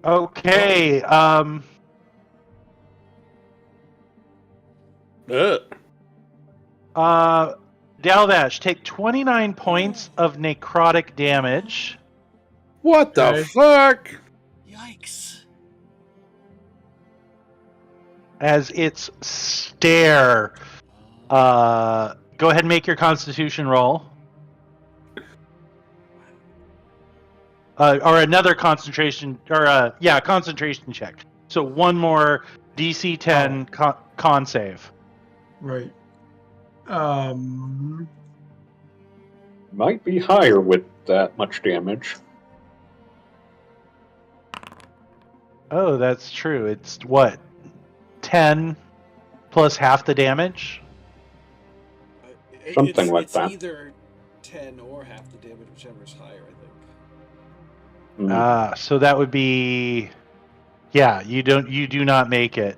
Okay. Dalvash, take 29 points of necrotic damage. What the Okay. fuck? Yikes. As its stare. Go ahead and make your Constitution roll. Or another concentration, concentration check. So one more DC 10 con save. Right. Might be higher with that much damage. Oh, that's true. It's what? 10 plus half the damage? Something like it's that. Either 10 or half the damage, whichever is higher, I think. So that would be, yeah, you do not make it.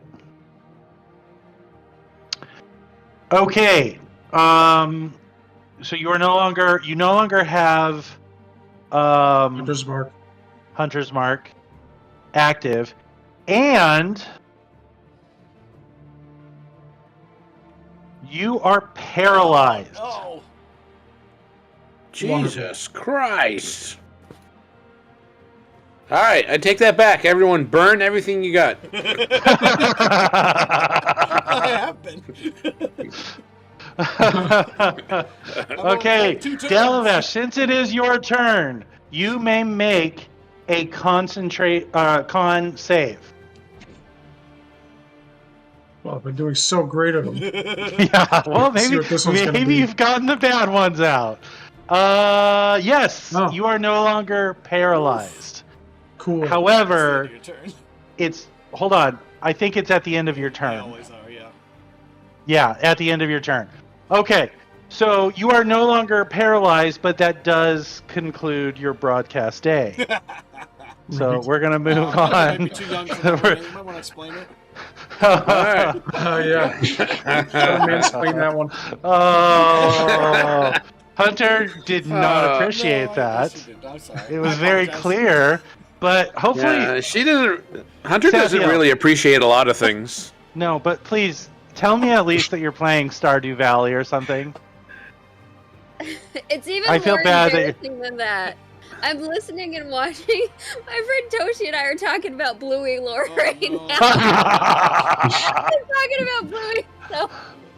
Okay. So you no longer have Hunter's Mark. Hunter's Mark active, and you are paralyzed. Oh, Jesus Christ. Alright, I take that back. Everyone burn everything you got. I have been. Okay, Two turns. Dalvash, since it is your turn, you may make a con save. Well, I've been doing so great at them. Yeah, well, See maybe what this one's gonna be. you've gotten the bad ones out. Yes, Oh. you are no longer paralyzed. Cool. However, It's the end of your turn. it's hold on. I think it's at the end of your They turn. always are, yeah. Yeah, at the end of your turn. Okay, so you are no longer paralyzed, but that does conclude your broadcast day. So Right. we're gonna move I might be on. too young for that one. You might want to explain it. Alright. Yeah. Gotta mansplain that one. Oh, Hunter did not Oh. appreciate No, I that. guess you did. I'm sorry. It was I very apologize. clear, but hopefully, Yeah, she doesn't. Hunter doesn't Samuel. really appreciate a lot of things. no. But please tell me at least that you're playing Stardew Valley or something. It's even I feel more bad that embarrassing than that. I'm listening and watching. My friend Toshi and I are talking about Bluey lore Oh, right no. now. We're talking about Bluey. So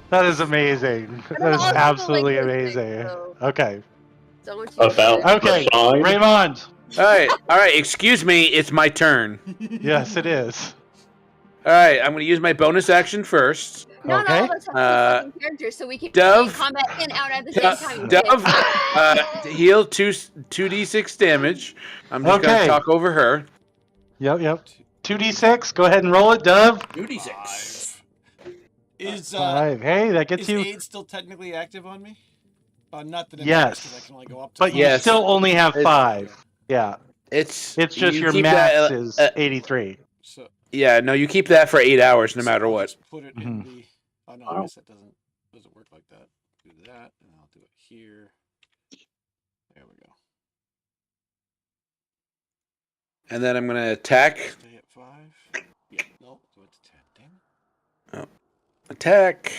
That is amazing. But That I'm is also, absolutely like, listening, amazing. so- Okay. don't you About dare. Okay. the sign. Raymond. All right. Excuse me. It's my turn. Yes, it is. All right. I'm going to use my bonus action first. Not Okay. all of us have two fucking characters, so we can Dove. play combat in out at the same time. Dove, heal 2d6 damage. I'm just going Okay. to talk over her. Yep. 2d6. Go ahead and roll it, Dove. 2d6. Is 5. Hey, that gets is you. aid still technically active on me? Not that it Yes. because I can only go up to But 5. you Yes. still only have It's- 5. Yeah. It's It's just you your keep max that, is 83. So, yeah, no, you keep that for 8 hours no matter I'll what. just put it in the. Oh no, I Wow. guess that doesn't work like that. Do that, and I'll do it here. There we go. And then I'm going to attack. Stay at 5. Yeah, no, do it to 10. Damn it. Attack.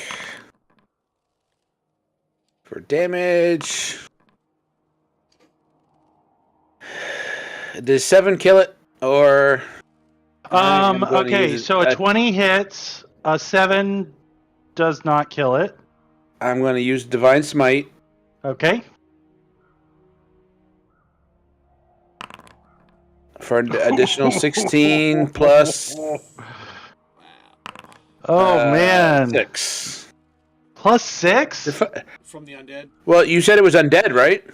For damage. Does 7 kill it? Or. I'm gonna Okay, use so a 20 hits, a 7 does not kill it. I'm going to use Divine Smite. Okay. For an additional 16 plus. Oh man. 6. Plus 6? From the undead. Well, you said it was undead, right?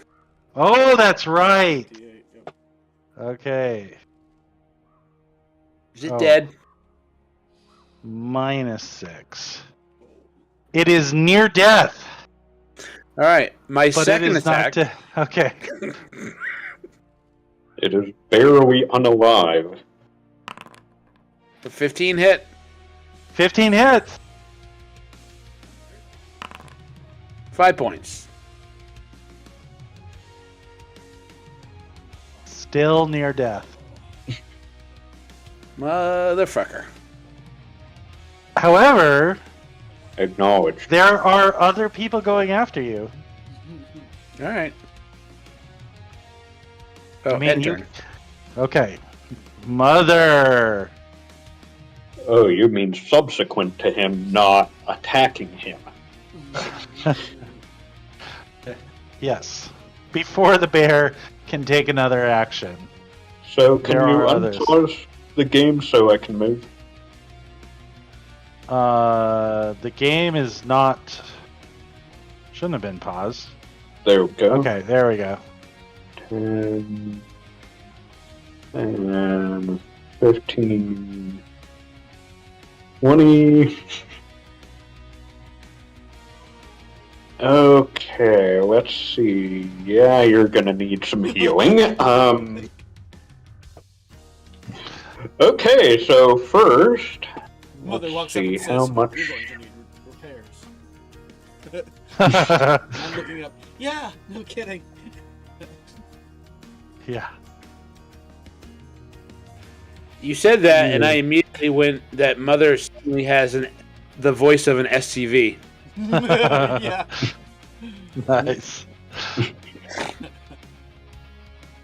Oh, that's right. D8, yep. Okay. Is it Oh. dead? Minus 6. It is near death. All right. My But second it is attack. not okay. It is barely unalive. For 15 hit. 15 hits. 5 points. Still near death. Motherfucker. However, Acknowledged. there are other people going after you. All right. Oh, I mean, end you- turn. Okay. Mother. Oh, you mean subsequent to him not attacking him? Yes. Before the bear can take another action. So can There you are others. unpause the game so I can move? The game is not. Shouldn't have been paused. There we go. Okay, there we go. 10 and 15, 20. Okay, let's see. Yeah, you're gonna need some healing. Okay, so first, Mother let's walks up see and says, how much. "You're going to need repairs." I'm looking up. Yeah, no kidding. Yeah. You said that, and I immediately went that Mother suddenly has the voice of an SCV. Yeah. Nice.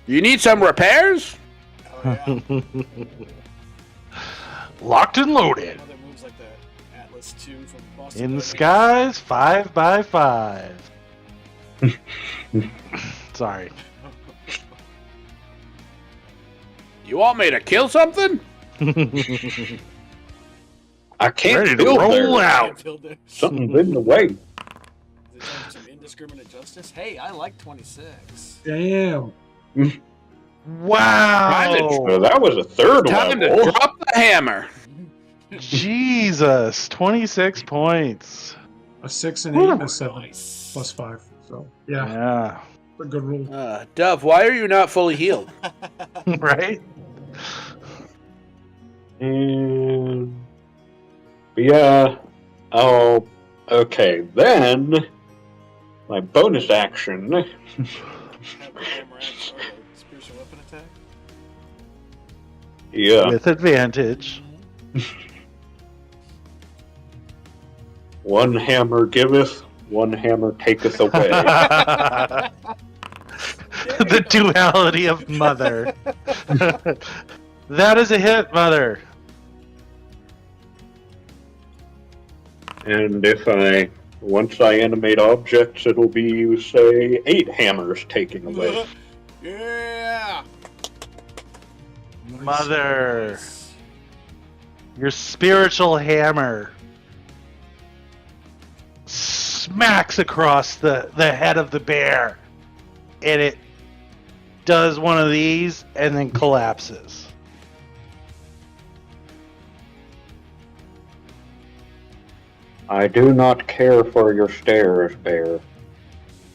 You need some repairs? Oh, yeah. Locked and loaded. Mother moves like the Atlas 2 from Boston. In the Dynamics. skies, 5 by 5. Sorry. You want me to kill something? I can't Ready to build roll there. out. Build there. Something's in the way. Is it time for some indiscriminate justice. Hey, I like 26. Damn. Wow! So that was a third Time to level. drop the hammer. Jesus, 26 points. A 6 and 8 and a 7 Nice. plus 5. So yeah, Yeah, a good roll. Dove, why are you not fully healed? right? And yeah. Oh, okay. Then my bonus action. Have the hammer axe or the spiritual weapon attack. Yeah. With advantage. One hammer giveth, one hammer taketh away. The duality of Mother. That is a hit, Mother. And once I animate objects, it'll be, say, 8 hammers taken away. Yeah. Mother. Nice. Your spiritual hammer smacks across the head of the bear, and it does one of these and then collapses. I do not care for your stares, bear.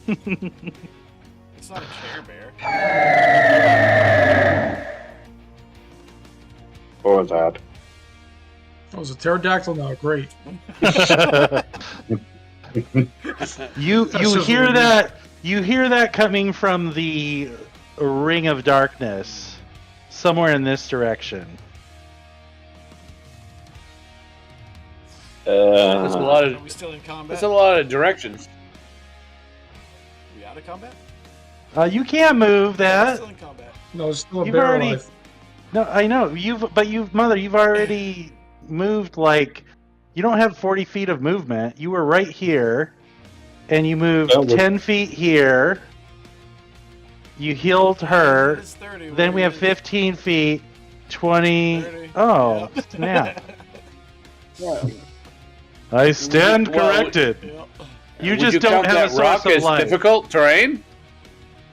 It's not a Care Bear. Or that. Oh, was a pterodactyl now. Great. You hear that? You hear that coming from the ring of darkness, somewhere in this direction. That's a lot Are of. we still in combat? That's a lot of directions. Are we out of combat? You can't move We're that. still in combat. No, there's still a You've bear already- alive. No, I know Mother, you've already moved. Like, you don't have 40 feet of movement. You were right here, and you moved That was- 10 feet here. You healed her. It's 30. Then What we are have you 15 feet. 20. 30. Oh, Yep. snap. I stand Well, corrected. Yep. You Would just you don't count have that a source rock of as life. difficult terrain?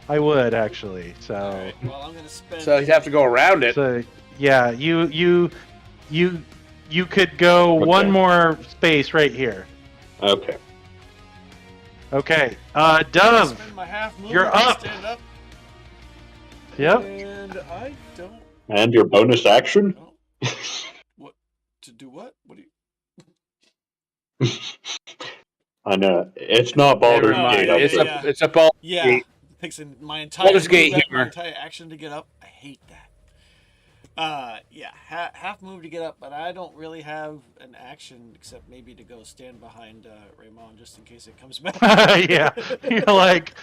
I would actually. So, Alright, well, I'm gonna spend. So you'd have to go around it. so yeah, you could go Okay. one more space right here. Okay. Okay. I'm gonna Dove. spend my half movement you're to up. Stand up. Yep. And I don't. And your bonus action? Oh, what to do? What? What do you? I know. It's not Baldur's Never mind. Gate up It's there. a it's a ball. Yeah, Gate. takes in my entire Baldur's Gate movement, my humor. entire action to get up. I hate that. Yeah, half move to get up, but I don't really have an action except maybe to go stand behind Raymond just in case it comes back. Yeah. You're like,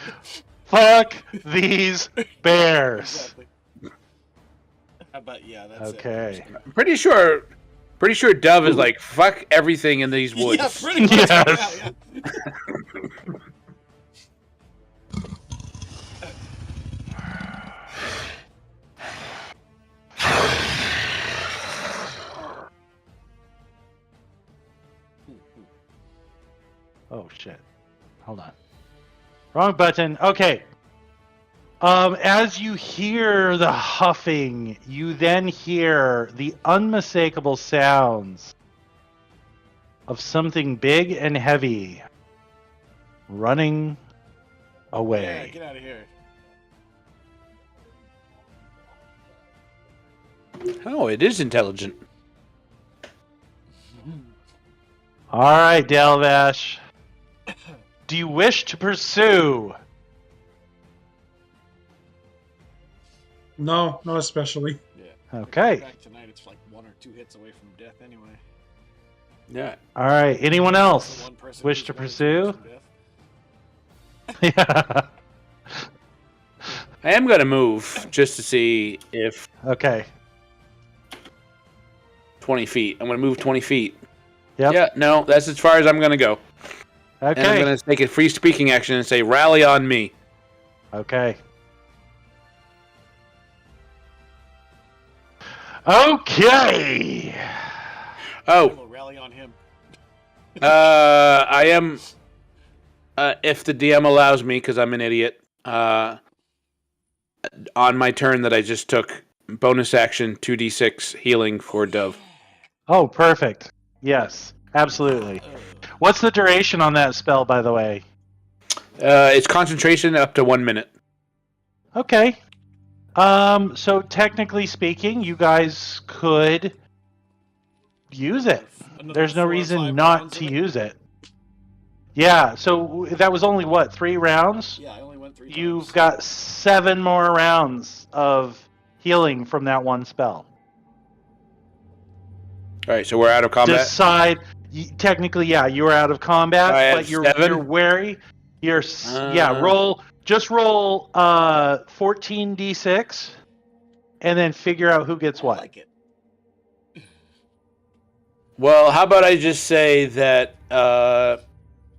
fuck these bears. Exactly. But yeah, that's it. Okay. I'm pretty sure Dove is like fuck everything in these woods. Yeah, pretty much. Yes. Yeah. Oh shit. Hold on. Wrong button. Okay. As you hear the huffing, you then hear the unmistakable sounds of something big and heavy running Yeah, away. get out of here. Oh, it is intelligent. All right, Dalvash. Do you wish to pursue? No, not especially. Yeah. Okay. Back tonight, it's like 1 or 2 hits away from death anyway. Yeah. All right. Anyone So else one person wish who's to one hit pursue? away from death. Yeah. I am gonna move just to see if Okay. 20 feet. I'm gonna move 20 feet. Yep. Yeah, no, that's as far as I'm gonna go. And I'm Okay. gonna take a free speaking action and say rally on me. Okay. Okay. Oh, We'll rally on him. I am if the DM allows me, because I'm an idiot, on my turn that I just took, bonus action 2d6 healing for Dove. Oh, perfect. Yes, absolutely. What's the duration on that spell, by the way? It's concentration up to 1 minute. Okay. So technically speaking, you guys could use it. There's no 4 or reason 5 not rounds to of it? use it. Yeah, so that was only, 3 rounds? Yeah, I only went 3 You've times. got 7 more rounds of healing from that one spell. All right, so we're out of combat. Decide. Technically, yeah, you are out of combat, I have but you're 7? wary. Roll 14d6, and then figure out who gets what. I like it. Well, how about I just say that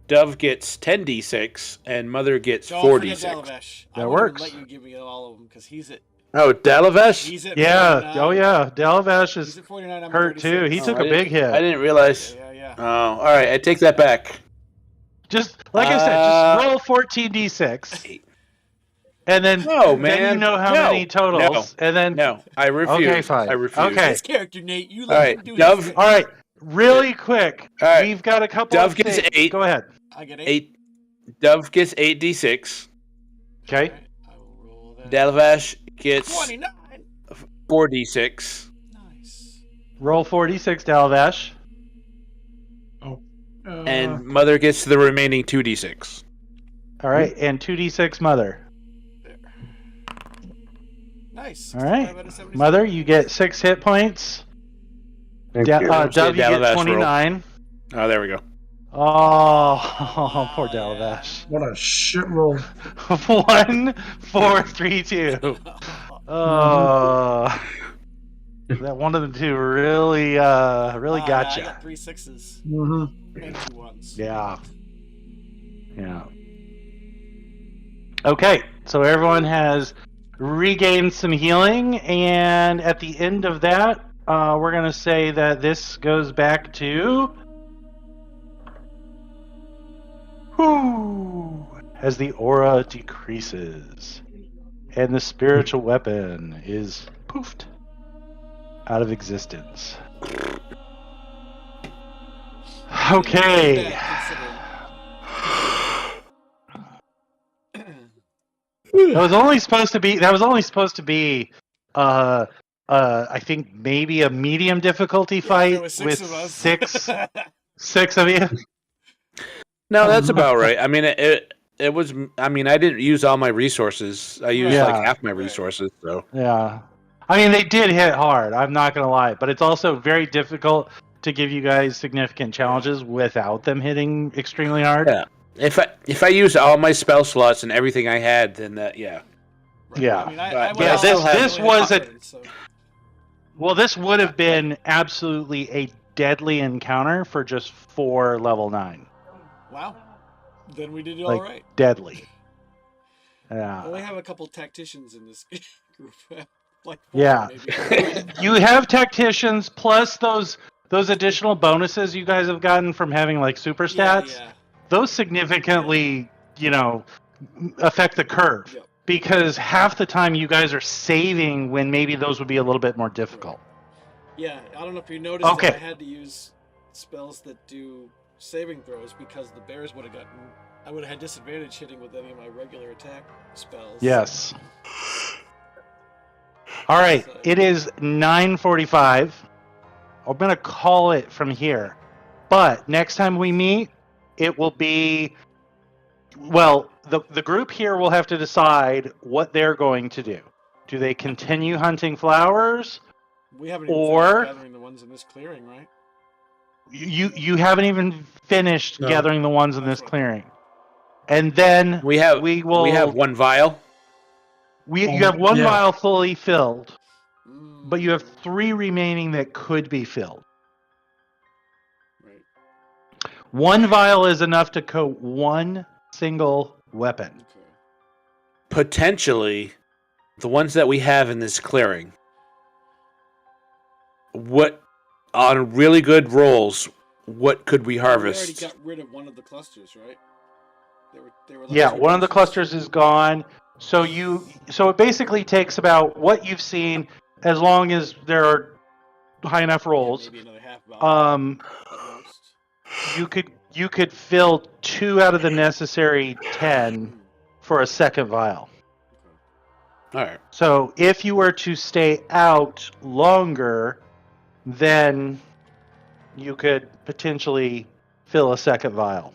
Dove gets 10d6 and Mother gets Don't 4d6. forget Dalavesh. That I works. Let you give me all of them because he's at. Oh, Dalavesh? He's at Yeah. 49. Oh yeah. Dalavesh He's is at 49. I'm hurt at too. 36. He took a big hit. I didn't realize. Yeah. Oh, all right. I take that back. Just like I said, just roll 14d6, and then then you know how many totals, and then No, I refuse. Okay, fine. I refuse. Okay. His character, Nate. You All let right, him do Dove. his thing. All right, really quick. All right. We've got a couple. Dove of gets things. 8. Go ahead. I get 8. 8. Dove gets 8d6. Okay. All right, I will roll that. Dalavash gets 29. 4d6. Nice. Roll 46, Dalavesh. And Mother gets the remaining 2d6. All right, and 2d6, Mother. There. Nice. All right, 65 out of 77. Mother, you get 6 hit points. Thank you. Dove, you get Dalavesh roll. 29. Oh, there we go. Oh, poor yeah. Dalavesh. What a shit roll. 1, 4, 3, 2. Oh, that one of the two really got I you. got 3 6s Mm-hmm. and 2 1s. Yeah. Yeah. Okay, so everyone has regained some healing, and at the end of that, we're going to say that this goes back to... Whew, as the aura decreases, and the spiritual weapon is poofed out of existence. Okay. That was only supposed to be I think maybe a medium difficulty fight There was 6 with of us. six of you. No, that's about right. I mean, it was. I mean, I didn't use all my resources. I used Yeah. like half my resources. So Yeah. I mean, they did hit hard, I'm not going to lie, but it's also very difficult to give you guys significant challenges without them hitting extremely hard. Yeah. If I used all my spell slots and everything I had, then that Yeah. I mean, I Yeah, went this- all out this really was a- hard, so- Well, this would have been absolutely a deadly encounter for just 4 level 9. Wow. Then we did it Like- all right. Deadly. Well, we Yeah. have a couple tacticians in this group. Like 4, Yeah. maybe. You have tacticians plus those additional bonuses you guys have gotten from having like super stats. Yeah. Those significantly, affect the curve. Yep. Because half the time you guys are saving when maybe those would be a little bit more difficult. Yeah, I don't know if you noticed Okay. that I had to use spells that do saving throws because the bears would have I would have had disadvantage hitting with any of my regular attack spells. Yes. All right, it is 9:45. I'm going to call it from here. But next time we meet, it will be... Well, the group here will have to decide what they're going to do. Do they continue hunting flowers? We haven't even Or- finished gathering the ones in this clearing, right? You haven't even finished No. gathering the ones in That's this right. clearing. And then we have we will... we have 1 vial. you have 1 Yeah. vial fully filled, Mm, but you have 3 remaining that could be filled. Right. 1 vial is enough to coat 1 single weapon. Okay. Potentially, the ones that we have in this clearing. What on really good rolls? What could we We already harvest? got rid of one of the clusters, right? They were Yeah, two one of the clusters. clusters is gone. So it basically takes about what you've seen, as long as there are high enough Yeah, rolls. maybe another half vial Um, at most. you could fill 2 out of the necessary 10 for a second vial. All right. So if you were to stay out longer, then you could potentially fill a second vial.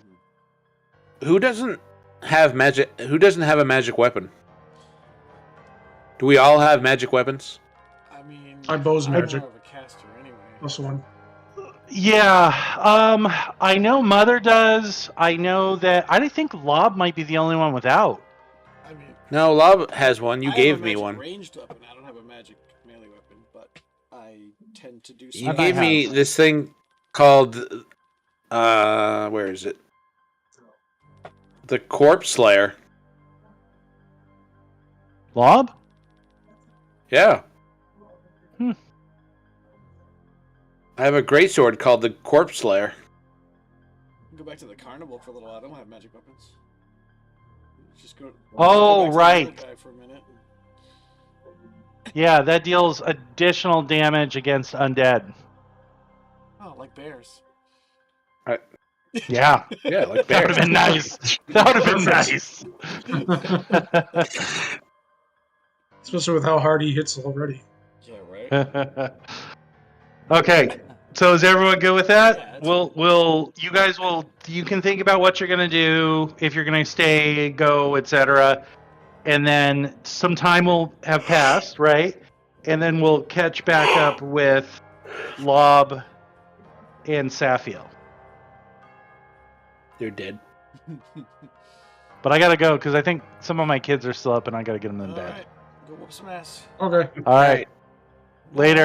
Who doesn't have magic? Who doesn't have a magic weapon? Do we all have magic weapons? I mean, My bow's I'm magic. more of a caster anyway. Plus one. Yeah, I know Mother does. I know that I think Lob might be the only one without. I mean, No, Lob has one. You I gave have a me magic one. ranged weapon. I don't have a magic melee weapon, but I tend to do. You I gave might me have. this thing called where is it? The Corpse Slayer. Lob? Yeah. Hmm. I have a greatsword called the Corpse Slayer. Go back to the carnival for a little while. I don't have magic weapons. Just go. Oh, go back to the right. little guy for a minute. Yeah, that deals additional damage against undead. Oh, like bears. Yeah, Yeah, like that would have bears. been nice. That would have been nice. Especially with how hard he hits already. Yeah, right. Okay, so is everyone good with that? Yeah, that's You can think about what you're gonna do, if you're gonna stay, go, etc. And then some time will have passed, right? And then we'll catch back up with Lob and Saphiel. They're dead. But I gotta go because I think some of my kids are still up and I gotta get them in All bed. right. Go whoop some ass. Okay. All right. Later.